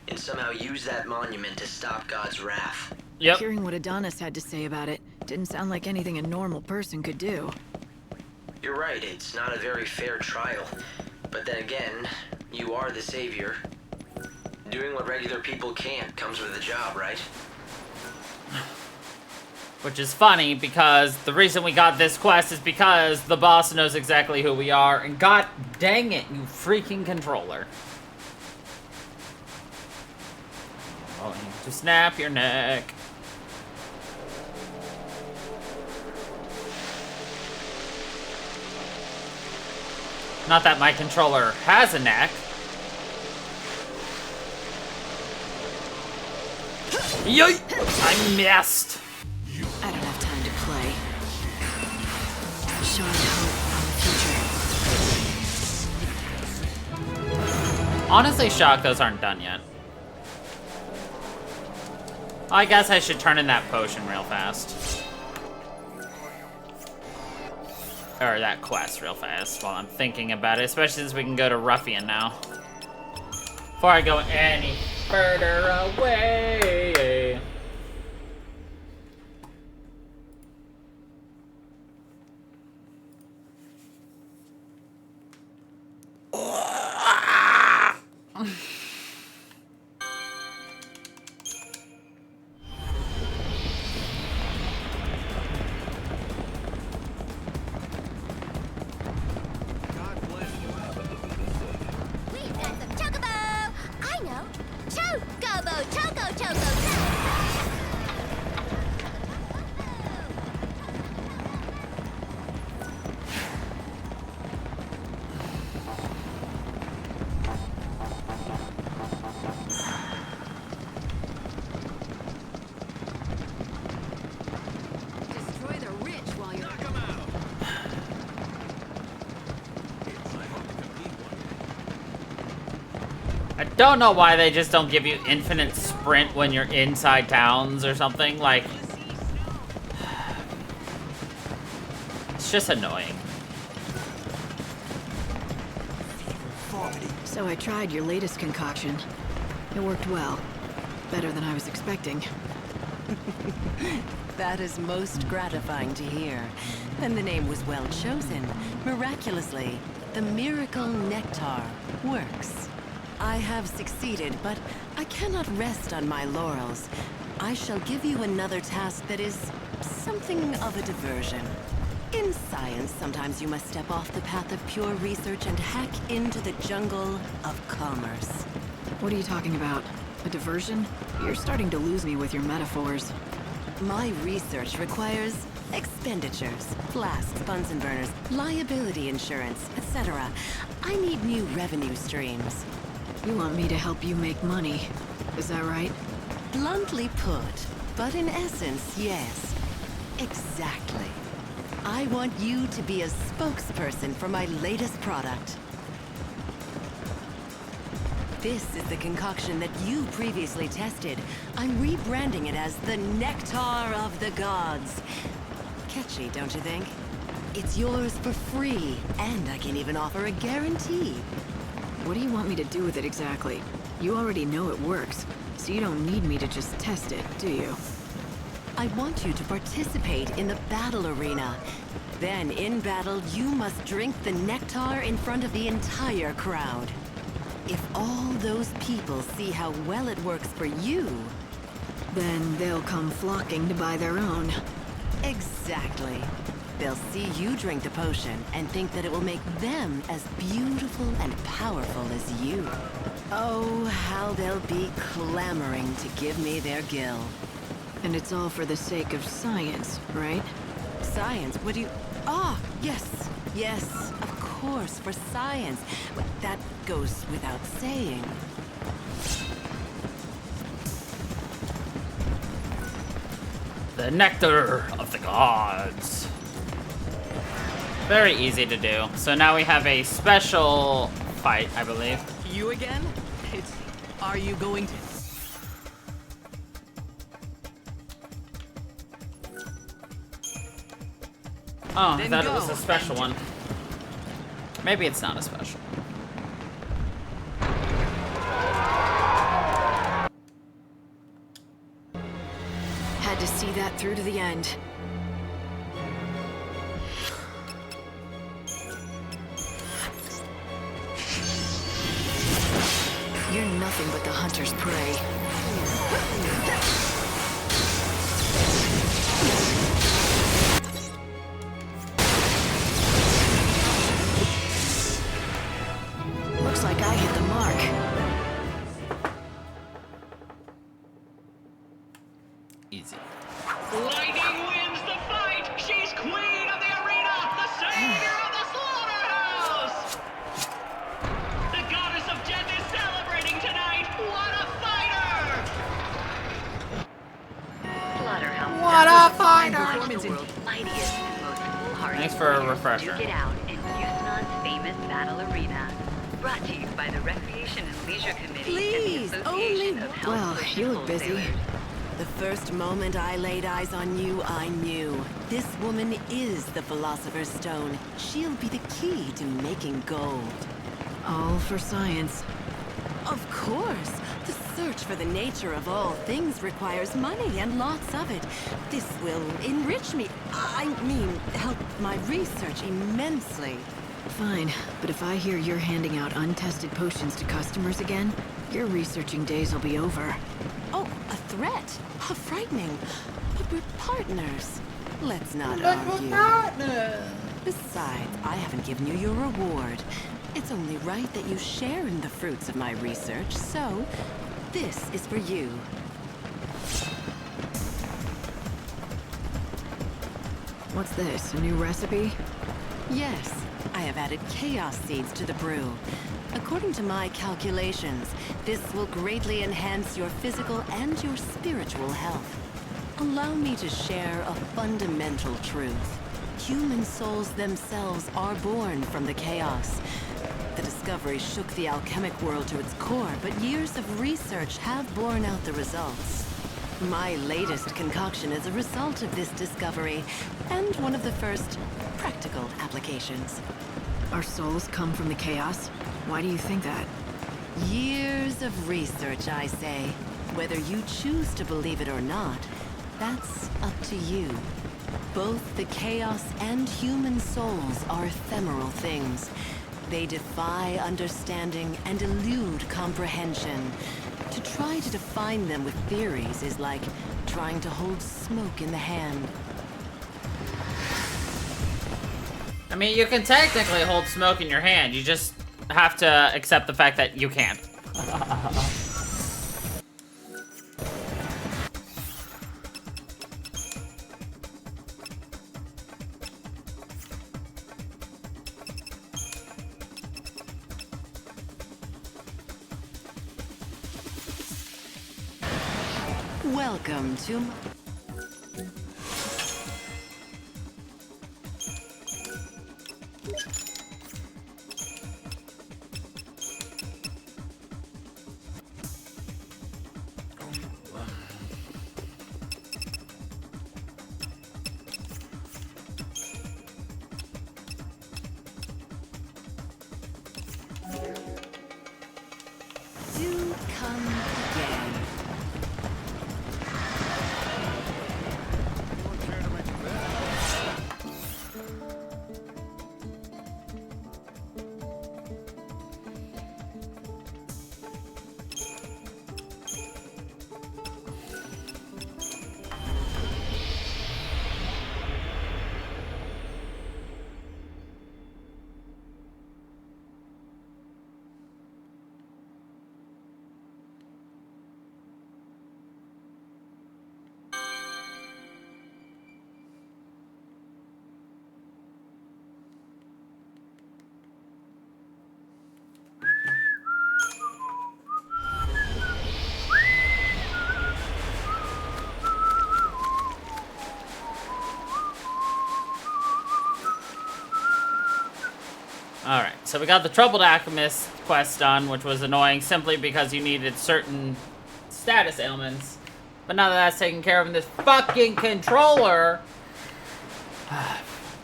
and somehow use that monument to stop God's wrath. Yep. Hearing what Adonis had to say about it didn't sound like anything a normal person could do. You're right, it's not a very fair trial. But then again, you are the savior. Doing what regular people can't comes with a job, right? Which is funny, because the reason we got this quest is because the boss knows exactly who we are, and god dang it, you freaking controller. Oh, to snap your neck. Not that my controller has a neck. Yoy! I missed! I don't have time to play. Showing hope on the future. Honestly, shocked those aren't done yet. I guess I should turn in that potion real fast. Or that quest real fast while I'm thinking about it, especially since we can go to Ruffian now. Before I go any further away. We've got some chocobo! I know! Chocobo! Choco! Don't know why they just don't give you infinite sprint when you're inside towns or something. Like, it's just annoying. So I tried your latest concoction. It worked well. Better than I was expecting. That is most gratifying to hear. And the name was well chosen. Miraculously, the miracle nectar works. I have succeeded, but I cannot rest on my laurels. I shall give you another task that is something of a diversion. In science, sometimes you must step off the path of pure research and hack into the jungle of commerce. What are you talking about? A diversion? You're starting to lose me with your metaphors. My research requires expenditures, flasks, Bunsen burners, liability insurance, etc. I need new revenue streams. You want me to help you make money, is that right? Bluntly put, but in essence, yes. Exactly. I want you to be a spokesperson for my latest product. This is the concoction that you previously tested. I'm rebranding it as the Nectar of the Gods. Catchy, don't you think? It's yours for free, and I can even offer a guarantee. What do you want me to do with it exactly? You already know it works, so you don't need me to just test it, do you? I want you to participate in the battle arena. Then, in battle, you must drink the nectar in front of the entire crowd. If all those people see how well it works for you... Then they'll come flocking to buy their own. Exactly. They'll see you drink the potion and think that it will make them as beautiful and powerful as you. Oh, how they'll be clamoring to give me their gill. And it's all for the sake of science, right? Science? What do you... Ah, yes. Yes, of course, for science. But that goes without saying. The nectar of the gods. Very easy to do. So now we have a special fight, I believe. You again? Are you going to... Oh, I thought it was a special one. Maybe it's not a special. Had to see that through to the end. You're nothing but the hunter's prey. Looks like I hit the mark. Easy. Lightning wins the fight! She's queen of the arena! The savior of the slaughterhouse! The goddess of death is celebrating tonight! What a fighter! Slaughterhouse. What a fighter! Performance in world's mightiest and most foolhardy Thanks for a refresher. Duke it out in Houston's famous battle arena. Brought to you by the Recreation and Leisure Committee Please, and the Association of Health Well, you look busy. Wholesalers. The first moment I laid eyes on you, I knew. This woman is the Philosopher's Stone. She'll be the key to making gold. All for science. Of course. The search for the nature of all things requires money, and lots of it. This will enrich me. I mean, help my research immensely. Fine, but if I hear you're handing out untested potions to customers again, your researching days will be over. Oh, a threat? How frightening. But we're partners. Let's not argue. Besides, I haven't given you your reward. It's only right that you share in the fruits of my research, so this is for you. What's this, a new recipe? Yes, I have added chaos seeds to the brew. According to my calculations, this will greatly enhance your physical and your spiritual health. Allow me to share a fundamental truth. Human souls themselves are born from the chaos. The discovery discovery shook the alchemic world to its core, but years of research have borne out the results. My latest concoction is a result of this discovery, and one of the first practical applications. Our souls come from the chaos? Why do you think that? Years of research, I say. Whether you choose to believe it or not, that's up to you. Both the chaos and human souls are ephemeral things. They defy understanding and elude comprehension. To try to define them with theories is like trying to hold smoke in the hand. I mean, you can technically hold smoke in your hand. You just have to accept the fact that you can't. Welcome to Do come again. Alright, so we got the Troubled Alchemist quest done, which was annoying simply because you needed certain status ailments. But now that that's taken care of in this fucking controller,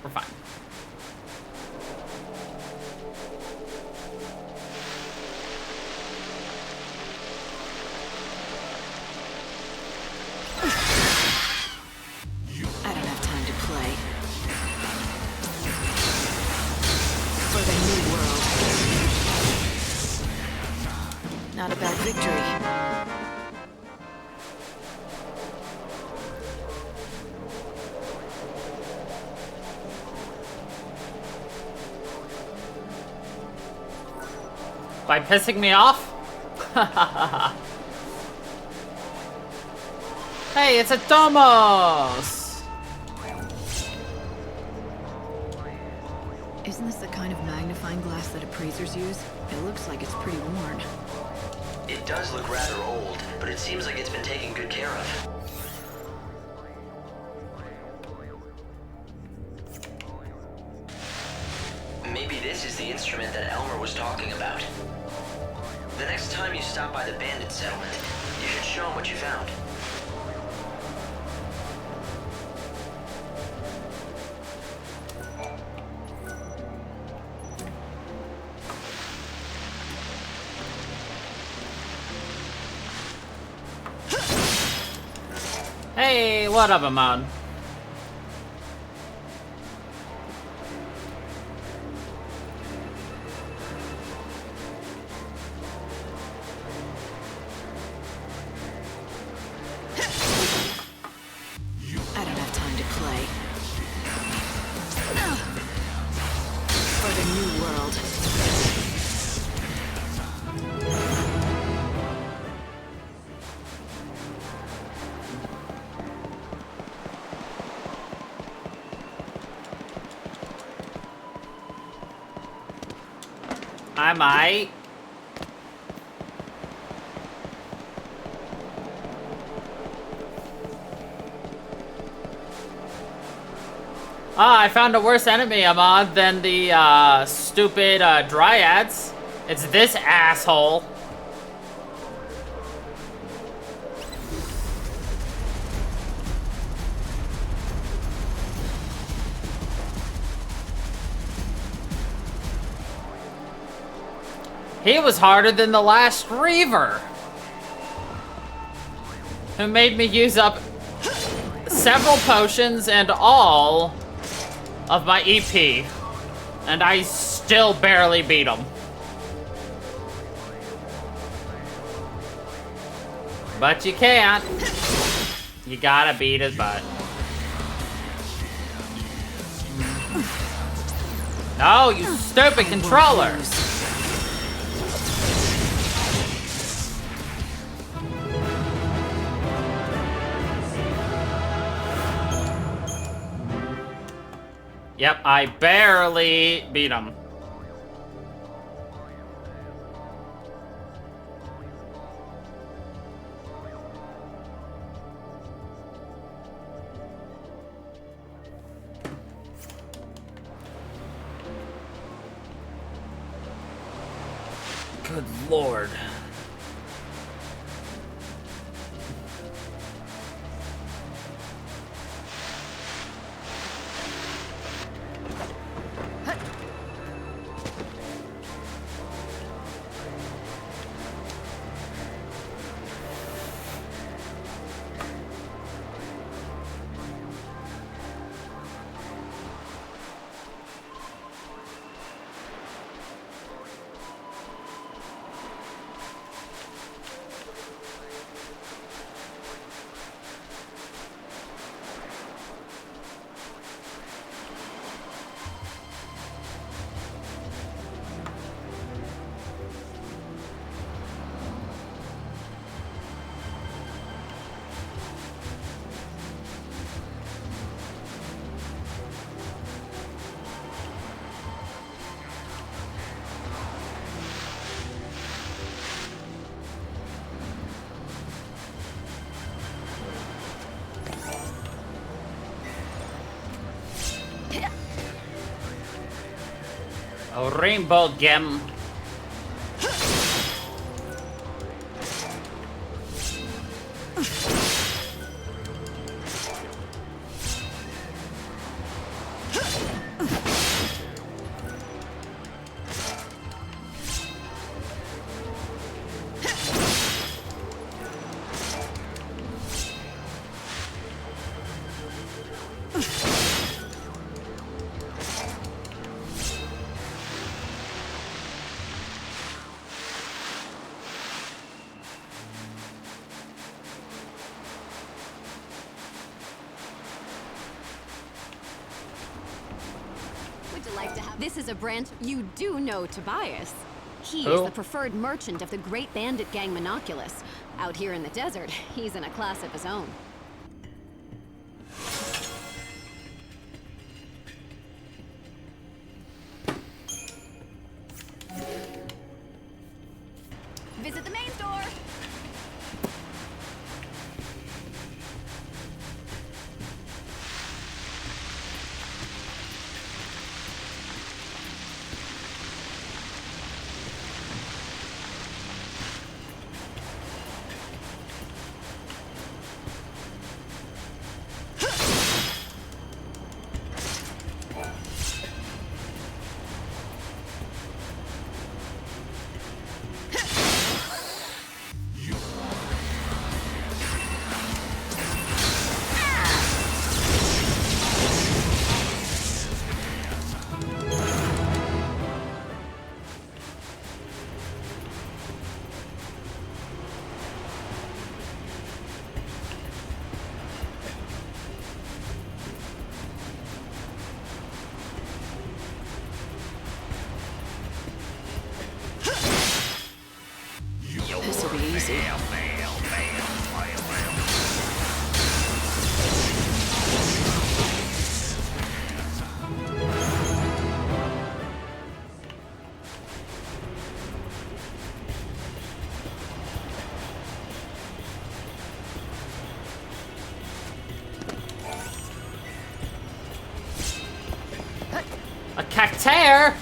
we're fine. I don't have time to play. For the new world. Not a bad victory. By pissing me off? Hey, it's a Tomos! Isn't this the kind of magnifying glass that appraisers use? It looks like it's pretty worn. It does look rather old, but it seems like it's been taken good care of. Maybe this is the instrument that Elmer was talking about. The next time you stop by the bandit settlement, you should show him what you found. Hey, what up, Amon? I don't have time to play. For the new world. I might. Ah, I found a worse enemy, Ahmad, than the stupid dryads. It's this asshole. He was harder than the last Reaver, who made me use up several potions and all of my EP, and I still barely beat him. But you can't. You gotta beat his butt. No, you stupid controller! Yep, I barely beat him. Good Lord. A rainbow gem. This is a branch you do know Tobias. He Who? is the preferred merchant of the great bandit gang Monoculus. Out here in the desert, he's in a class of his own. Visit the main store! This'll be easy. A cactuar?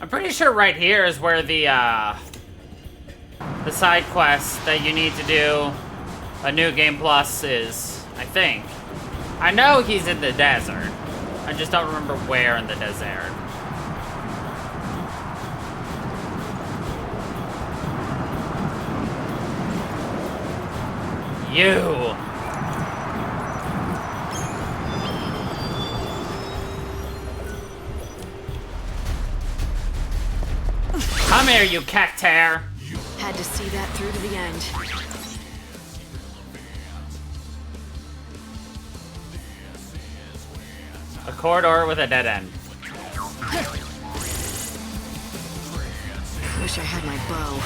I'm pretty sure right here is where the side quest that you need to do a New Game Plus is, I think. I know he's in the desert. I just don't remember where in the desert. You! Come here, you cactare! Had to see that through to the end. A corridor with a dead end. Wish I had my bow.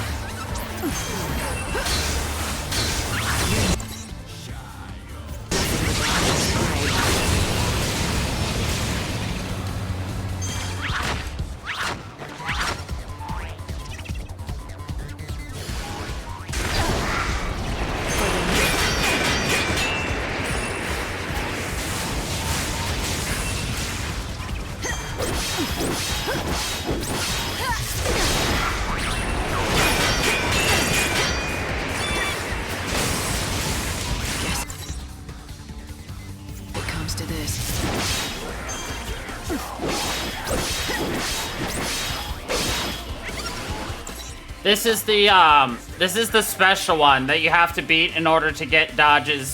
This is the special one that you have to beat in order to get Dodge's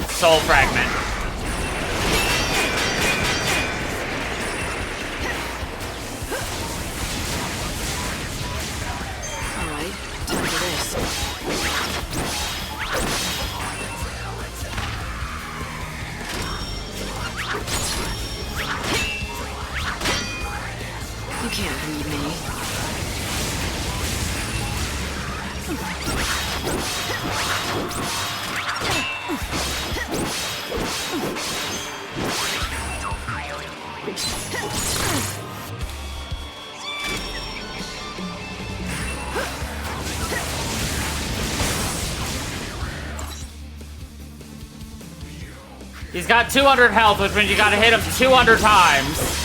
soul fragment. Alright, time for this. You can't read me. He's got 200 health, which means you gotta hit him 200 times.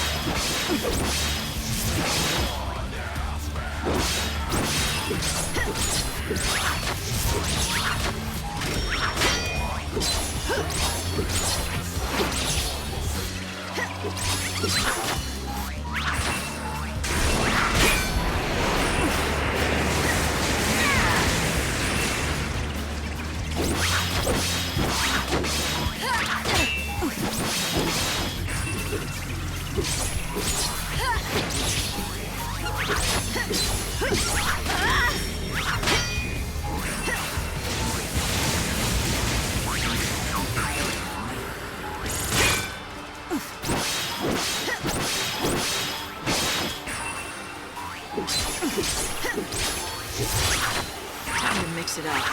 Time to mix it up.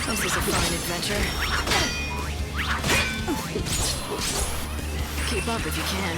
This is a fine adventure. Keep up if you can.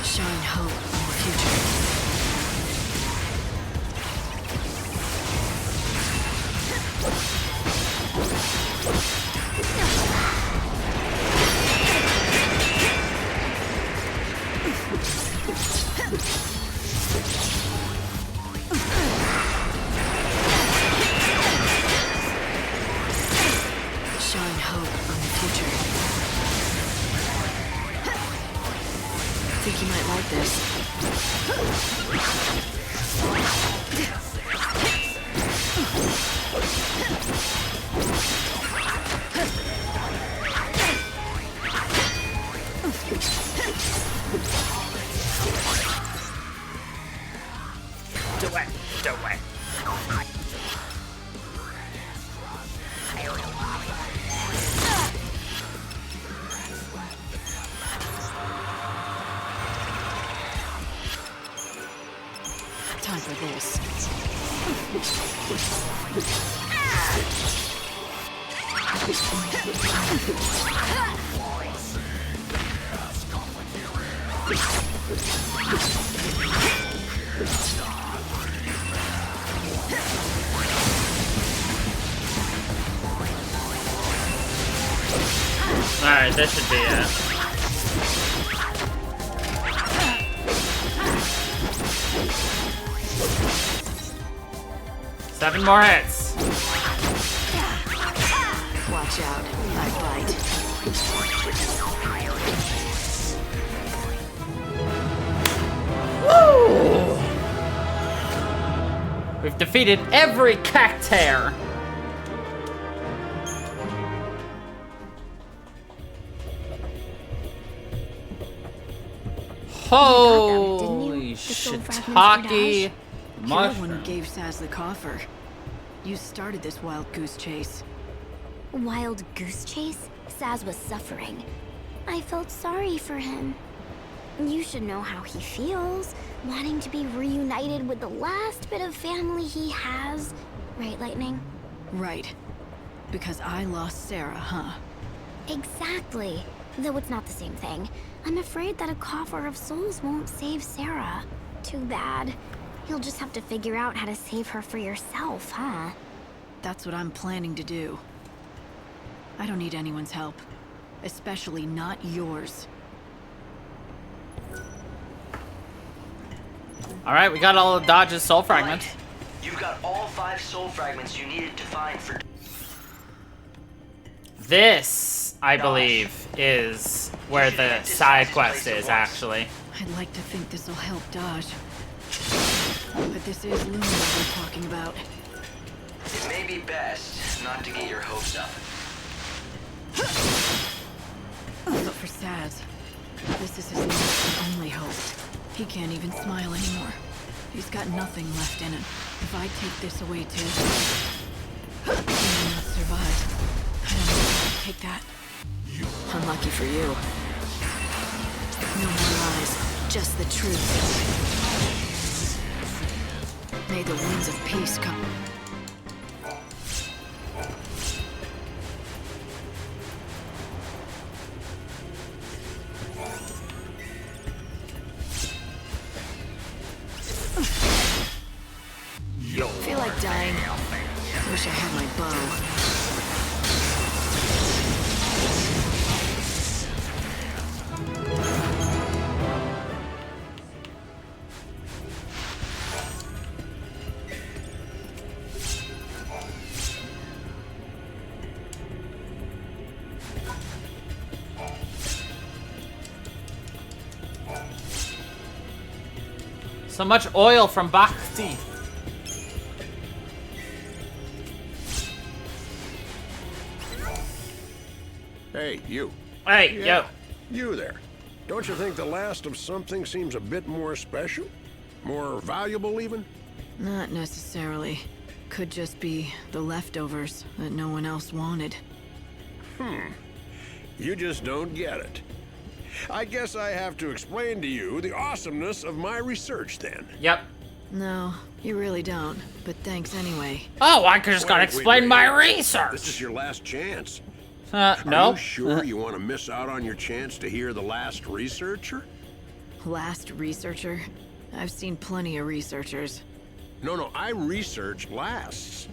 Shine hope on the future. Shine hope on the future. Think you might like this. Alright, this should be it. Seven more hits. Watch out, I bite. Woo! We've defeated every cactuar. Holy shiitake You're the one who mushroom. gave Saz the coffer. You started this wild goose chase. Wild goose chase? Saz was suffering. I felt sorry for him. You should know how he feels, wanting to be reunited with the last bit of family he has. Right, Lightning? Right. Because I lost Sarah, huh? Exactly. Though it's not the same thing. I'm afraid that a coffer of souls won't save Sarah. Too bad. You'll just have to figure out how to save her for yourself, huh? That's what I'm planning to do. I don't need anyone's help. Especially not yours. Alright, we got all of Dodge's soul fragments. You've got all 5 soul fragments you needed to find for... This, I believe, is where the side quest is, actually. I'd like to think this'll help Dodge. But this is Luna we're talking about. It may be best not to get your hopes up. But for Saz, this is his last and only hope. He can't even smile anymore. He's got nothing left in him. If I take this away too, he may not survive. I don't know if I can take that. Unlucky for you. No more lies, just the truth. May the winds of peace come. Feel like dying. Wish I had my bow. So much oil from Bhakti. Hey, you. Hey, yo. You there. Don't you think the last of something seems a bit more special? More valuable, even? Not necessarily. Could just be the leftovers that no one else wanted. You just don't get it. I guess I have to explain to you the awesomeness of my research, then. Yep. No, you really don't. But thanks anyway. Oh, I just gotta explain my research. This is your last chance. No. Are you sure you want to miss out on your chance to hear the last researcher? Last researcher? I've seen plenty of researchers. No, I research lasts.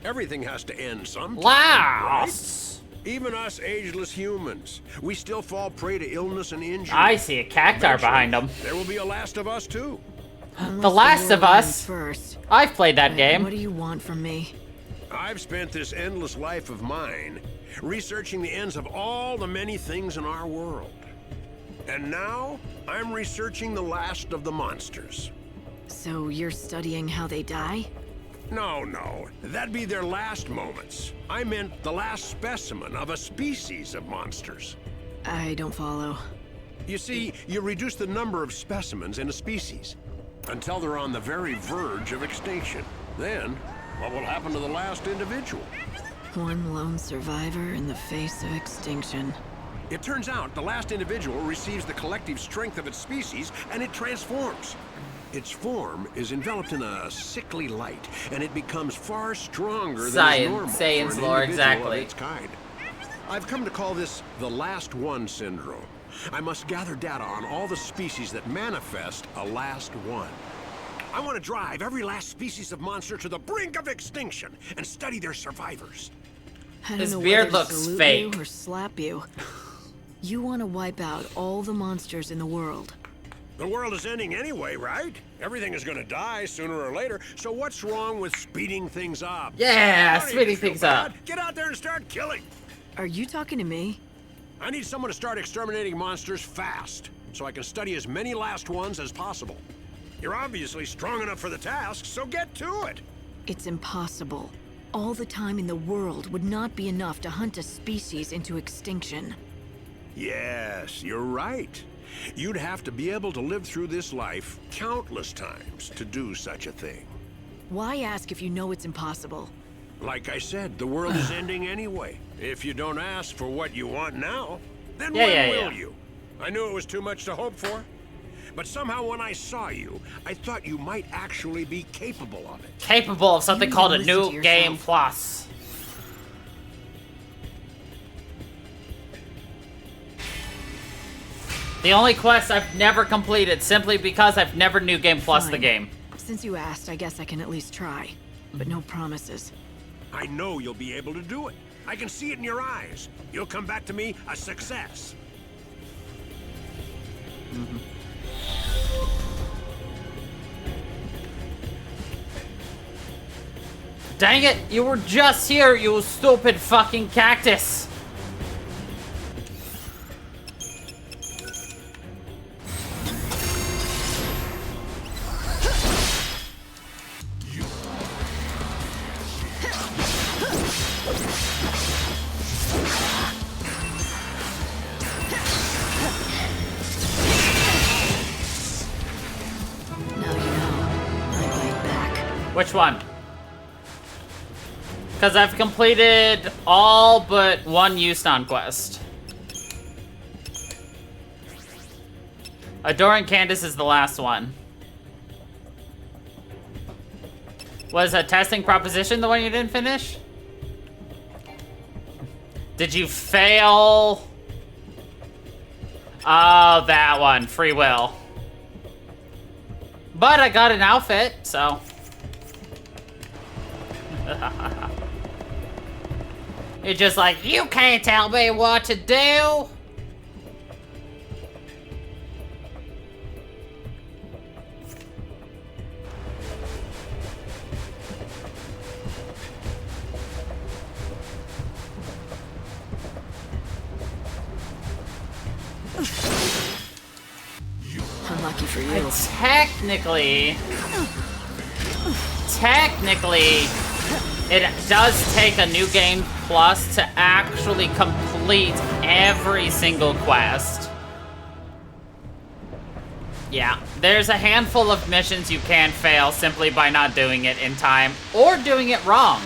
Everything has to end sometime. Lasts. Right? Even us ageless humans, we still fall prey to illness and injury. I see a cactuar behind him. There will be a Last of Us too. The Last of Us. First. I've played that game. What do you want from me? I've spent this endless life of mine researching the ends of all the many things in our world. And now, I'm researching the last of the monsters. So you're studying how they die? No. That'd be their last moments. I meant the last specimen of a species of monsters. I don't follow. You see, you reduce the number of specimens in a species until they're on the very verge of extinction. Then, what will happen to the last individual? One lone survivor in the face of extinction. It turns out the last individual receives the collective strength of its species and it transforms. Its form is enveloped in a sickly light, and it becomes far stronger Science, than is normal science for an lore, individual exactly. of its kind. I've come to call this the Last One syndrome. I must gather data on all the species that manifest a Last One. I want to drive every last species of monster to the brink of extinction and study their survivors. I don't His know beard whether to looks salute fake. you or slap you. You want to wipe out all the monsters in the world. The world is ending anyway, right? Everything is going to die sooner or later, so what's wrong with speeding things up? Yeah, Don't speeding even feel things bad. up. Get out there and start killing. Are you talking to me? I need someone to start exterminating monsters fast, so I can study as many last ones as possible. You're obviously strong enough for the task, so get to it. It's impossible. All the time in the world would not be enough to hunt a species into extinction. Yes, you're right. You'd have to be able to live through this life countless times to do such a thing. Why ask if you know it's impossible? Like I said, the world is ending anyway. If you don't ask for what you want now, then Yeah, when yeah, will yeah. you? I knew it was too much to hope for. But somehow when I saw you, I thought you might actually be capable of it. Capable of something You called a listen to new yourself. game plus. The only quest I've never completed simply because I've never new game plus the Fine. game. Since you asked, I guess I can at least try. But no promises. I know you'll be able to do it. I can see it in your eyes. You'll come back to me a success. Dang it, you were just here, you stupid fucking cactus. Now you know. I bite back. Which one? Because I've completed all but one Yustan quest. Adoring Candace is the last one. Was a testing proposition the one you didn't finish? Did you fail? Oh, that one. Free will. But I got an outfit, so. You're just like, you can't tell me what to do. Unlucky for you. Technically, it does take a new game plus to actually complete every single quest. Yeah, there's a handful of missions you can fail simply by not doing it in time or doing it wrong.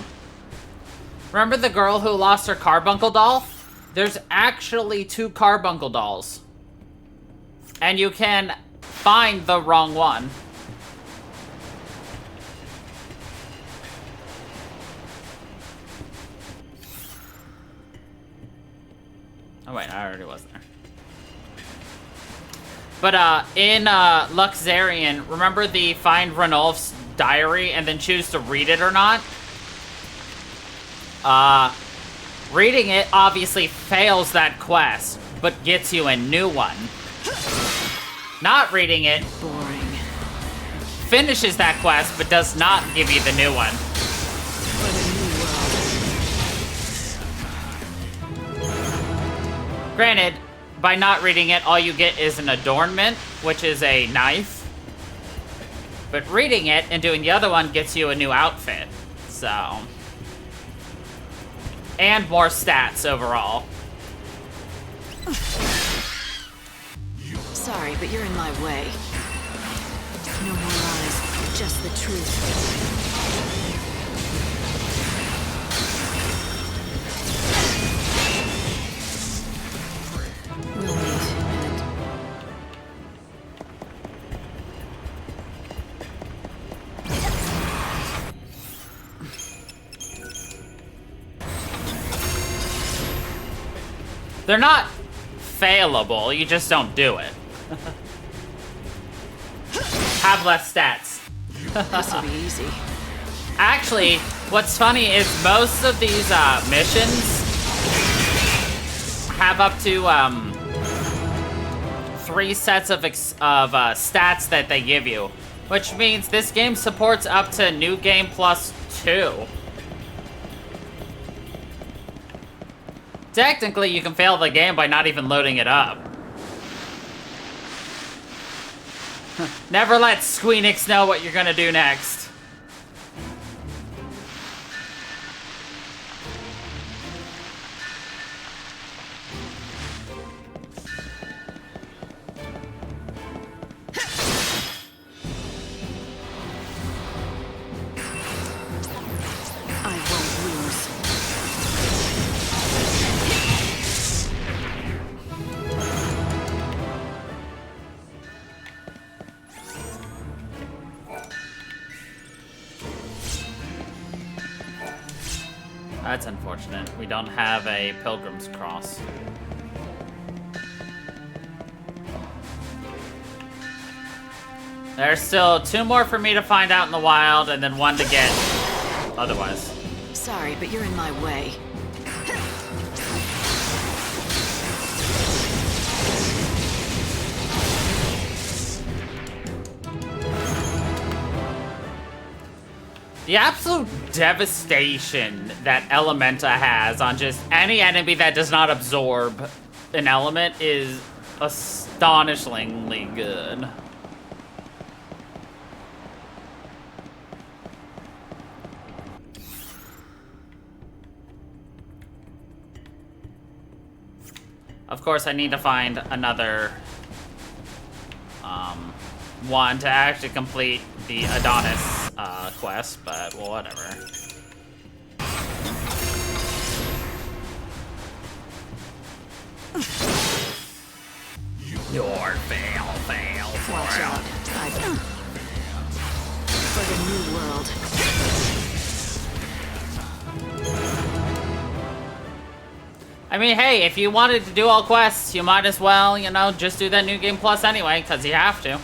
Remember the girl who lost her carbuncle doll? There's actually 2 carbuncle dolls. And you can find the wrong one. Oh wait, I already was there. But in Luxarian, remember the find Ranulf's diary and then choose to read it or not? Reading it obviously fails that quest, but gets you a new one. Not reading it Boring. finishes that quest, but does not give you the new one. Granted, by not reading it, all you get is an adornment, which is a knife. But reading it and doing the other one gets you a new outfit. So. And more stats overall. Sorry, but you're in my way. No more lies, just the truth. We'll meet. They're not failable, you just don't do it. Have less stats. This'll be easy. Actually, what's funny is most of these missions have up to 3 sets of stats that they give you, which means this game supports up to New Game Plus 2. Technically, you can fail the game by not even loading it up. Never let Squeenix know what you're gonna do next. That's unfortunate. We don't have a Pilgrim's Cross. There's still 2 more for me to find out in the wild, and then 1 to get otherwise. Sorry, but you're in my way. The absolute devastation that Elementa has on just any enemy that does not absorb an element is astonishingly good. Of course, I need to find another one to actually complete the Adonis quest, but whatever. Your fail. Watch out. For the new world. I mean, hey, if you wanted to do all quests, you might as well, you know, just do that New Game Plus anyway, because you have to.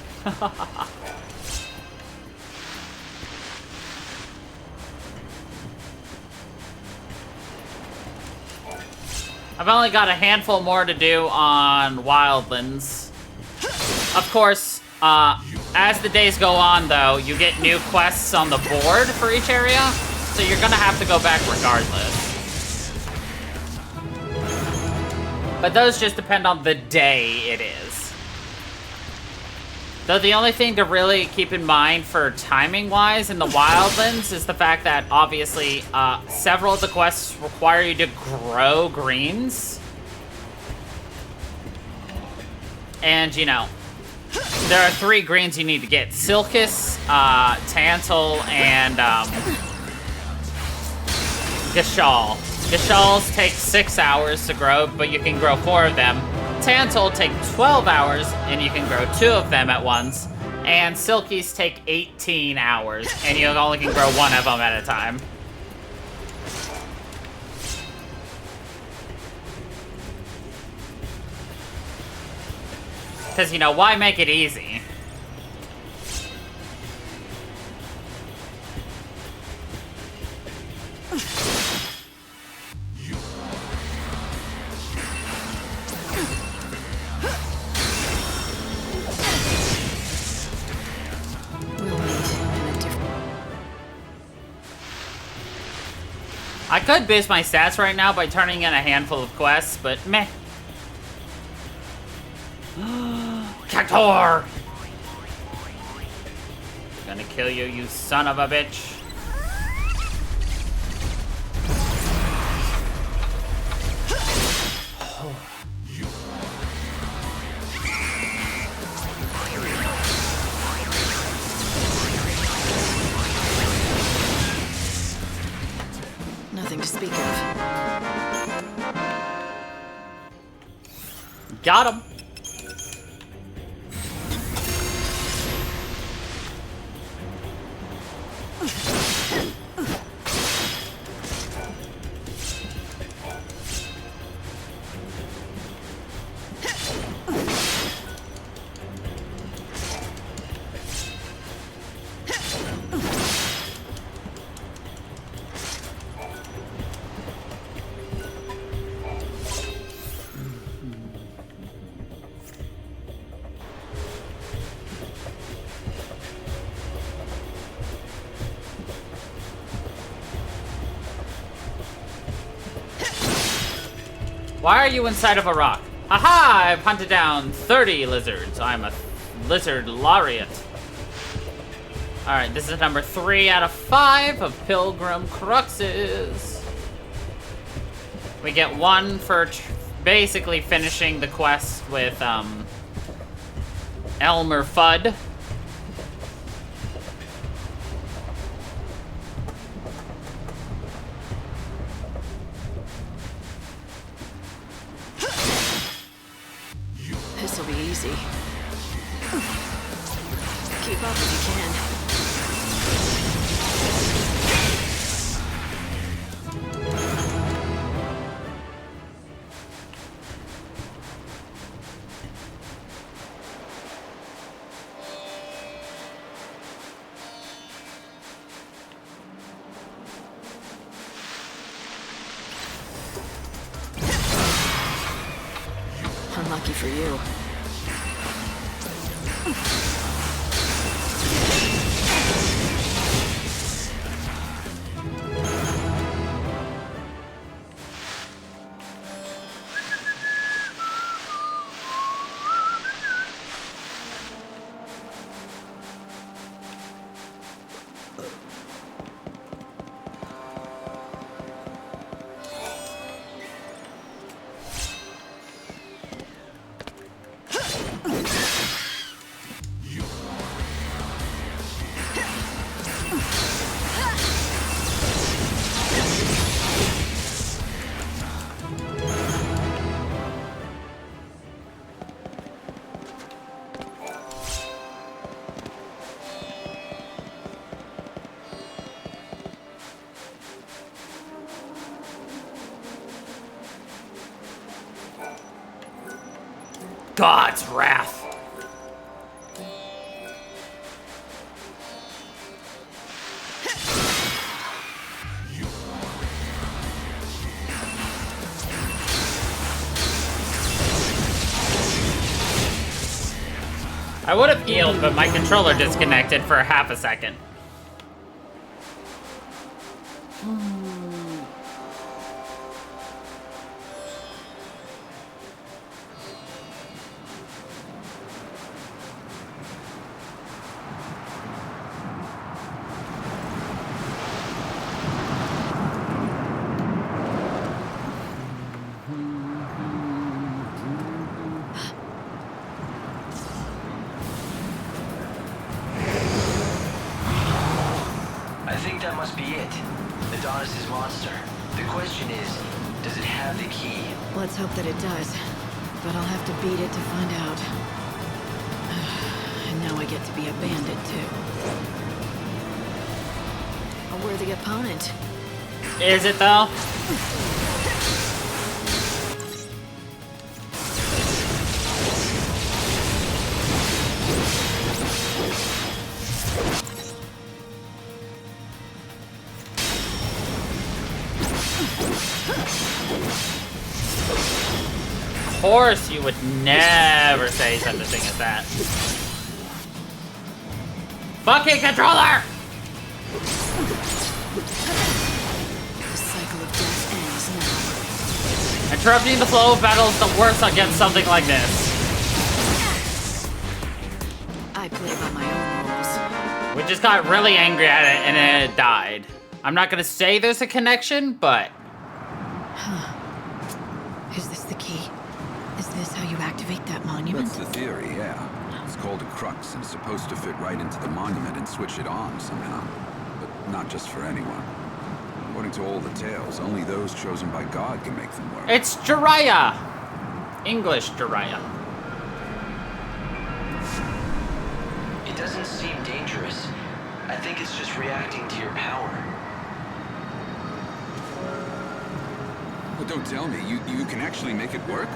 I've only got a handful more to do on Wildlands. Of course, as the days go on, though, you get new quests on the board for each area, so you're gonna have to go back regardless. But those just depend on the day it is. Though the only thing to really keep in mind for timing-wise in the Wildlands is the fact that, obviously, several of the quests require you to grow greens. And, you know, there are 3 greens you need to get. Silkus, Tantal, and Gashal. Gashals take 6 hours to grow, but you can grow 4 of them. Tantal take 12 hours, and you can grow 2 of them at once. And Silkies take 18 hours, and you only can grow 1 of them at a time. Because, you know, why make it easy? I could boost my stats right now by turning in a handful of quests, but meh. Cactor! Gonna kill you, you son of a bitch. Nothing to speak of. Got him. Why are you inside of a rock? Haha! I've hunted down 30 lizards. I'm a lizard laureate. Alright, this is number 3 out of 5 of Pilgrim Cruxes. We get 1 for basically finishing the quest with Elmer Fudd. This'll be easy. Keep up if you can. Unlucky for you. God's wrath. I would have healed, but my controller disconnected for half a second. I think that must be it. Adonis's monster. The question is, does it have the key? Let's hope that it does. But I'll have to beat it to find out. And now I get to be a bandit, too. A worthy opponent. Is it, though? Of course you would never say such a thing as that. Fucking controller! The cycle of death ends now. Interrupting the flow of battle is the worst against something like this. I play by my own rules. We just got really angry at it and then it died. I'm not gonna say there's a connection, but... Huh. Is this the key? Is this how you activate that monument? That's the theory, yeah. It's called a crux and it's supposed to fit right into the monument and switch it on somehow. But not just for anyone. According to all the tales, only those chosen by God can make them work. It's Jiraiya! English Jiraiya. It doesn't seem dangerous. I think it's just reacting to your power. Well, don't tell me. You can actually make it work?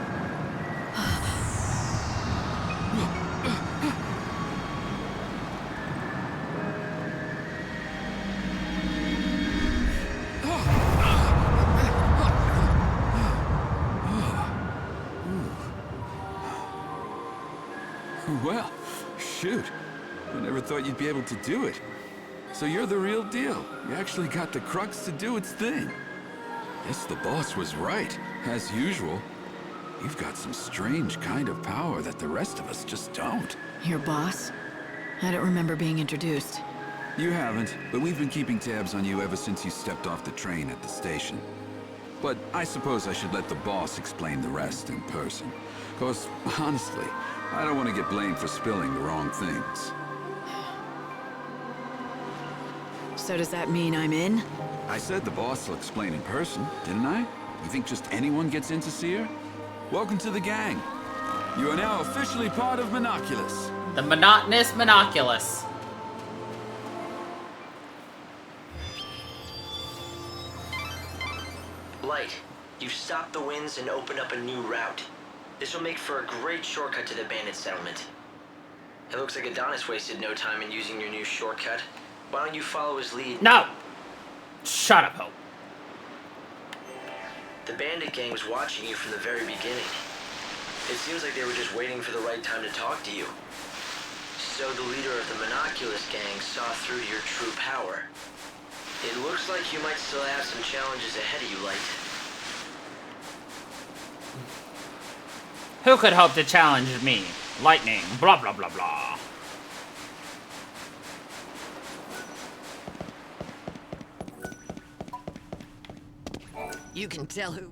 Well, shoot. I never thought you'd be able to do it. So you're the real deal. You actually got the crux to do its thing. Guess the boss was right, as usual. You've got some strange kind of power that the rest of us just don't. Your boss? I don't remember being introduced. You haven't, but we've been keeping tabs on you ever since you stepped off the train at the station. But I suppose I should let the boss explain the rest in person. 'Cause, honestly, I don't want to get blamed for spilling the wrong things. So does that mean I'm in? I said the boss will explain in person, didn't I? You think just anyone gets in to see her? Welcome to the gang. You are now officially part of Monoculus. The monotonous Monoculus. Light, you've stopped the winds and opened up a new route. This will make for a great shortcut to the bandit settlement. It looks like Adonis wasted no time in using your new shortcut. Why don't you follow his lead? No! Shut up, Hope. The bandit gang was watching you from the very beginning. It seems like they were just waiting for the right time to talk to you. So the leader of the Monoculus gang saw through your true power. It looks like you might still have some challenges ahead of you, Light. Who could hope to challenge me? Lightning, blah blah blah blah. You can tell who...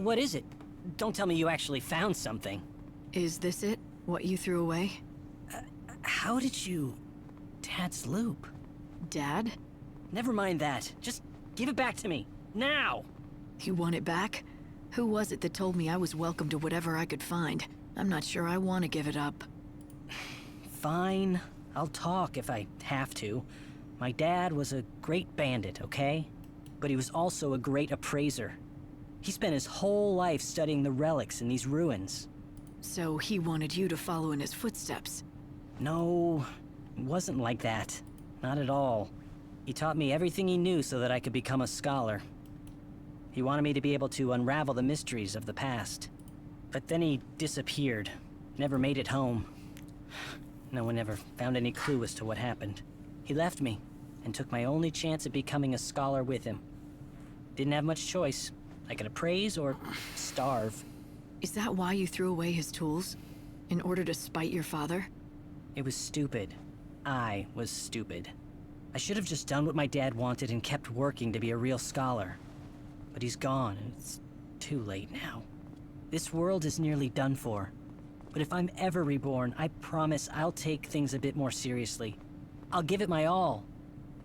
What is it? Don't tell me you actually found something. Is this it? What you threw away? How did you... Dad's loop? Dad? Never mind that. Just give it back to me. Now! You want it back? Who was it that told me I was welcome to whatever I could find? I'm not sure I want to give it up. Fine. I'll talk if I have to. My dad was a great bandit, okay? But he was also a great appraiser. He spent his whole life studying the relics in these ruins. So he wanted you to follow in his footsteps? No, it wasn't like that. Not at all. He taught me everything he knew so that I could become a scholar. He wanted me to be able to unravel the mysteries of the past. But then he disappeared. Never made it home. No one ever found any clue as to what happened. He left me, and took my only chance at becoming a scholar with him. Didn't have much choice. I could appraise or starve. Is that why you threw away his tools? In order to spite your father? It was stupid. I was stupid. I should have just done what my dad wanted and kept working to be a real scholar. But he's gone, and it's too late now. This world is nearly done for. But if I'm ever reborn, I promise I'll take things a bit more seriously. I'll give it my all.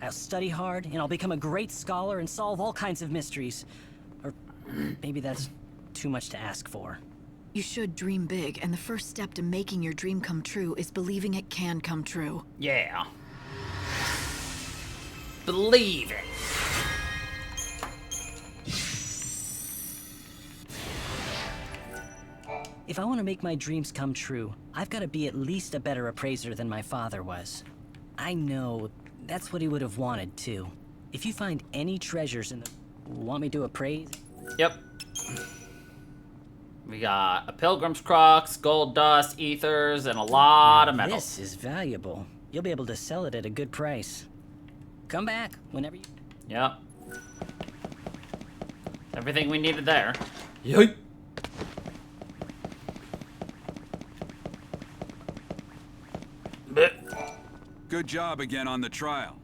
I'll study hard, and I'll become a great scholar and solve all kinds of mysteries. Or maybe that's too much to ask for. You should dream big, and the first step to making your dream come true is believing it can come true. Yeah. Believe it. If I want to make my dreams come true, I've got to be at least a better appraiser than my father was. I know that's what he would have wanted, too. If you find any treasures in the... Want me to appraise? Yep. We got a pilgrim's crux, gold dust, ethers, and a lot of metal. This is valuable. You'll be able to sell it at a good price. Come back whenever you... Yep. Everything we needed there. Yoink. Good job again on the trial.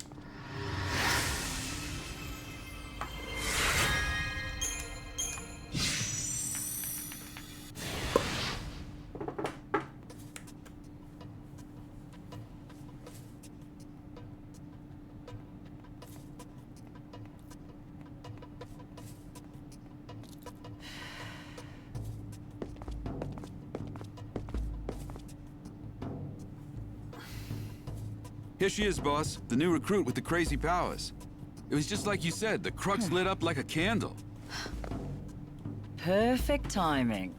Here she is, boss. The new recruit with the crazy powers. It was just like you said, the crux lit up like a candle. Perfect timing.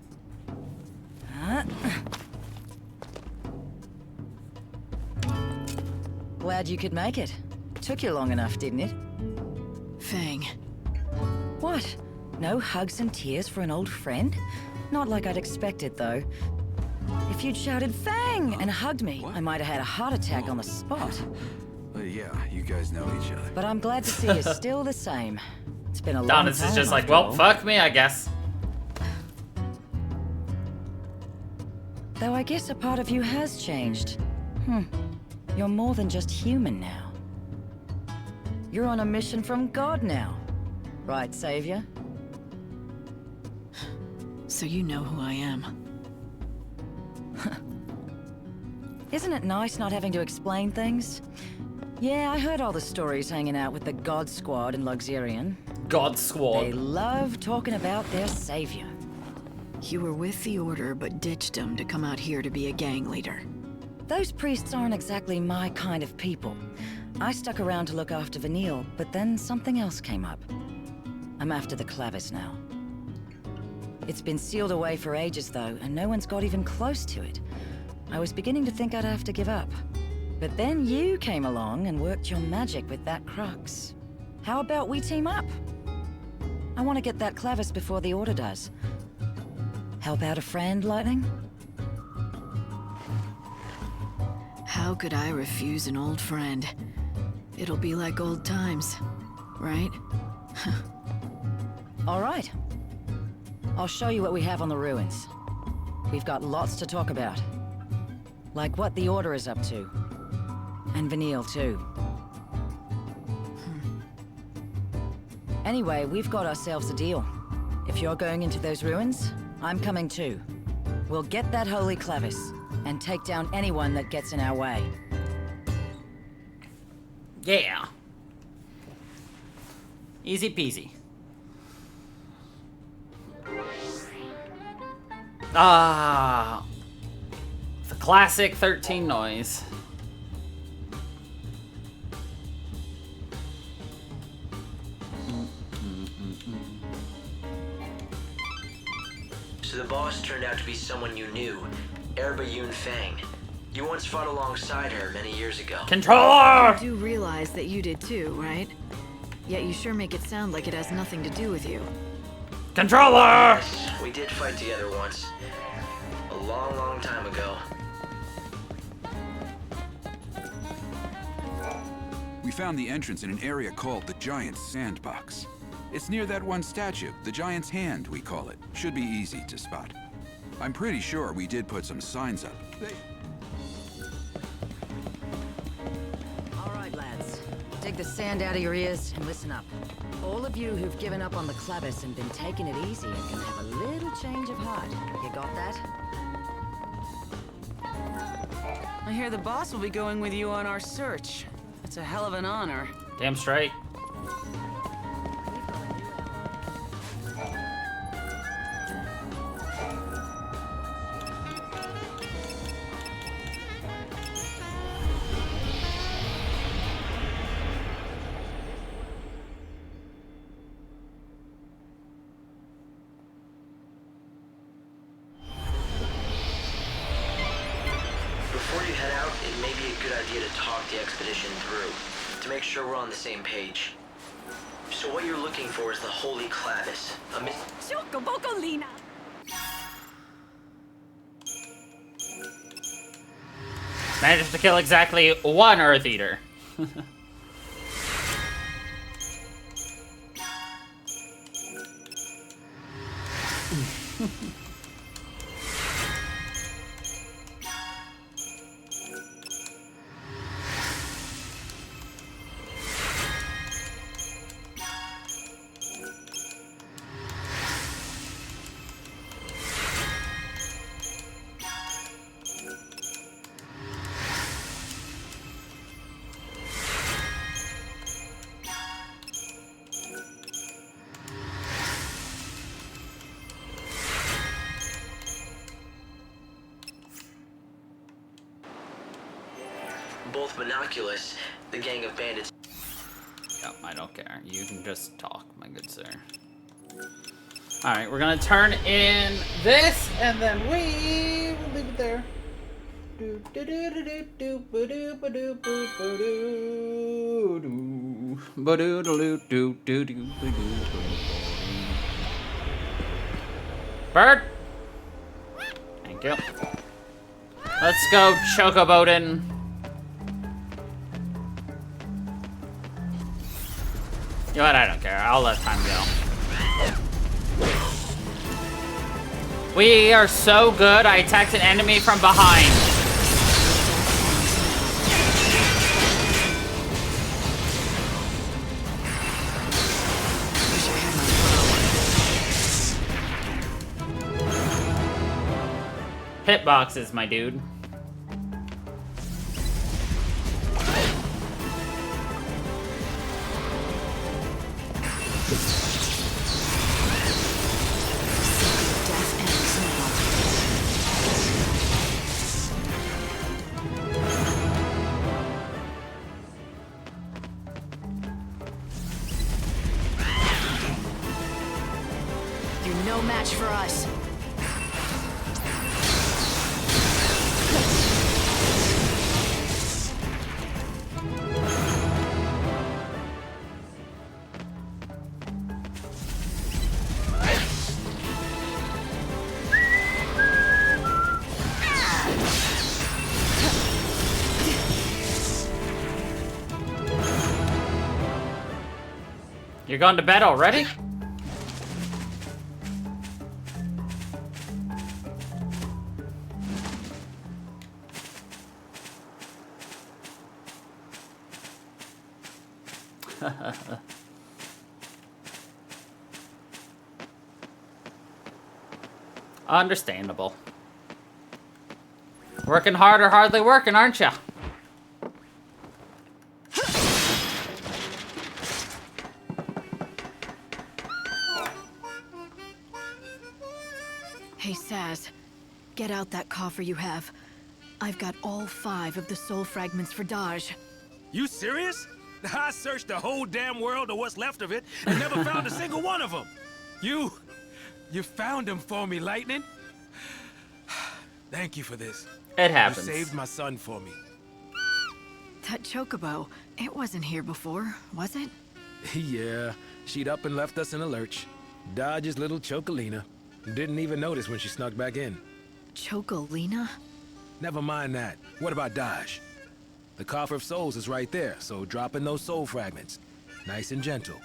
Huh? Glad you could make it. Took you long enough, didn't it? Fang. What? No hugs and tears for an old friend? Not like I'd expected, though. If you'd shouted Fang and hugged me, I might have had a heart attack on the spot. Yeah, you guys know each other. But I'm glad to see you're still the same. It's been a long time. Adonis is just like, well, fuck me, I guess. Though I guess a part of you has changed. You're more than just human now. You're on a mission from God now. Right, Savior? So you know who I am. Isn't it nice not having to explain things? Yeah, I heard all the stories hanging out with the God Squad in Luxurion. God Squad. They love talking about their savior. You were with the Order, but ditched them to come out here to be a gang leader. Those priests aren't exactly my kind of people. I stuck around to look after Vanille, but then something else came up. I'm after the Clavis now. It's been sealed away for ages, though, and no one's got even close to it. I was beginning to think I'd have to give up. But then you came along and worked your magic with that crux. How about we team up? I want to get that Clavis before the Order does. Help out a friend, Lightning? How could I refuse an old friend? It'll be like old times, right? All right. I'll show you what we have on the ruins. We've got lots to talk about. Like what the Order is up to. And Vanille, too. Anyway, we've got ourselves a deal. If you're going into those ruins, I'm coming too. We'll get that holy Clavis, and take down anyone that gets in our way. Yeah. Easy peasy. Ah. The classic 13 noise. So the boss turned out to be someone you knew, Erba Yun Fang. You once fought alongside her many years ago. Controller! You do realize that you did too, right? Yet you sure make it sound like it has nothing to do with you. Controller! Yes, we did fight together once. A long, long time ago. We found the entrance in an area called the Giant's Sandbox. It's near that one statue, the Giant's Hand, we call it. Should be easy to spot. I'm pretty sure we did put some signs up. All right, lads. Dig the sand out of your ears and listen up. All of you who've given up on the Clavis and been taking it easy are gonna have a little change of heart. You got that? I hear the boss will be going with you on our search. It's a hell of an honor. Damn straight. Before you head out, it may be a good idea to talk the expedition through, to make sure we're on the same page. So what you're looking for is the Holy Clavis, a Chocobocolina! Managed to kill exactly one Earth Eater. both Monoculus, the gang of bandits. Yep, I don't care. You can just talk, my good sir. Alright, we're gonna turn in this, and then we will leave it there. Bird! Thank you. Let's go chocoboating. You know what? I don't care. I'll let time go. We are so good. I attacked an enemy from behind. Hitboxes, my dude. You're no match for us. You're going to bed already? Understandable. Working hard or hardly working, aren't ya? Hey, Saz. Get out that coffer you have. I've got all 5 of the soul fragments for Daj. You serious? I searched the whole damn world or what's left of it and never found a single one of them. You found them for me, Lightning. Thank you for this. It happens. You saved my son for me. That chocobo, it wasn't here before, was it? Yeah, she'd up and left us in a lurch. Dodge's little Chocolina. Didn't even notice when she snuck back in. Chocolina? Never mind that. What about Dodge? The Coffer of Souls is right there, so drop in those soul fragments. Nice and gentle.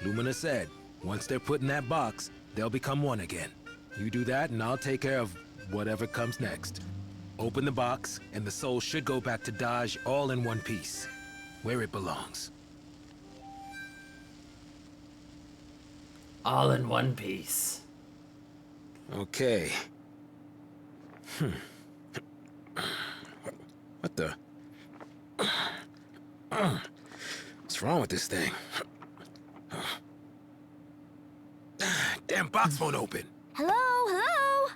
Lumina said, once they're put in that box, they'll become one again. You do that and I'll take care of whatever comes next. Open the box, and the soul should go back to Dodge all in one piece, where it belongs. All in one piece. Okay. What the? What's wrong with this thing? Damn box won't open. Hello, hello?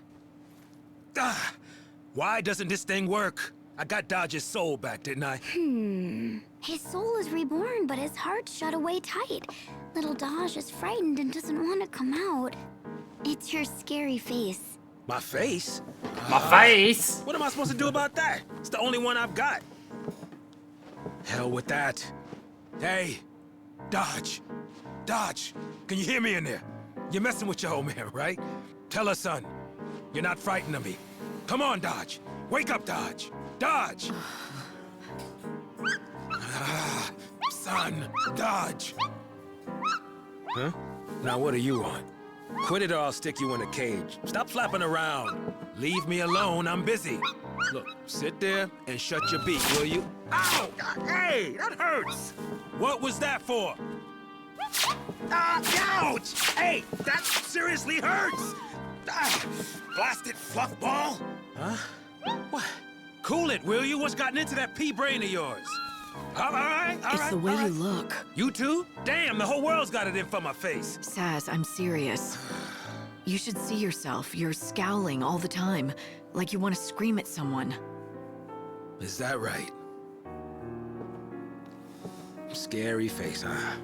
Why doesn't this thing work? I got Dodge's soul back, didn't I? His soul is reborn, but his heart's shut away tight. Little Dodge is frightened and doesn't want to come out. It's your scary face. My face? My face? What am I supposed to do about that? It's the only one I've got. Hell with that. Hey, Dodge. Dodge, can you hear me in there? You're messing with your old man, right? Tell her, son. You're not frightened of me. Come on, Dodge. Wake up, Dodge. Dodge! Son, Dodge. Huh? Now what do you want? Quit it or I'll stick you in a cage. Stop flapping around. Leave me alone, I'm busy. Look, sit there and shut your beak, will you? Ow! Hey, that hurts! What was that for? Ouch! Hey, that seriously hurts! Blasted fluff ball! Huh? What? Cool it, will you? What's gotten into that pea brain of yours? All right. It's the way you look. You too? Damn, the whole world's got it in for my face. Saz, I'm serious. You should see yourself. You're scowling all the time, like you want to scream at someone. Is that right? Scary face, huh?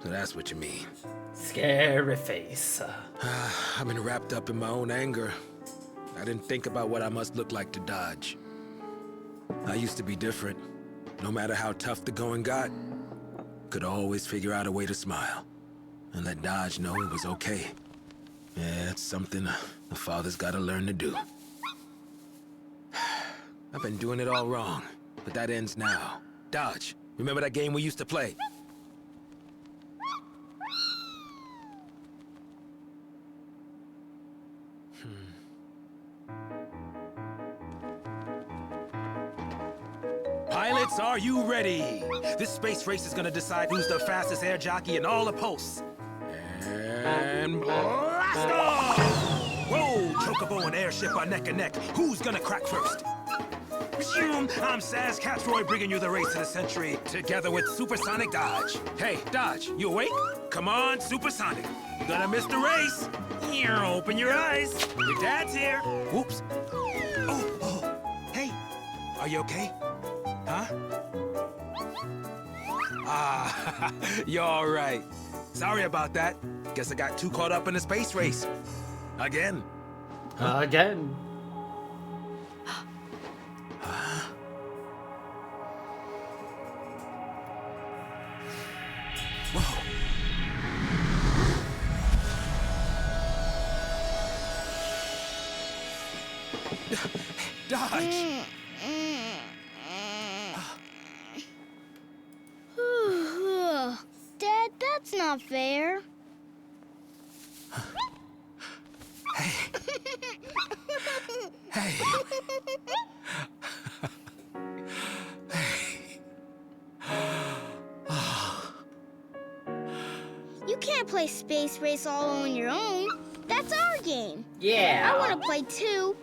So that's what you mean. Scary face. I've been wrapped up in my own anger. I didn't think about what I must look like to Dodge. I used to be different. No matter how tough the going got, could always figure out a way to smile. And let Dodge know it was okay. Yeah, it's something a father's gotta learn to do. I've been doing it all wrong, but that ends now. Dodge, remember that game we used to play? Pilots, are you ready? This space race is gonna decide who's the fastest air jockey in all the posts. And blast off! Whoa, Chocobo and Airship are neck and neck. Who's gonna crack first? Resume. I'm Saz Catroy bringing you the race of the century, together with Supersonic Dodge. Hey, Dodge, you awake? Come on, Supersonic. You're gonna miss the race. Here, open your eyes. Your dad's here. Whoops. Oh, hey, are you okay? Huh? Ah, you're all right. Sorry about that. Guess I got too caught up in the space race. Again. Again. Whoa. Dodge. Dad, that's not fair. Hey. Hey. You can't play Space Race all on your own. That's our game. Yeah. I want to play too.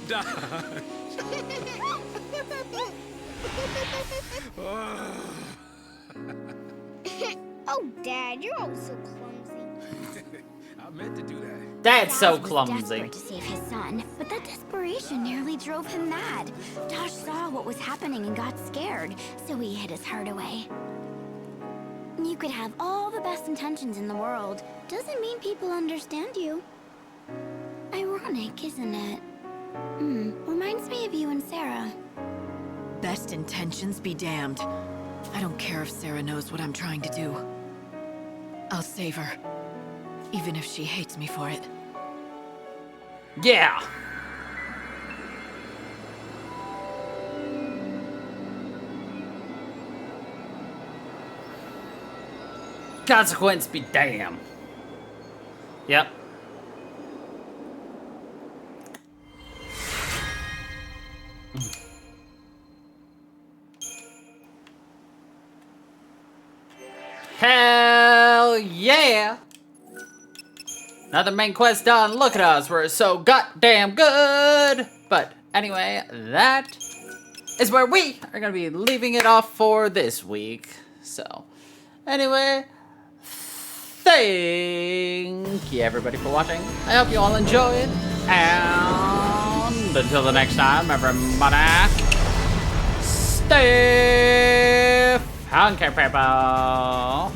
Dodge. Oh, Dad, you're always so clumsy. I meant to do that. That's so Dad was clumsy. desperate to save his son, but that desperation nearly drove him mad. Tosh saw what was happening and got scared, so he hid his heart away. You could have all the best intentions in the world. Doesn't mean people understand you. Ironic, isn't it? Reminds me of you and Sarah. Best intentions be damned. I don't care if Sarah knows what I'm trying to do. I'll save her, even if she hates me for it. Yeah. Consequence be damned. Yep. Hell yeah! Another main quest done. Look at us, we're so goddamn good! But anyway, that is where we are gonna be leaving it off for this week. So, anyway, thank you everybody for watching. I hope you all enjoyed. And until the next time, everybody, stay funky, people.